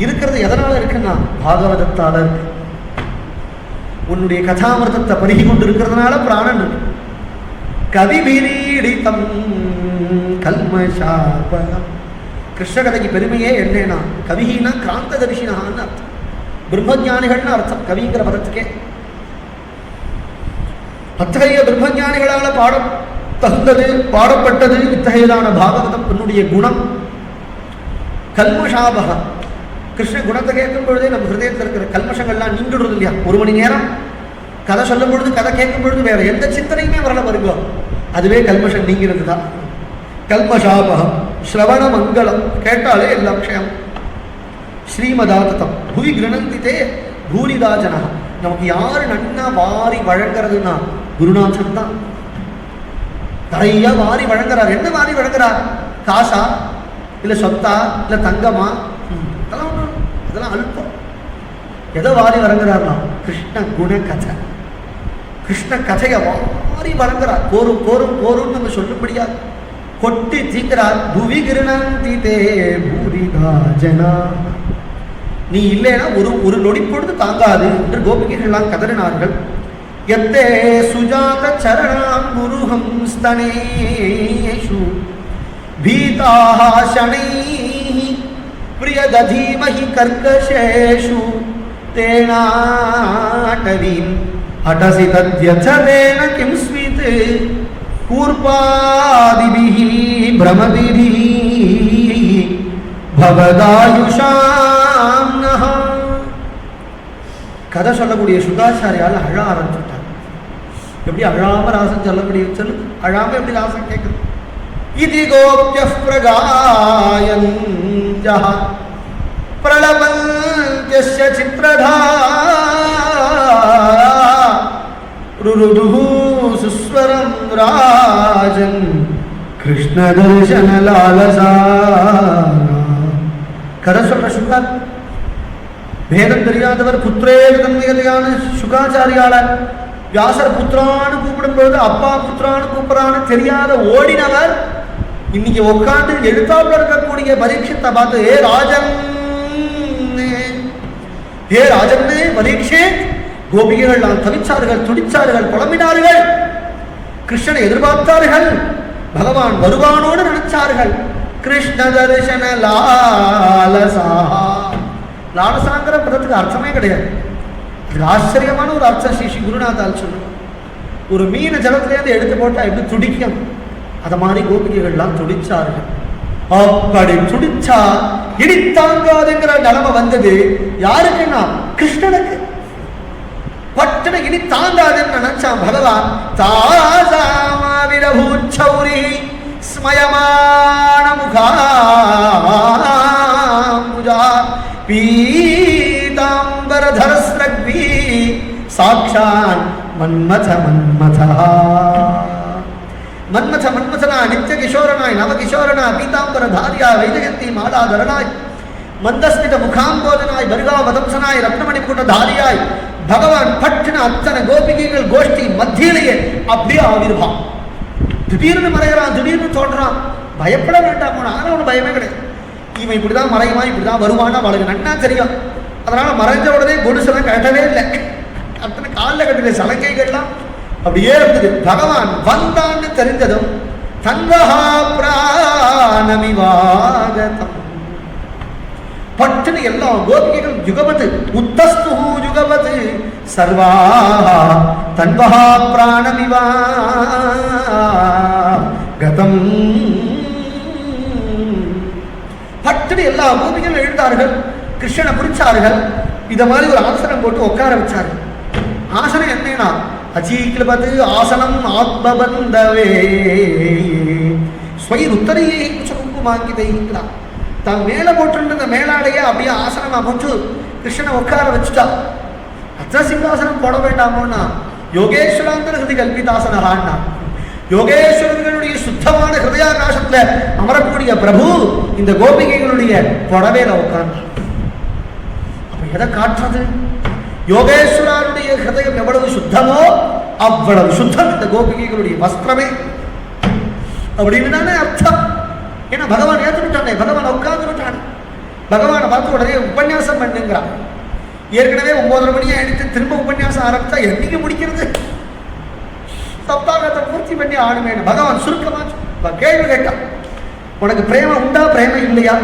இருக்கிறது எதனால இருக்குன்னா பாகவதத்தால இருக்கு. உன்னுடைய கதாமிருதத்தை பருகி கொண்டு இருக்கிறதுனால பிராணன் இருக்கு. கவிபிரீடிதம் கல்மஷாபனம். கிருஷ்ண கதைக்கு பெருமையே என்னன்னா கவினா கிராந்த தரிசினான்னு அர்த்தம், பிரம்மஞானிகள்னு அர்த்தம் கவிங்கிற பதத்துக்கே. அத்தகைய பிரம்மஞானிகளால தகுந்தது பாடப்பட்டது இத்தகையதான பாகவதம். என்னுடைய குணம் கல்மஷாபக. கிருஷ்ண குணத்தை கேட்கும் பொழுதே நம்ம ஹிருதயத்தில் இருக்கிற கல்மஷங்கள்லாம் நீங்கிடுறது இல்லையா? ஒரு மணி நேரம் கதை சொல்லும் பொழுது, கதை கேட்கும் பொழுது வேற எந்த சிந்தனையுமே வரல வருங்க, அதுவே கல்மஷம் நீங்கிறது தான். கல்மஷாபகம் ஸ்ரவண மங்களம், கேட்டாலே எல்லா விஷயம். ஸ்ரீமதாதம் புவி கிரணந்தித்தே பூரிதாஜனா. நமக்கு யாரு நன்னா வாரி வழங்குறதுன்னா குருநாதன் தான். நிறைய வாரி வழங்குறார். என்ன வாரி வழங்குறார்? காசா இல்லை சொத்தா இல்லை தங்கமா? அதெல்லாம் அல்பம். எதை வாரி வழங்குறாருனா கிருஷ்ண குண கதை. கிருஷ்ண கதையை வாரி வழங்குறார். போரும் போரும் போரும் நம்ம சொல்லும்படியா கொட்டி தீக்கிறார். புவி கிருணந்தி தே பூரிதாஜனா. நீ இல்லைன்னா ஒரு நொடி பொழுது தாங்காது என்று கோபிகைகள்லாம் கதறினார்கள். எத்தே சுஜாத சரணாம் குருஹம் ஸ்தனேஷு பீதாக சனைஹி பிரியததீமஹி கர்கஷேஷு தேனாடவீம் அடசி தத்யசதேன கிம் ஸ்மித் கூர்பாதிபிஹி பிரமதிபிஹி பவதாயுஷாம் நஹ. கதை சொல்லக்கூடிய சுகாச்சாரியால் அழ ஆரம்பிச்சுட்டார். எப்படி அழாம ராசம் சொல்ல முடியும் சொல்லு? அழாம எப்படி ராசம் கேட்குது? இது கோப்ய பிரகாயஞ்சஹ பிரலபந்த்யஸ்ய சித்ரதா ருருதுஹு சுஸ்வரம் ராஜன் கிருஷ்ண தர்சன லாலசா. கதை சொல்ற சுகர் பேதம் தெரியாதவர் புத்திரேதன்மையான சுகாச்சாரியால வியாசர் புத்திரான்னு கூப்பிடும் பொழுது அப்பா புத்திரான்னு கூப்பிடறான்னு தெரியாத ஓடினவர் இன்னைக்கு உட்காந்து எழுத்தாப்புல இருக்கக்கூடிய பரீட்சத்தை பார்த்து ஏ ராஜன் பரீட்சே கோபிகைகள் தவிச்சார்கள், துடிச்சார்கள், புலம்பினார்கள். கிருஷ்ணனை எதிர்பார்த்தார்கள். பகவான் வருவானோடு நினைச்சார்கள். கிருஷ்ண தரிசன லாலசா. லாலசாங்கிற பதத்துக்கு அர்த்தமே கிடையாது. அதுக்கு ஆச்சரியமான ஒரு அர்த்தம் ஸ்ரீ குருநாதால் சொல்லுவார். ஒரு மீனை ஜலத்திலேருந்து எடுத்து போட்டா எப்படி துடிக்கும், அத மாதிரி கோபிகைகள்லாம் துடிச்சார்கள். அப்படி துடிச்சா இனி தாங்காதுங்கிற நிலைமை வந்தது. யாருக்குன்னா கிருஷ்ணனுக்கு. பட்டன இனி தாங்காதுன்னு நினைச்சான் பகவான். தாசாமாவிரபூச்சௌரி ஸ்மயமான முகாமுஜா பீதாம்பரதரஸ்ரக்வி சாக்ஷான் மன்மத மன்மதா. மன்மத மன்மதனா நித்திய கிஷோரனாய் நவகிஷோரனா பீதாம்பரதாரியா வைஜயந்தி மாலாதரனாய் மந்தஸ்மித முகாம்போதனாய் பருகாவதம்சனாய் ரத்னமணி கூட்டதாரியாய் பகவான் பட்டின அத்தனை கோபிகைகள் கோஷ்டி மத்தியிலேயே அப்படியே ஆவிர்வான். திடீர்னு மறைகிறான், திடீர்னு தோன்றான். பயப்பட வேண்டாம். ஆனா ஒன்றும் பயமே கிடையாது. இவன் இப்படிதான் மறைவான், இப்படிதான் வருவான்னு அவளுக்கு நன்னா தெரியும். அதனால மறைஞ்ச உடனே கொலுசெல்லாம் கட்டவே இல்லை. அத்தனை காலில் கட்டின சலங்கைகள்லாம் அப்படியே இருந்தது. பகவான் வந்தான்னு தெரிஞ்சதும் தன்வஹா பிராணமிவாகதம் பட்டுன்னு எல்லா கோபிகைகள் யுகபத்து உத்தஸ்து யுகபத்து சர்வா தன்வஹா பிராணமிவாகதம். பட்டுன்னு எல்லா கோபிகளும் எழுந்தார்கள், கிருஷ்ணனை குறிச்சார்கள். இத மாதிரி ஒரு ஆசனம் போட்டு உட்கார வச்சார்கள். ஆசனம் என்னன்னா அஜீக்லபது ஆசனம் ஆத்மபந்தவே ஸ்வயிர் உத்தரையே குங்குமாங்கிதைங்கிறான். தான் மேல போட்டு மேலாடைய அப்படியே ஆசனமா போட்டு கிருஷ்ணனை உட்கார வச்சுட்டா. அத்த சிங்காசனம் போட வேண்டாமோன்னா யோகேஸ்வராந்தர ஹிருதி கல்பிதாசனஹான்னா யோகேஸ்வரர்களுடைய சுத்தமான ஹிருதயாகாசத்துல அமரக்கூடிய பிரபு இந்த கோபிகைகளுடைய புடவையில உட்கார்ந்தார். அப்ப எதை காட்டுறது? யோகேஸ்வரனுடைய ஹிருதயம் எவ்வளவு சுத்தமோ அவ்வளவு சுத்தம் இந்த கோபிகைகளுடைய வஸ்திரமே அப்படின்னு தானே அர்த்தம். ஏன்னா பகவான் ஏற்றுட்டானே, பகவான் உட்கார்ந்துட்டான். பகவானை பார்த்து உடனே உபன்யாசம் பண்ணுங்கிறான். ஏற்கனவே 9:30 மணி ஆயிடுச்சு, திரும்ப உபன்யாசம் ஆரம்பிச்சா என்னைக்கு முடிக்கிறது? சப்தாகத்தை பூர்த்தி பண்ணி ஆடுமே. பகவான் சுருக்கமா கேள்வி கேட்டான், உனக்கு பிரேம உண்டா பிரேம இல்லையா?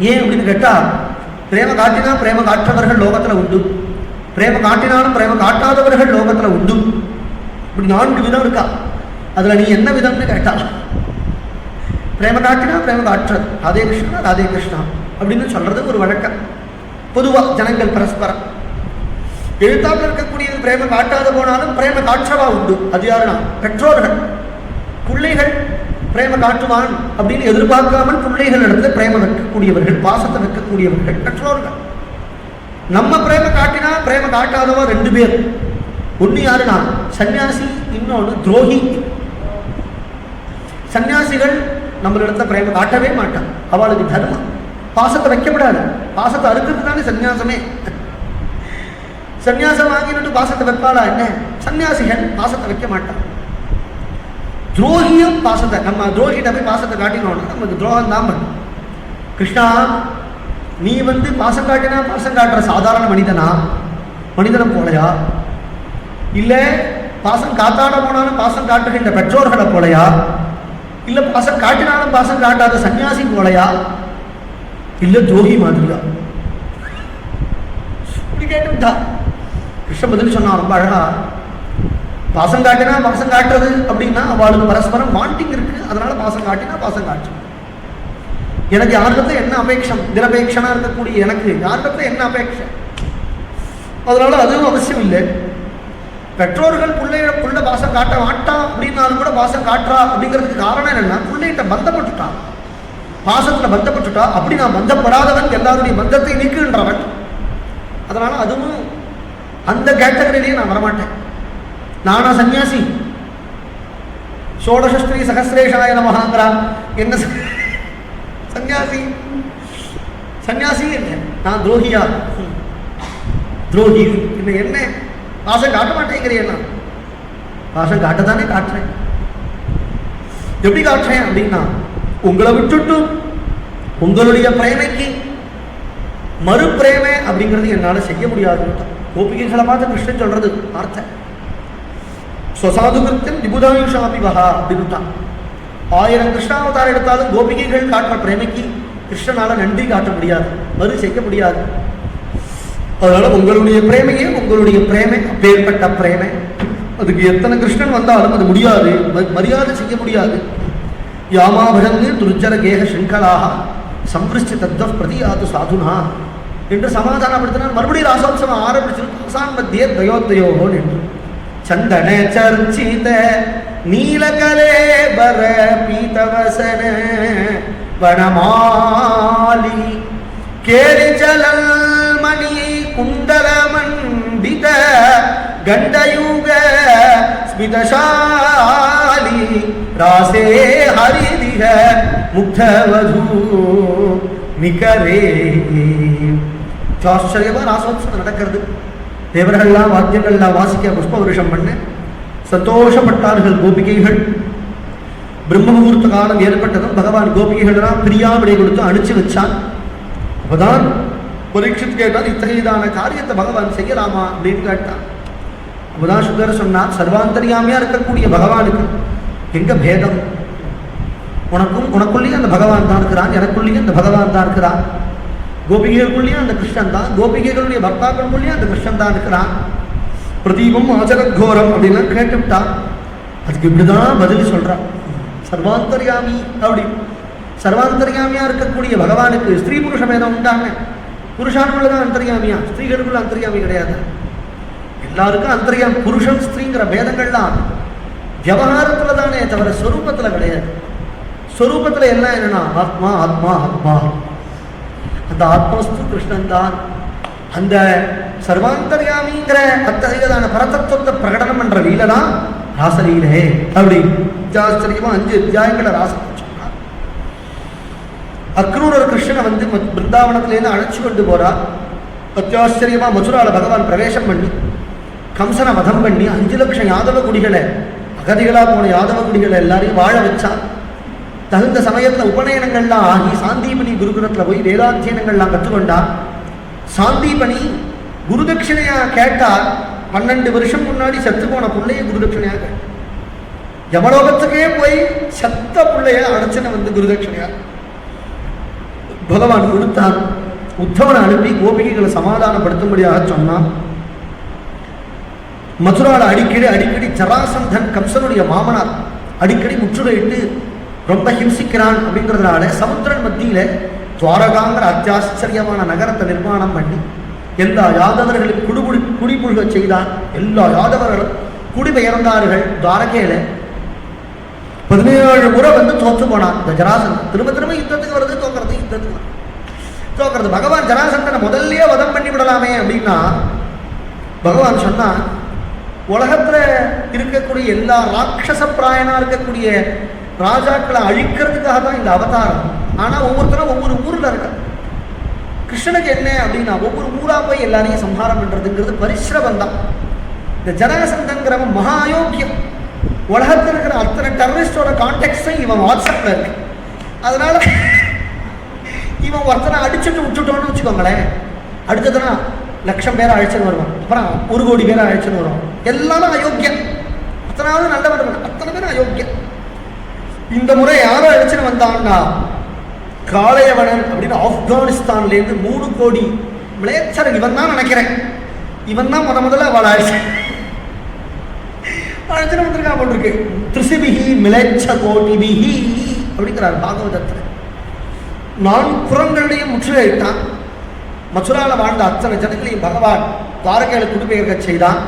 ஏன் அப்படின்னு கேட்டா, பிரேம காட்டினா பிரேம காற்றவர்கள் லோகத்துல உண்டு, பிரேம காட்டினாலும் பிரேம காட்டாதவர்கள் லோகத்துல உண்டு. இப்படி 4 விதம் இருக்கா. அதுல நீ என்ன விதம்னு கேட்டா, பிரேம காட்டினா பிரேம காற்றது ராதே கிருஷ்ணா ராதே கிருஷ்ணா அப்படின்னு சொல்றது ஒரு வழக்கம். பொதுவா ஜனங்கள் பரஸ்பரம் எழுத்தாமல் இருக்கக்கூடியது பிரேம காட்டாத போனாலும் பிரேம காற்றவா உண்டு. அது யாருன்னா பெற்றோர்கள். பிள்ளைகள் பிரேம காட்டுவான் அப்படின்னு எதிர்பார்க்காமல் பிள்ளைகள் இடத்துல பிரேம வைக்கக்கூடியவர்கள், பாசத்தை வைக்கக்கூடியவர்கள் பெற்றோர்கள். நம்ம பிரேம காட்டினா பிரேம காட்டாதவா 2 பேர். ஒன்று யாருன்னா சன்னியாசி, இன்னொன்று துரோகி. சன்னியாசிகள் நம்மளிடத்த பிரேம காட்டவே மாட்டான். அவளுக்கு தர்மம் பாசத்தை வைக்கப்படாது. பாசத்தை அறுக்கிறது தானே சன்னியாசமே. சன்னியாசம் வாங்கிட்டு பாசத்தை வைப்பாளா என்ன? சன்னியாசிகள் பாசத்தை வைக்க மாட்டான். துரோகியும் பாசத்தை, நம்ம துரோகிட்ட போய் பாசத்தை காட்டினோம்னா நமக்கு துரோகம் தான் பண்ணும். கிருஷ்ணா, நீ பாசம் காட்டினா பாசம் காட்டுற சாதாரண மனிதனா, மனிதனை போலையா? இல்லை பாசம் காத்தாட போனாலும் பாசம் காட்டுகின்ற பெற்றோர்களை போலையா? இல்லை பாசம் காட்டினாலும் பாசம் காட்டாத சன்னியாசி போலையா? இல்லை துரோகி மாதிரியா? இப்படி கேட்டுவிட்டா. கிருஷ்ண பதில் சொன்னா ரொம்ப அழகா. பாசம் காட்டினா பாசம் காட்டுறது அப்படின்னா அவளுக்கு பரஸ்பரம் வாண்டிங் இருக்கு. அதனால பாசம் காட்டினா பாசம் காட்டு. எனக்கு யாரிடத்துல என்ன அபேட்சம்? நிரபேட்சனா இருக்கக்கூடிய எனக்கு யாரிடத்துல என்ன அபேட்சம்? அதனால அதுவும் அவசியம் இல்லை. பெற்றோர்கள் புள்ள பாசம் காட்ட மாட்டான் அப்படின்னாலும் கூட பாசம் காட்டுறா அப்படிங்கிறதுக்கு காரணம் என்னன்னா, பிள்ளைகிட்ட பந்தப்பட்டுட்டான், பாசத்துல பந்தப்பட்டுட்டா. அப்படி நான் பந்தப்படாதவன், எல்லாருடைய பந்தத்தை நீக்குன்றவன். அதனால அதுவும் அந்த கேட்டகரியிலேயே நான் வரமாட்டேன். நானா சன்னியாசி? ஷோடசஸ்திரீ சகசிரேஷாய நமஹாங்கிறான். என்ன சன்னியாசி? சன்னியாசி என்ன? நான் துரோகியா? துரோகி என்ன பாசம் காட்ட மாட்டேங்கிறேன். பாசம் காட்டத்தானே காட்டுறேன். எப்படி காட்டுறேன் அப்படின்னா, உங்களை விட்டுட்டு உங்களுடைய பிரேமைக்கு மறு பிரேமை அப்படிங்கிறது என்னால செய்ய முடியாது. கோபிகைகளை பார்த்து கிருஷ்ணன் சொல்றது வார்த்தை, ஸ்வசாது கிருத்தியம் விபுதாயுஷாபி வகா அப்படின்னுட்டான். 1000 கிருஷ்ணாவதாரம் எடுத்தாலும் கோபிகைகள் காட்டுற பிரேமைக்கு கிருஷ்ணனால நன்றி காட்ட முடியாது, மறு செய்ய முடியாது. அதனால உங்களுடைய பிரேமையே உங்களுடைய பிரேமை, அப்பேற்பட்ட பிரேமை. அதுக்கு எத்தனை கிருஷ்ணன் வந்தாலும் அது முடியாது, மரியாதை செய்ய முடியாது. யாமாபரங்கு துர்ஜர கேக சிங்களாக சம்பிருஷ்டி தத்வ பிரதியாது சாதுனா என்று சமாதானப்படுத்தினார். மறுபடியும் ராசோத்சவம் ஆரம்பிச்சிருக்கு. அசான் மத்தியே தயோத்தயோகோன் என்று சந்தன சர்ச்சித நீலகலேபர பீதவசன வனமாலி கேளிஜலல் மணி குண்டல மண்டித கண்டயுக ஸ்மிதசாலி ராசே ஹரிதிக முக்தவது நிகரே. ஆச்சரியமா ராசோத்சவம் நடக்கிறது. தேவர்கள்லாம் வாத்தியங்கள்லாம் வாசிக்க புஷ்ப வருஷம் பண்ண சந்தோஷப்பட்டார்கள் கோபிகைகள். பிரம்ம முகூர்த்த காலம் ஏற்பட்டதும் பகவான் கோபிகைகள்லாம் பிரியா விடை கொடுத்து அனுப்பிச்சு வச்சான். அப்பதான் பரீட்சித் கேட்டால் இத்தகையதான காரியத்தை பகவான் செய்யலாமா அப்படின்னு கேட்டான். அப்பதான் சுந்தர் சொன்னார், சர்வாந்தரியாமையா இருக்கக்கூடிய பகவானுக்கு எங்க பேதம்? உனக்குள்ளேயும் அந்த பகவான் தான் இருக்கிறான், எனக்குள்ளேயும் அந்த பகவான் தான் இருக்கிறான். கோபிகைகளுக்குள்ளேயும் அந்த கிருஷ்ணன் தான், கோபிகைகளுடைய பக்தாக்களுக்குள்ளேயும் அந்த கிருஷ்ணன் தான் இருக்கிறான். பிரதீபம் ஆச்சரகோரம் அப்படின்லாம் கேட்டுவிட்டான். அதுக்கு இப்படிதான் பதில் சொல்றான், சர்வாந்தர்யாமி அப்படி. சர்வாந்தர்யாமியா இருக்கக்கூடிய பகவானுக்கு ஸ்திரீ புருஷ பேதம் உண்டாங்க. புருஷானுக்குள்ளதான் அந்தர்யாமியா, ஸ்திரீகளுக்குள்ள அந்தர்யாமி கிடையாது. எல்லாருக்கும் அந்தர்யாமி. புருஷன் ஸ்திரீங்கிற பேதங்கள்லாம் விவகாரத்துல தானே தவிர ஸ்வரூபத்துல கிடையாது. ஸ்வரூபத்துல எல்லாம் என்னன்னா ஆத்மா ஆத்மா ஆத்மா. அந்த ஆத்மஸ்து கிருஷ்ணன் தான். அந்த சர்வாந்தர்யாமிங்கிற அத்தகையதான பரதத்துவத்தை பிரகடனம் பண்ற லீலை தான் ராசலீலே. அப்படி ஆச்சரியமா 5 அத்தியாயங்களை ராசம் சொன்னார். அக்ரூரர் கிருஷ்ணனை வந்து பிருந்தாவனத்திலேருந்து அழைச்சு கொண்டு போறார். அத்தியாச்சரியமா மதுரால பகவான் பிரவேசம் பண்ணி கம்சனை வதம் பண்ணி 5 லட்சம் யாதவ குடிகளை, அகதிகளா போன யாதவ குடிகளை எல்லாரையும் வாழ வச்சான். தகுந்த சமயத்தில் உபநயனங்கள்லாம் ஆகி சாந்தீபனி குருகுலத்தில் போய் வேதாத்தியனங்கள்லாம் கற்றுக்கொண்டார். சாந்தீபனி குருதட்சிணையா கேட்டார். 12 வருஷம் முன்னாடி செத்து போன பிள்ளைய குருதட்சிணையாக, யமலோகத்துக்கே போய் செத்த பிள்ளைய அடைச்சனை வந்து குருதட்சிணையா பகவான் கொடுத்தார். உத்தவனை அனுப்பி கோபிகைகளை சமாதானப்படுத்தும்படியாக சொன்னான். மதுரால அடிக்கடி ஜராசந்தன் கம்சனுடைய மாமனார் அடிக்கடி முற்றுகையிட்டு ரொம்ப ஹிம்சிக்கிறான் அப்படிங்கிறதுனால சமுத்திரன் மத்தியில துவாரகாங்கிற அத்தியாச்சரியமான நகரத்தை நிர்மாணம் பண்ணி எல்லா யாதவர்களும் குடிபுழுக செய்தான். எல்லா யாதவர்களும் குடிபெயர்ந்தார்கள். துவாரகையில 17 முறை வந்து தோற்று போனான் இந்த ஜராசந்தன். திரும்ப யுத்தத்துக்கு வருது, தோக்கிறது. பகவான் ஜராசந்தனை முதல்லயே வதம் பண்ணி விடலாமே அப்படின்னா பகவான் சொன்னா, உலகத்துல இருக்கக்கூடிய எல்லா ராட்சச பிராயனா இருக்கக்கூடிய ராஜாக்களை அழிக்கிறதுக்காக தான் இந்த அவதாரம். ஆனா ஒவ்வொருத்தரும் ஒவ்வொரு ஊர்ல இருக்க. கிருஷ்ணனுக்கு என்ன அப்படின்னா ஒவ்வொரு ஊரா போய் எல்லாரையும் சம்ஹாரம் பண்றதுங்கிறது பரிசிரமம் தான். இந்த ஜராசந்தன்கிறவன் மகா அயோக்கியம். உலகத்தில் இருக்கிற அத்தனை டெரரிஸ்டோட கான்டெக்ட்ஸும் இவன் வாட்ஸ்அப்ல இருக்கு. அதனால இவன் ஒருத்தனை அடிச்சுட்டு விட்டுட்டோன்னு வச்சுக்கோங்களேன், அடுத்ததுனா 1,00,000 பேரை அழைச்சுன்னு வருவான், அப்புறம் 1 கோடி பேரை அழைச்சுன்னு வருவான். எல்லாரும் அயோக்கியம். அத்தனாவது நல்லவன், அத்தனை பேரும் அயோக்கியம். இந்த முறை யாரும் அழைச்சுன்னு வந்தான்னா காளையவனன் அப்படின்னு ஆப்கானிஸ்தான்லேருந்து 3 கோடி மிளேச்சரன். இவன் தான் நினைக்கிறேன், இவன் தான் முதல்ல அவளை அழைச்சுன்னு வந்திருக்கான் போல் இருக்கு. திரிசிபிஹி மிளேச்ச கோட்டிபிஹி அப்படிங்கிறார் பாகவதத்தில். 4 புறங்களையும் முற்றுகையிட்டான். மதுரால வாழ்ந்த அத்தனை ஜனங்களையும் பகவான் துவாரகையில குடிபெயர்க்க செய்தான்.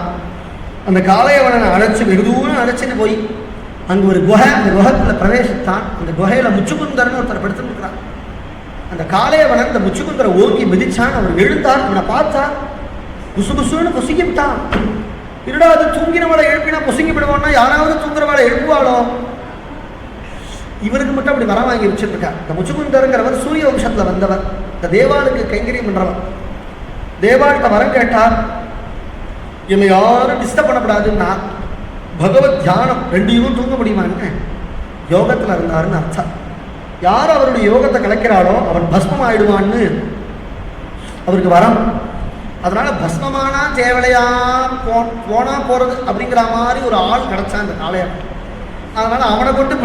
அந்த காளையவனனை அழைச்சு வெகு தூரம் அழைச்சின்னு போய் அங்கே ஒரு குகை, அந்த குகத்துல பிரவேசித்தான். அந்த குகையில முச்சுக்குந்தர்னு ஒருத்தர் படுத்துருக்கிறான். அந்த காளையவனன் அந்த முச்சுக்குந்தரை ஓங்கி மிதிச்சான். அவர் எழுந்தார். அவனை பார்த்தா குசு குசுன்னு பொசுங்கி விட்டான். இருடா, அது தூங்கினவளை எழுப்பினா பொசுங்கி விடுவான்னா யாராவது தூங்குறவளை எழுப்புவாளோ? இவருக்கு மட்டும் அப்படி வர வாங்கி வச்சுருக்கா. இந்த முச்சுக்குந்தருங்கிறவர் சூரிய வம்சத்துல வந்தவர், இந்த தேவாளுக்கு கைங்கரியம் பண்றவர். தேவாள்கிட்ட வரம் கேட்டார், என்னை யாரும் டிஸ்டர்ப் பண்ணப்படாதுன்னா பகவத் தியானம் 2 தூங்க முடியுமான்னு யோகத்தில் இருந்தாருன்னு அர்த்தம். யார் அவருடைய யோகத்தை கலைக்கிறாளோ அவன் பஸ்மம் ஆயிடுவான்னு அவருக்கு வரம். அதனால பஸ்மமானா தேவலையா போனா போறது அப்படிங்கிற மாதிரி ஒரு ஆள் கிடைச்சான் இந்த காளையன். அதனால அவனை கொண்டு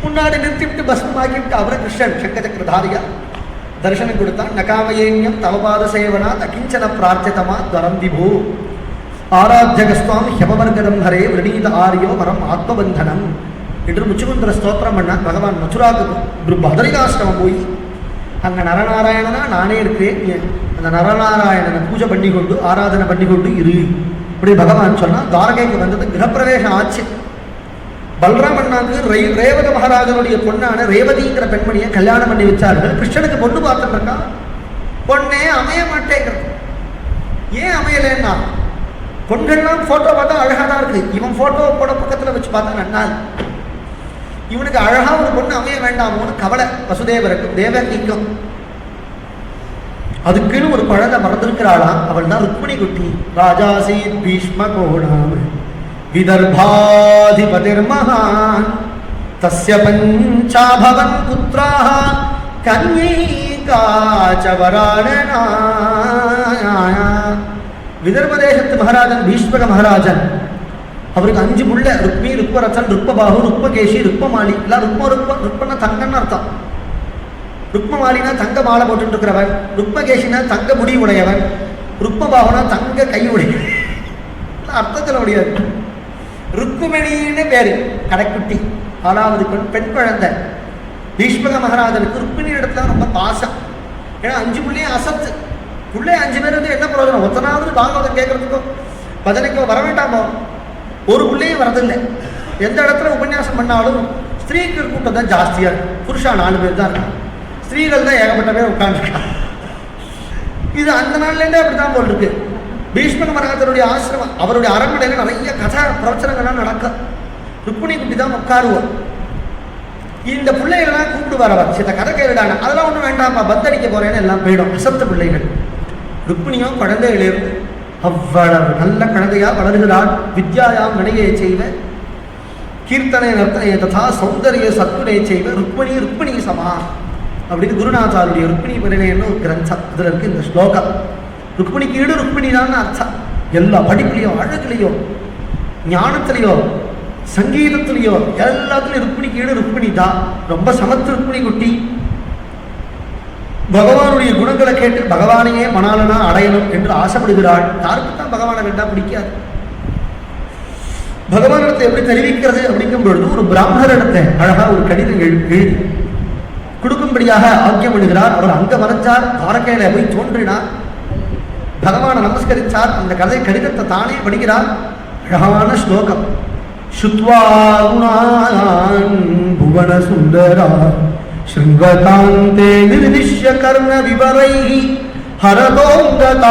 முன்னாடி நிறுத்திவிட்டு பஸ்மாக்கிவிட்டு அவரை கிருஷ்ணன் சங்கச்சக்கரதாரியா தரிசனம் கொடுத்தான். நகாமயேன்யம் தவபாத சேவனா தகிஞ்சன பிரார்த்திதமா துவரம் விபூ ஆராத்தியகஸ்துவாம் ஹியமவர்கதம் ஹரே விரணீத ஆரியோ வரம் ஆத்மபந்தனம் என்று முச்சுகுந்தர ஸ்தோத்திரம் பண்ணான். பகவான் மதுராவுக்கு பதரிகாஷ்டமம் போய் அங்கே நரநாராயணனா நானே இருக்கிறேன், அந்த நரநாராயணனை பூஜை பண்ணி கொண்டு ஆராதனை பண்ணி கொண்டு இரு இப்படி பகவான் சொன்னால் துவாரகைக்கு வந்தது. கிரகப்பிரவேசம் ஆச்சு. பல்ராமண்ணாக்கு ரேவத மகாராஜனுடைய பொண்ணான ரேவதிங்கிற பெண்மணியை கல்யாணம் பண்ணி வச்சார்கள். கிருஷ்ணனுக்கு பொண்ணு பார்த்துட்டு இருக்கான். பொண்ணே அமைய மாட்டேங்கிறது. ஏன் அமையலன்னா பொண்கள்லாம் போட்டோ பார்த்தா அழகா தான் இருக்கு. இவன் போட்டோ போட பக்கத்தில் வச்சு பார்த்தா நன்னா இவனுக்கு அழகா ஒரு பொண்ணு அமைய வேண்டாமோன்னு கவலை வசுதேவருக்கும் தேவகிக்கும். அதுக்குன்னு ஒரு குழந்தை மறந்திருக்கிறாளாம். அவள் தான் ருக்மிணி குட்டி. ராஜாசி பீஷ்ம கோணாம் விதர்பாதிபதிர் மகான் தஸ்ய பஞ்சாபவன் புத்ராஹ கன்யீகாச்சவராணனா. விதர்ப தேசத்து மகாராஜன் பீஷ்மக மகாராஜன். அவருக்கு 5 புள்ள. ருக்மி, ருக்மரசன், ருக்மபாகு, ருக்மகேஷி, ருக்மமாலி. எல்லாம் ருக்மன்னா தங்கன்னு அர்த்தம். ருக்மமாலினா தங்க மாலை போட்டு இருக்கிறவன், ருக்மகேஷினா தங்க முடி உடையவன், ருக்மபாகுனா தங்க கை உடையவன். அர்த்தத்தில் முடியாது. ருக்மணின்னு பேரு. கடைக்குட்டி 4வது பெண் குழந்தை. பீஷ்மக மகாராஜனுக்கு ருக்மிணி இடத்துல ரொம்ப பாசம். ஏன்னா 5 புள்ளையும் அசத்து. பிள்ளை 5 பேர் வந்து என்ன பிரயோஜனம்? ஒத்தனாவது பாகவதம் கேட்கறதுக்கோ பஜனைக்கோ வர வேண்டாமோ? ஒரு பிள்ளையும் வரதில்லை. எந்த இடத்துல உபன்யாசம் பண்ணாலும் ஸ்திரீக்கு கூட்டம் தான் ஜாஸ்தியாக இருக்கு. புருஷா 4 பேர் தான் இருக்காங்க. ஸ்திரீகள் தான் ஏகப்பட்ட பேர் உட்காந்துருக்காங்க. இது அந்த நாள்லேருந்தே அப்படி தான் போல் இருக்கு. பீஷ்மக மகாராஜனுடைய ஆசிரமம், அவருடைய அரண்மனையில் நிறைய கதை பிரவச்சனங்கள்லாம் நடக்கும். ருக்மிணி குட்டி தான் உட்காருவோம். இந்த பிள்ளைகள்லாம் கூப்பிடுவார் அவர். சில கதை கேளுடான அதெல்லாம் ஒன்றும் வேண்டாம்ப்பா, பந்தடிக்க போறேன்னு எல்லாம் போயிடும். அசத்த பிள்ளைகள். ருக்மிணியும் குழந்தைகளிலிருந்து அவ்வளவு நல்ல குழந்தையா வளர்கிறாள். வித்யாயாம் வினையை செய்வ கீர்த்தனை நர்த்தனையை ததா சௌந்தரிய சத்குணை செய்வ ருக்மிணி ருக்மிணி சமா அப்படின்னு குருநாதாருடைய ருக்மிணி பரிணயன்னு ஒரு கிரந்தம். இதில் இருக்கு இந்த ஸ்லோகம். ருக்மிணிக்கு ஈடு ருக்மிணி தான் அர்த்தம். எல்லா படிப்புலையோ அழகுலையோ ஞானத்திலையோ சங்கீதத்திலையோ எல்லாத்துலையும் ருக்மிணிக்கு ஈடு ருக்மிணி தான். ரொம்ப சமத்து ருக்மிணி குட்டி. பகவானுடைய குணங்களை கேட்டு பகவானையே மணாலனா அடையணும் என்று ஆசைப்படுகிறாள். யாருக்கு தான் பகவானை வேண்டாம் பிடிக்காது? பகவானிடத்தை எப்படி தெரிவிக்கிறது அப்படிங்கும் பொழுது ஒரு பிராமணரிடத்தை அழகா ஒரு கடிதம் எழுதி கொடுக்கும்படியாக ஆக்கியம் பண்ணுகிறார். அவர் அங்க மறைஞ்சார். துவாரகையில போய் தோன்றினார். பகவானை நமஸ்கரித்தார். அந்த கடிதத்தை தானே படிக்கிறார். அழகான ஸ்லோகம். சுத்வாகுணான் புவன சுந்தரா ஸ்ருங்ககாந்தே நிர்திஷ்ய கர்ண விவரைஹி ஹரதோங்கதாபம்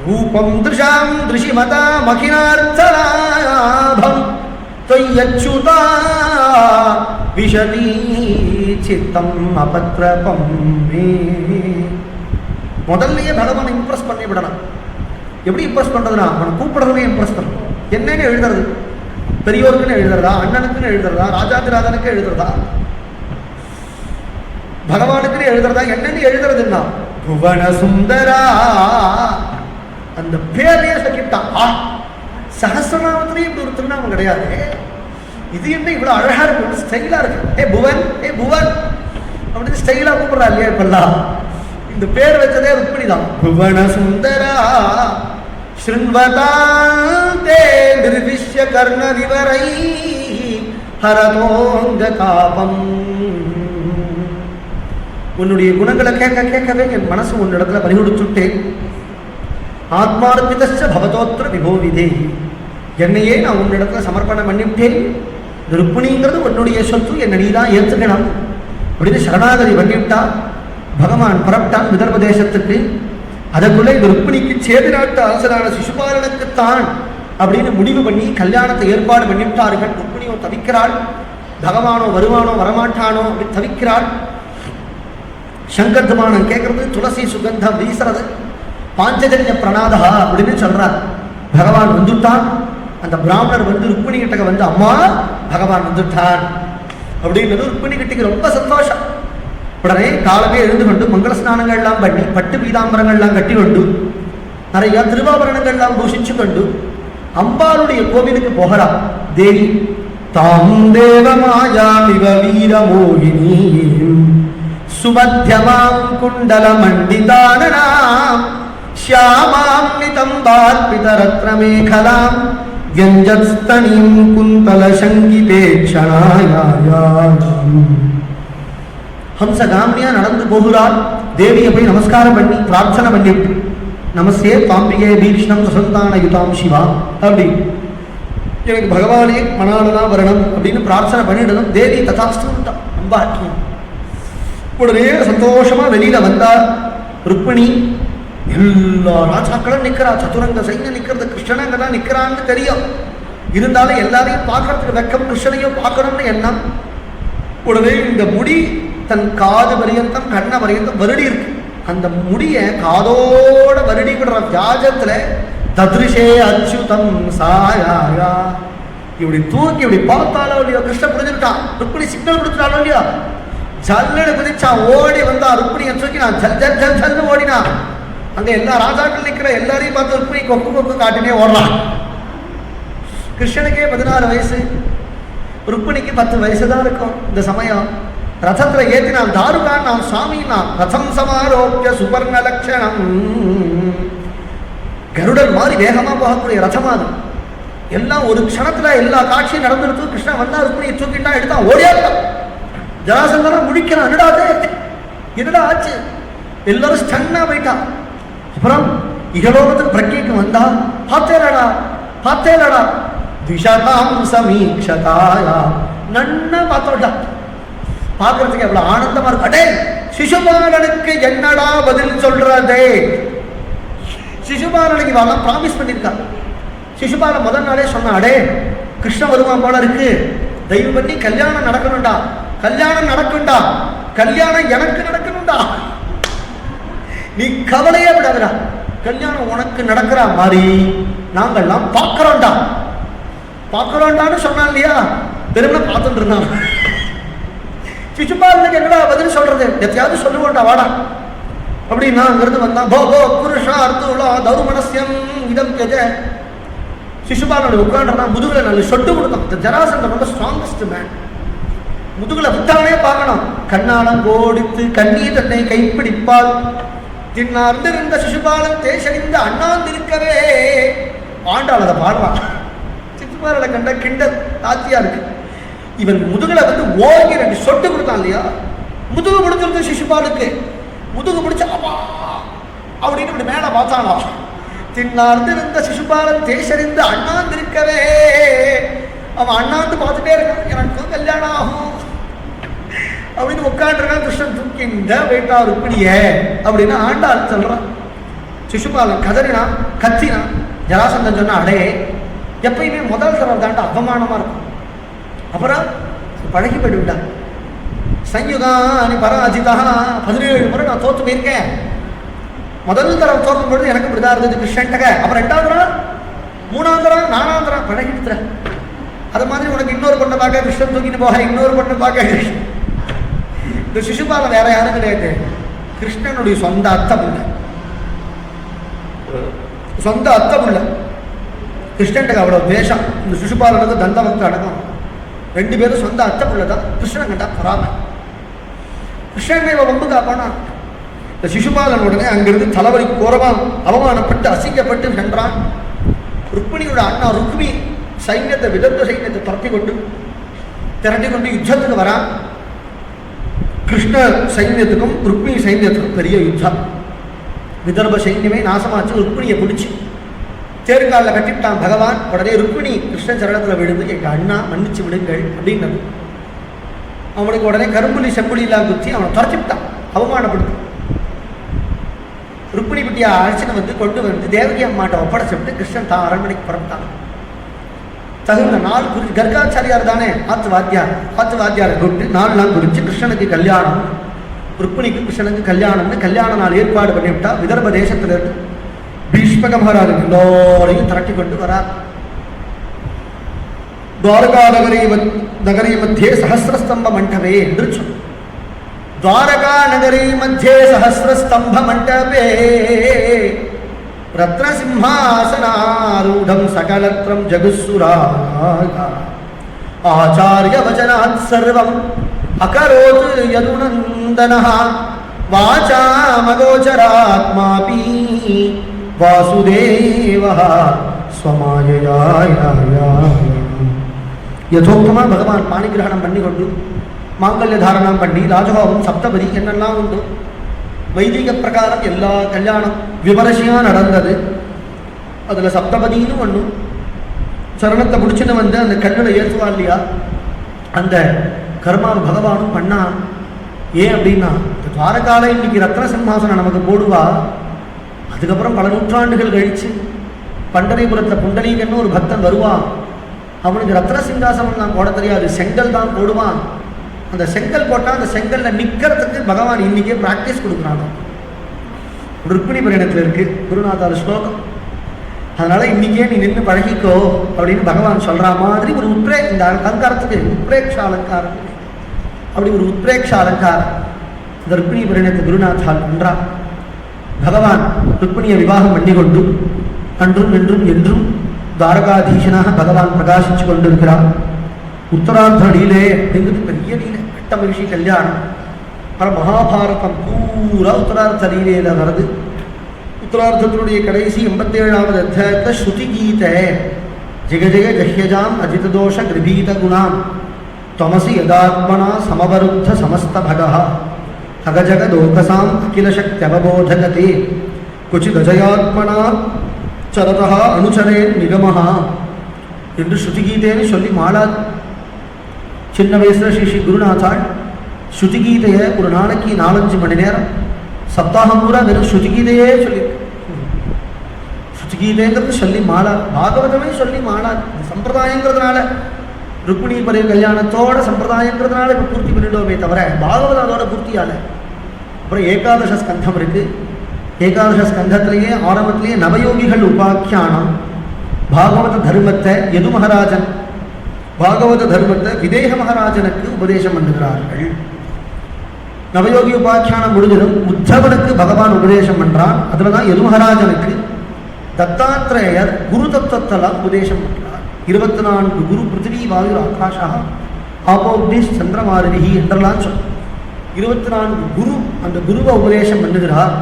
ரூபம் திருஷாம் திருஷிமதா மகினார்த்தலாபம் त्वय्यच्युता विशती चित्तम अपत्रपम मे. முதல்லயே பகவானை இம்ப்ரெஸ் பண்ணி விடணும். எப்படி இம்ப்ரெஸ் பண்றதுனா அவனை கூப்பிடுறதுனே இம்ப்ரெஸ் பண்ணணும். என்னன்னு எழுதுறது? பெரியோருக்குன்னு எழுதுறதா, அண்ணனுக்குன்னு எழுதுறதா, ராஜாதிராஜனுக்கு எழுதுறதா, பகவானுக்குன்னு எழுதுறதா, என்னன்னு எழுதுறதுன்னா புவன சுந்தரா அந்த பேரையே சொல்லிட்டான். சகசிரநாமத்திலேயே இப்படி ஒரு திருநாமம் கிடையாது. இது என்ன இவ்வளவு அழகா இருக்கு, ஸ்டைலா இருக்கு. ஏ புவன், ஏ புவன் அப்படின்னு ஸ்டைலா கூப்பிடுறா இல்லையா இப்பெல்லாம். இந்த பேர் வச்சதே ருக்மிணி தான். புவன சுந்தரா ஸ்ருண்வதாந்தே நிர்விஷ்ய கர்ண விவரை ஹரதோங்க காபம். உன்னுடைய குணங்களை கேட்க கேட்கவே என் மனசு உன்னிடத்துல பறிகொடுச்சுட்டேன். ஆத்மார்பிதச்ச பவதோத்திர விபோவிதே. என்னையே நான் உன்னிடத்துல சமர்ப்பணம் பண்ணிவிட்டேன். ருக்மிணிங்கிறது உன்னுடைய சொத்து, என்னை நீதான் ஏற்றுக்கணும் அப்படின்னு சரணாகதி பண்ணிவிட்டா. பகவான் புறப்பட்டான் விதர்ப தேசத்துக்கு. அதற்குள்ளே இந்த ருக்மிணிக்கு சேது நாட்டு அரசரான சிசுபாலனுக்குத்தான் அப்படின்னு முடிவு பண்ணி கல்யாணத்தை ஏற்பாடு பண்ணிவிட்டார்கள். ருக்மிணியோ தவிக்கிறாள். பகவானோ வருவானோ வரமாட்டானோ அப்படி தவிக்கிறாள். சங்கர்தமானம் கேட்கறது, துளசி சுகந்தம் வீசுறது, பாஞ்சஜன்ய பிரணாதா அப்படின்னு சொல்றார். பகவான் வந்துட்டான். அந்த பிராமணர் வந்து ருக்மிணி கிட்ட வந்து அம்மா பகவான் வந்துட்டான் அப்படின்றது ருக்மிணி கிட்டக்கு ரொம்ப சந்தோஷம். உடனே காலமே எழுந்து கொண்டு மங்கள ஸ்நானங்கள்லாம் பண்ணி பட்டு பீதாம்பரங்கள்லாம் கட்டி கொண்டு நிறைய திருவாபரணங்கள்லாம் பூஷிச்சு கொண்டு அம்பாளுடைய கோவிலுக்கு போகிறார் தேவி. தாம் தேவமாயாமிவ வீரமோகினீம் சுமத்யமாம் குண்டலமண்டிதானனாம் ஷ்யாமாம் நிதம்பார்பிதரத்னமேகலாம் व्यञ्जत्स्तनीं कुन्तलशङ्कितेक्षणायायाम् ஹம்சகாமியா நடந்து போகிறாள். தேவியை போய் நமஸ்காரம் பண்ணி பிரார்த்தனை பண்ணிவிட்டு நமஸ்தே பாம்பிகே பீஷ்ணம் சுசந்தான யுதாம் சிவா அப்படி எனக்கு பகவானே மணாலனா வரணும் அப்படின்னு பிரார்த்தனை பண்ணிடணும். தேவி ததாஸ்து அம்பாக்கியம். உடனே சந்தோஷமா வெளியில வந்தார் ருக்மிணி. எல்லா ராஜாக்களும் நிற்கிறா, சதுரங்க சைன்யம் நிற்கிறது, கிருஷ்ணன் அங்கதான் நிற்கிறான்னு தெரியும். இருந்தாலும் எல்லாரையும் பார்க்கறதுக்கு வெக்கம், கிருஷ்ணனையும் பார்க்கணும்னு எண்ணம். உடனே இந்த முடி தன் காது பரியந்தம் கண்ண பரியந்தம் வருடி இருக்கு. அந்த முடிய காதோட வருடி விடுற வியாஜத்துல தத்ருஷே அச்சுதம் சாயா இப்படி தூக்கி இப்படி பார்த்தாலோ இல்லையோ கிருஷ்ணன் புரிஞ்சுட்டான். ருக்மிணி சிக்னல் கொடுத்துட்டாலோ இல்லையோ ஜல்லுன்னு குதிச்சா ஓடி வந்தா. ருக்மிணியை தூக்கி நான் ஜல் ஜல் ஜல் ஜல்னு ஓடினா. அங்க எல்லா ராஜாக்கள் நிற்கிற எல்லாரையும் பார்த்து ருக்மிணி கொக்கு கொக்கு காட்டினே ஓடுறான். கிருஷ்ணனுக்கே 16 வயசு, ருக்மிணிக்கு 10 வயசு தான் இருக்கும். இந்த சமயம் ரதத்துல ஏத்தினான். தாருகான் நான் சுவாமினா ரதம் சமாரோக்கிய சுபர்ண லட்சணம். கருடன் மாதிரி வேகமா போகக்கூடிய ரதமா அது. எல்லாம் ஒரு க்ஷணத்துல எல்லா காட்சியும் நடந்துருக்கு. கிருஷ்ணன் வந்தா ருக்மிணியை தூக்கிட்டான், எடுத்தான், ஓடியாட்டான். ஜராசந்தரம் முடிக்கிறான். என்னடா ஆச்சு? எல்லாரும் ஸ்டன்னா போயிட்டான். அப்புறம் இகலோகத்துக்கு பிரக்ஞைக்கு வந்தா. பார்த்தேலடா விஷதாம் சமீக்ஷதாயா. நன்னா பார்த்தோட்டா. பார்க்கறதுக்கு எவ்வளவு ஆனந்தமா இருக்கு. அடே சிசுபாலனுக்கு என்னடா பதில் சொல்றதே? சிசுபாலனுக்கு இவெல்லாம் ப்ராமிஸ் பண்ணியிருக்கா. சிசுபாலன் முதல் நாளே சொன்னா, அடே கிருஷ்ண வருவான் போல இருக்கு, தயவு பண்ணி கல்யாணம் நடக்கணும்டா, கல்யாணம் நடக்கும்டா, கல்யாணம் எனக்கு நடக்கணும்டா, நீ கவலையே விடாதடா, கல்யாணம் உனக்கு நடக்கிற மாதிரி நாங்கள்லாம் பார்க்கிறோம்டான்னு சொன்னான் இல்லையா? திரும்ப பார்த்துட்டு இருந்தான். சிசுபாலனுக்கு என்னடா பதில் சொல்றது? எத்தையாவது சொல்லுவோம்டா வாடா அப்படின்னா அங்கிருந்து வந்தான். போ போ புருஷா அர்த்தா தௌர்மனஸ்யம் இதம் கெஜ. சிசுபாலன் உட்காந்துனா முதுகுல நல்ல சொட்டு கொடுத்தான். ஜராசந்தன் ரொம்ப ஸ்ட்ராங்கஸ்ட் மேன். முதுகுல விட்டானே பார்க்கணும். கண்ணாலம் கோடித்து கண்ணீர் தன்னை கைப்பிடிப்பால் தின்னார்ந்திருந்த சிசுபாலன் தேசறிந்த அண்ணாந்திருக்கவே. ஆண்டாள் அதை பாடுவான். சிசுபாலனை கண்ட கிண்டல் தாத்தியா இருக்கு. இவன் முதுகுல வந்து ஓங்கி 2 சொட்டு கொடுத்தான் இல்லையா? முதுகு முடிச்சிருந்த சிசுபாலுக்கு. முதுகு முடிச்சு அப்பா அப்படின்னு இப்படி மேல பார்த்தானா. தின்னார்ந்திருந்த சிசுபாலன் தேசறிந்த அண்ணாந்திருக்கவே. அவன் அண்ணாந்து பார்த்துட்டே இருக்கான், எனக்கு கல்யாணம் ஆகும் அப்படின்னு உட்காந்துருக்கான். கிருஷ்ணன் தூக்கிண்ட போயிட்டா ருக்மிணிய அப்படின்னு ஆண்டாள் சொல்றான். சிசுபாலன் கதறினா, கத்தினா. ஜராசந்தன் சொன்னா, அடே எப்பயுமே முதல் தடவை தாண்டா அவமானமா இருக்கும், அப்புறம் பழகி போயிட்டு விட்டான். சயுகானி பராஜிதா 17 முறை நான் தோத்து போயிருக்கேன். முதல் தடவை தோக்கும் பொழுது எனக்கு இப்படிதான் இருந்தது கிருஷ்ணன்டக. அப்புறம் 2வது தடவை, 3வது தடவை, 4வது தடவை பழகிட்டு. அது மாதிரி உனக்கு இன்னொரு பொண்ணை பார்க்க கிருஷ்ணன் தூக்கிட்டு போக, இன்னொரு பொண்ணை பார்க்க கிருஷ்ணன். இந்த சிசுபாலன் வேற யாரும் கிடையாது, கிருஷ்ணனுடைய சொந்த அத்தை புள்ள. சொந்த அத்தை புள்ள. கிருஷ்ணன்ட்டுக்கு அவ்வளவு தேசம். இந்த சிசுபாலனுக்கு தந்தவனுக்கு அடக்கம். 2 பேரும் சொந்த அத்தை புள்ள தான். கிருஷ்ணன் கண்டா பொறாம. கிருஷ்ணன் இவன் வம்பு காப்பானா. இந்த சிசுபாலன் உடனே அங்கிருந்து தலைவலி கோரமா அவமானப்பட்டு அசிங்கப்பட்டு சென்றான். ருக்மிணியோட அண்ணா ருக்மி சைன்யத்தை, விதர்ப சைன்யத்தை திரட்டி கொண்டு யுத்தத்துக்கு வரான். கிருஷ்ண சைன்யத்துக்கும் ருக்மிணி சைன்யத்துக்கும் பெரிய யுத்தம். விதர்ப சைன்யமே நாசமாச்சு. ருக்மிணியை பிடிச்சி தேர்காலில் கட்டிவிட்டான் பகவான். உடனே ருக்மிணி கிருஷ்ண சரணத்தில் விழுந்து, எங்க அண்ணா மன்னிச்சு விடுங்கள் அப்படின்னது. அவனுக்கு உடனே கரும்புலி செம்புலிலாம் குத்தி அவனை துரத்திவிட்டான், அவமானப்படுத்தி. ருக்மிணி குட்டியா அழைச்சின்னு வந்து கொண்டு வந்து தேவகி அம்மாட்ட ஒப்படைச்சிட்டு கிருஷ்ணன் தான் அரண்மனைக்கு புறப்பட்டான். தகுந்த நாள் குறித்து கர்காச்சாரியார் தானே ஆத்து வாத்தியாரை கூப்பிட்டு 4 நாள் குறித்து கிருஷ்ணனுக்கு கல்யாணம், ருக்மிணிக்கு கிருஷ்ணனுக்கு கல்யாணம்னு கல்யாண நாள் ஏற்பாடு பண்ணிவிட்டா. விதர்ப தேசத்திலிருந்து பீஷ்மக மகாராஜ் எல்லோரையும் திரட்டி கொண்டு வரார். துவாரகா நகரி மத்தியே சஹசிரஸ்தம்ப மண்டபே என்று சொன்ன. துவாரகா நகரி மத்தியே சஹசிரஸ்தம்ப மண்டபே ரத்னசிம்ஹாசனாரூடம் சகலத்ரம் ஜகுசுராக ஆச்சாரிய வச்சனாத் சர்வம் அகரோத் யதுநந்தனஹ வாசாமகோச்சராத்மாபி வாசுதேவஹ ஸ்வமாயயா யதோக்தமா பகவான் பாணிகிரகணம் பண்ணி கொண்டு மாங்கல்ய தாரணம் பண்ணி ராஜகோபம் சப்தபதி என்னெல்லாம் உண்டு வைதிக பிரகாரம் எல்லா கல்யாணம் விமரிசையா நடந்தது. அதுல சப்தபதினு ஒண்ணு சரணத்தை முடிச்சுன்னு வந்து அந்த கண்ணில் ஏற்றுவா இல்லையா, அந்த கர்மாவை பகவானும் பண்ணான். ஏன் அப்படின்னா துவாரகால இன்னைக்கு ரத்ன சிம்ஹாசனம் நமக்கு போடுவா. அதுக்கப்புறம் பல நூற்றாண்டுகள் கழிச்சு பண்டரிபுரத்தில் புண்டரீகன்னு ஒரு பக்தன் வருவான். அவனுக்கு ரத்ன சிங்காசனம் தான் போட தெரியாது, செங்கல் தான் போடுவான். அந்த செங்கல் போட்டால் அந்த செங்கல்ல நிற்கிறதுக்கு பகவான் இன்னைக்கே பிராக்டிஸ் கொடுக்குறாங்க. ருக்மிணி பரிணத்தில் இருக்கு குருநாதார் ஸ்லோகம். அதனால இன்னைக்கே நீ நின்று பழகிக்கோ அப்படின்னு பகவான் சொல்ற மாதிரி ஒரு இந்த அலங்காரத்துக்கு உத்ரேக்ஷ அலங்காரம், அப்படி ஒரு உத்ரேக்ஷ அலங்காரம் இந்த ருக்மிணி பரிணத்தை குருநாதால் பண்றான். பகவான் ருக்மிணியை விவாகம் பண்ணி கொண்டு அன்றும் என்றும் என்றும் துவாரகாதீசனாக பகவான் பிரகாசிச்சு கொண்டிருக்கிறார். உத்தரார்த்த லீலே அப்படிங்கிறது பெரிய லீலை, கட்ட மகிழ்ச்சி கல்யாணம். ஆனால் மகாபாரதம் பூரா உத்தரார்த்த லீலையில வருது. உத்தரார்த்தத்தினுடைய கடைசி 87வது அத்தியாயத்தில் ஸ்ருதி கீதை ஜெக ஜெக ஜஹ்யஜாம் அஜிததோஷ கிருபீத குணாம் தமசி யதாத்மனா சமவருத்த சமஸ்த பகா அகஜக லோகசாம் அகில சக்தி அவபோதகதே குச்சிதஜயாத்மனா சரதா அனுச்சரே நிகமஹா என்று ஸ்ருதிகீதைன்னு சொல்லி மாளாது. சின்ன வயசுல ஸ்ரீ குருநாதாள் ஸ்ருதிகீதையை ஒரு நாளைக்கு 4-5 மணி நேரம் சப்தாகம் பூரா வெறும் ஸ்ருதிகீதையே சொல்லி, ஸ்ருதிகீதைங்கிறது சொல்லி மாளார், பாகவதமே சொல்லி மாளார். சம்பிரதாயங்கிறதுனால ருக்மிணி பரி கல்யாணத்தோட சம்பிரதாயங்கிறதுனால இப்போ பூர்த்தி பண்ணிடுவோமே தவிர பாகவதம் அதோட பூர்த்தியால. அப்புறம் ஏகாதச ஸ்கந்தம் இருக்கு. ஏகாதச ஸ்கந்தத்திலேயே ஆரம்பத்திலேயே நவயோகிகள் உபாக்கியானம் பாகவத தர்மத்தை யது மகாராஜன் பாகவத தர்மத்தை விதேக மகாராஜனுக்கு உபதேசம் பண்ணுகிறார்கள். நவயோகி உபாக்கியானம் முடிஞ்சதும் உத்தவனுக்கு பகவான் உபதேசம் பண்றான். அதுலதான் யது மகாராஜனுக்கு தத்தாத்திரேயர் குரு தத்துவத்தெல்லாம் உபதேசம் பண்றார். 24 குரு பிருத்திவி வாயு ஆகாஷா ஆபோக்னிஷ் சந்திரமாருகி என்றெல்லாம் சொல் 24 குரு அந்த குருவை உபதேசம் பண்ணுகிறார்.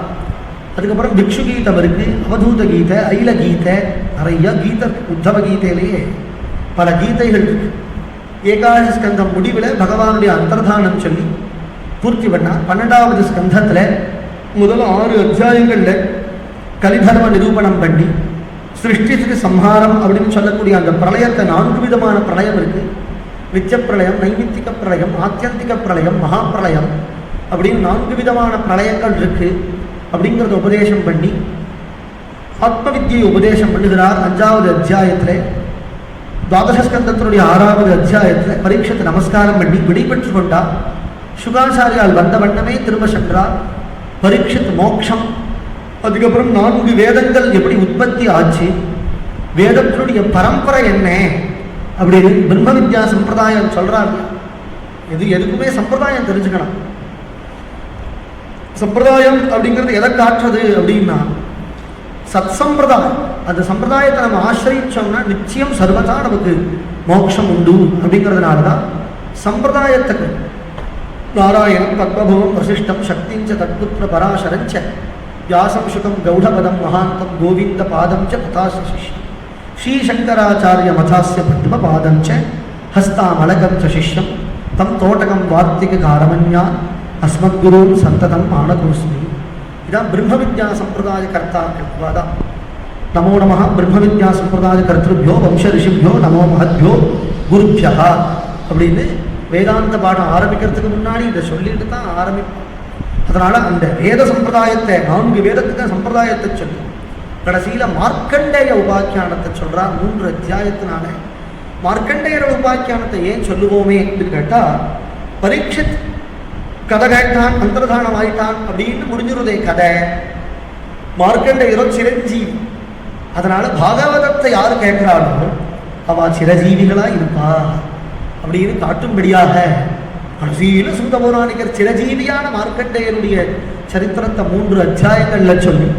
அதுக்கப்புறம் பிக்ஷு கீதம் இருக்கு, அவதூத கீதை, ஐல கீதை, நிறைய கீதை. உத்தவ கீதையிலேயே பல கீதைகள் இருக்கு. ஏகாதச ஸ்கந்தம் முடிவில் பகவானுடைய அந்தர்தானம் சொல்லி பூர்த்தி பண்ணா. 12வது ஸ்கந்தத்தில் முதல் 6 அத்தியாயங்களில் கலிதர்ம நிரூபணம் பண்ணி சிருஷ்டிக்கு சம்ஹாரம் அப்படின்னு சொல்லக்கூடிய அந்த பிரளயத்தை 4 விதமான பிரளயம் இருக்கு. நித்திய பிரளயம், நைமித்திக பிரளயம், ஆத்தியந்திக பிரளயம், மகாபிரளயம் அப்படின்னு 4 விதமான பிரளயங்கள் இருக்கு அப்படிங்கிறத உபதேசம் பண்ணி ஆத்ம வித்தியை உபதேசம் பண்ணுகிறார். 5வது அத்தியாயத்தில் துவாதசஸ்கந்தத்தினுடைய 6வது அத்தியாயத்தில் பரீட்சத்தை நமஸ்காரம் பண்ணி விடைபெற்று கொண்டார். சுகாச்சாரியால் வந்த வண்ணமே திரும்ப சென்றார். பரீட்சித் மோட்சம், அதுக்கப்புறம் 4 வேதங்கள் எப்படி உற்பத்தி ஆச்சு, வேதத்தினுடைய பரம்பரை என்ன அப்படின்னு பிரம்ம வித்யா சம்பிரதாயம் சொல்றாங்க. எதுக்குமே சம்பிரதாயம் தெரிஞ்சுக்கணும். சம்பிரதாயம் அப்படிங்கிறது எதை காட்டுறது அப்படின்னா சத் சம்பிரதாயம். அந்த சம்பிரதாயத்தை நம்ம ஆசிரியச்சோம்னா நிச்சயம் சர்வதா நமக்கு மோட்சம் உண்டு. அப்படிங்கிறதுனால தான் சம்பிரதாயத்துக்கு நாராயணம் பத்மபுவம் வசிஷ்டம் சக்திஞ்ச தத்புத்திர பராசரஞ்ச வியாசம் சுகம் கௌடபதம் மகாந்தம் கோவிந்த பாதம் ச ததாஸ்ய சிஷ்யம் ஸ்ரீசங்கராச்சாரிய மதாஸ்ய பத்ம பாதம் ச ஹஸ்தாமலகம் ச சிஷ்யம் தம் தோட்டகம் வார்த்திக காரமன்யா அஸ்மத்குருன் சந்ததம் ஆனதோஸ்மி. இதான் பிரம்ம வித்யா சம்பிரதாய கர்த்தாக்கள். தான் நமோ நம பிரம்ம வித்யா சம்பிரதாய கர்த்திருபியோ வம்ச ரிஷிபியோ நமோ மஹத்யோ குருபியா அப்படின்னு வேதாந்த பாடம் ஆரம்பிக்கிறதுக்கு முன்னாடி இதை சொல்லிட்டு தான் ஆரம்பிப்போம். அதனால அந்த வேத சம்பிரதாயத்தை 4 வேதத்துக்கு சம்பிரதாயத்தை சொல்லி கடைசியில மார்க்கண்டேய உபாக்கியானத்தை சொல்றார் 3 அத்தியாயத்தினால. மார்க்கண்டேயர உபாக்கியானத்தை ஏன் சொல்லுவோமே அப்படின்னு கேட்டா பரீட்சித் கதை கேட்டான், அந்தர்தானம் ஆயிட்டான் அப்படின்னு முடிஞ்சிருதே கதை. மார்க்கண்டேயரோ சிரஞ்சீவி. அதனால பாகவதத்தை யாரு கேட்கிறாளோ அவ சிரஜீவிகளா இருப்பா அப்படின்னு காட்டும்படியாக கடைசியில சுத்த பௌராணிகர் சிரஜீவியான மார்க்கண்டேயருடைய சரித்திரத்தை 3 அத்தியாயங்கள்ல சொல்லி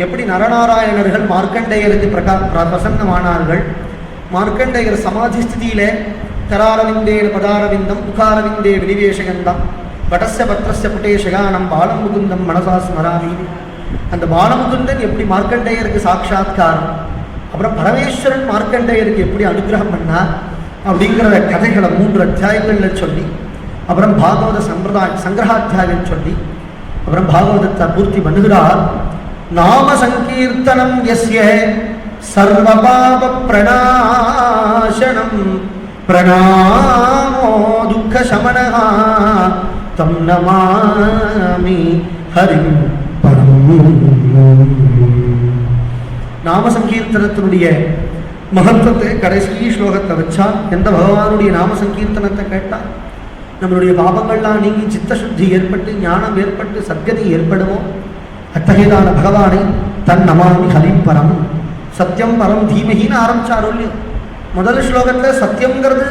எப்படி நரநாராயணர்கள் மார்க்கண்டேயருக்கு பிரசன்னமானார்கள், மார்க்கண்டேயர் சமாதி ஸ்திதியிலே கராரவிந்தேன பதாரவிந்தம் முகாரவிந்தே வினிவேஷகந்தம் வடஸ்ய பத்ரஸ்ய புட்டேஷகானம் பாலமுகுந்தம் மனசா ஸ்மராமி. அந்த பாலமுகுந்தன் எப்படி மார்க்கண்டேயருக்கு சாட்சாத்காரம், அப்புறம் பரமேஸ்வரன் மார்க்கண்டேயருக்கு எப்படி அனுகிரகம் பண்ணார் அப்படிங்கிற கதைகளை 3 அத்தியாயங்களில் சொல்லி, அப்புறம் பாகவத சங்கிரகாத்தியாயம் சொல்லி, அப்புறம் பாகவதத்தை பூர்த்தி பண்ணுகிறார். நாம சங்கீர்த்தனம் யஸ்ய சர்வபாப பிரணாசனம் பிரணாமோ துக்க சமனஹ தம் நமாமி ஹரிம் பரம். நாம சங்கீர்த்தனத்தினுடைய மகத்துவத்தை கடைசி ஸ்லோகத்தை வச்சா, எந்த பகவானுடைய நாம சங்கீர்த்தனத்தை கேட்டா நம்மளுடைய பாபங்கள்லாம் நீங்கி சித்தசுத்தி ஏற்பட்டு ஞானம் ஏற்பட்டு சத்கதி ஏற்படுமோ அத்தகையதான பகவானை தன் நமாமி ஹரிம் பரம். சத்தியம் பரம் தீமகின்னு ஆரம்பிச்சாரோ இல்லையோ, முதல் ஸ்லோகத்தில் சத்தியம்ங்கிறது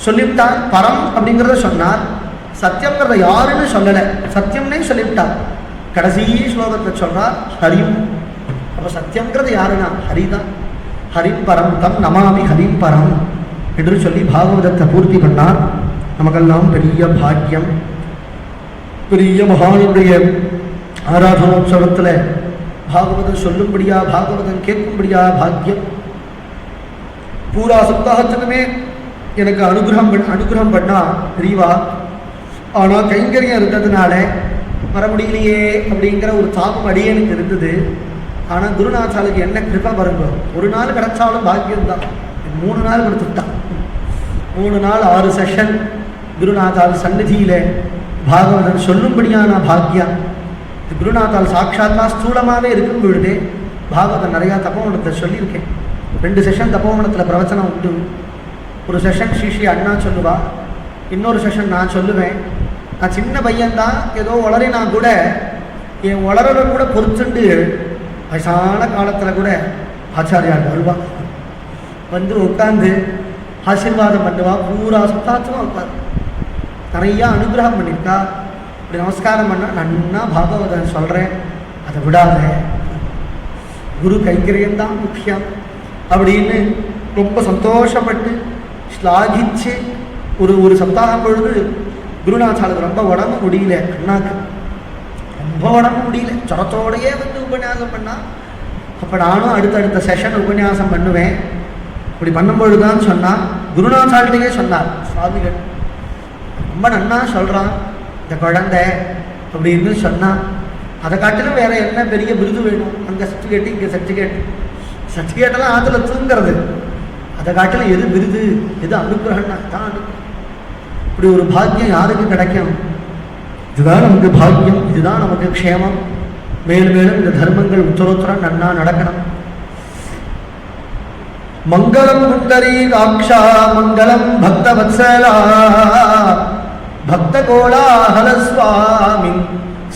சொல்லிவிட்டார், பரம் அப்படிங்கிறத சொன்னார். சத்தியம்ங்கிறத யாருன்னு சொல்லலை, சத்தியம்னே சொல்லிவிட்டார். கடைசி ஸ்லோகத்தை சொல்றார் ஹரிம். அப்போ சத்தியம்ங்கிறது யாருன்னா ஹரிதான். ஹரிம் பரம் தம் நமாமி ஹரிம் பரம் என்று சொல்லி பாகவதத்தை பூர்த்தி பண்ணார். நமக்கெல்லாம் பெரிய பாக்கியம். பெரிய மகானுடைய ஆராதனோற்சவத்தில் பாகவதம் சொல்லும்படியா பாகவதம் கேட்கும்படியா பாக்கியம். பூரா சப்தாகத்துக்குமே எனக்கு அனுகிரகம் பண்ணா தெரியவா. ஆனால் கைங்கரியம் இருந்ததுனால வர முடியலையே அப்படிங்கிற ஒரு தாபம் அடியனுக்கு இருந்தது. ஆனால் குருநாத்தாளுக்கு என்ன கிருபா பாருங்க, ஒரு நாள் கிடைச்சாலும் பாக்கியம்தான். 3 நாள் கொடுத்துட்டான். 3 நாள் 6 செஷன் குருநாத்தாள் சந்நிதியில் பாகவதன் சொல்லும்படியான பாக்கியம். குருநாத்தாள் சாட்சாத்தா ஸ்தூலமாகவே இருக்கும் பொழுதே பாகவதன் நிறையா தப்போவனத்தை சொல்லியிருக்கேன். 2 செஷன் தப்போவனத்தில் பிரவச்சனம் உண்டு. ஒரு செஷன் ஸ்ரீ அண்ணா சொல்லுவா, இன்னொரு செஷன் நான் சொல்லுவேன். நான் சின்ன பையன்தான், ஏதோ வளரினா கூட என் வளரலை கூட பொறுத்துண்டு வயசான காலத்தில் கூட ஆச்சாரியார் வருவா, வந்து உட்காந்து ஆசீர்வாதம் பண்ணுவா. பூரா சுத்தாச்சுமா உட்காந்து நிறையா அனுகிரகம் பண்ணியிருக்கா. இப்படி நமஸ்காரம் பண்ணால் நன்னா பாகவதன் சொல்கிறேன், அதை விடாத, குரு கைங்கரியம்தான் முக்கியம் அப்படின்னு ரொம்ப சந்தோஷப்பட்டு ஸ்லாகிச்சு ஒரு சப்தாகம் பொழுது குருநாத்தாளுக்கு ரொம்ப உடம்பு முடியல, அண்ணாக்கு ரொம்ப உடம்பு முடியல, ஜரத்தோடையே வந்து உபன்யாசம் பண்ணால். அப்போ நானும் அடுத்தடுத்த செஷன் உபன்யாசம் பண்ணுவேன். இப்படி பண்ணும்பொழுதுதான் சொன்னால் குருநாத்தாள்கிட்டே சொன்னார் சுவாமிகள், ரொம்ப நன்னா சொல்கிறான் இந்த குழந்தை அப்படின்னு சொன்னால், அதை காட்டிலும் வேற என்ன பெரிய விருது வேணும்? அங்கே சர்டிஃபிகேட்டு இங்கே சர்டிஃபிகேட்டெல்லாம் ஆற்றுல தூங்கிறது, அதை காட்டிலும் எது விருது எது அனுகிரகம்னா தான் அனுகிரகம். இப்படி ஒரு பாக்கியம் யாருக்கு கிடைக்கும்? இதுதான் நமக்கு பாக்கியம், இதுதான் நமக்கு க்ஷேமம். மேலும் மேலும் இந்த தர்மங்கள் உத்தரோத்தரம் நன்னா நடக்கணும். மங்களம் புண்டரீகாக்ஷா மங்களம் பக்தவத்சலா பக்த கோலாஹல சுவாமி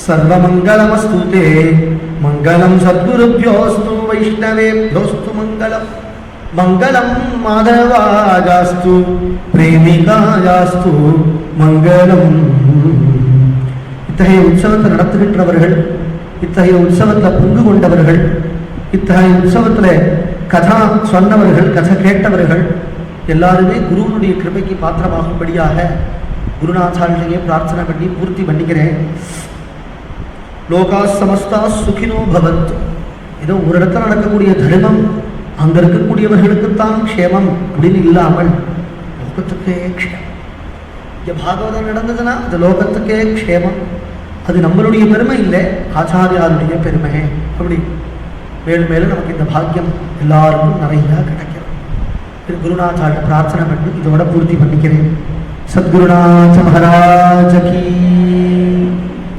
சர்வமங்கலமஸ்து தே மங்களம் சத்குருப்யோஸ்து வைஷ்ணவேப்யோஸ்து மங்களம் மங்களம் மாதவாஜாஸ்து பிரேமிகாஜாஸ்து மங்களம். இத்தகைய உற்சவத்தை நடத்துகின்றவர்கள், இத்தகைய உற்சவத்தில் பங்கு கொண்டவர்கள், இத்தகைய உற்சவத்தில் கதா சொன்னவர்கள், கதை கேட்டவர்கள் எல்லாருமே குருவனுடைய கிருபைக்கு பாத்திரமாகும்படியாக குருநாத்தாளிலேயே பிரார்த்தனை பண்ணி பூர்த்தி பண்ணிக்கிறேன். லோகா சமஸ்தா சுகினோ பவத். ஏதோ ஒரு இடத்துல நடக்கக்கூடிய தர்மம் அங்கே இருக்கக்கூடியவர்களுக்குத்தான் க்ஷேமம் அப்படின்னு இல்லாமல் லோகத்துக்கே க்ஷேமம். இங்கே பாகவதம் நடந்ததுன்னா அது லோகத்துக்கே க்ஷேமம். அது நம்மளுடைய பெருமை இல்லை, ஆச்சாரியாருடைய பெருமை. அப்படி மேலும் மேலும் நமக்கு இந்த பாக்கியம் எல்லாருக்கும் நிறையா கிடைக்கும். திரு குருநாத்தாட்ட பிரார்த்தனை பண்ணி இதோட பூர்த்தி பண்ணிக்கிறேன். சத்குருநாத மகாராஜ கீ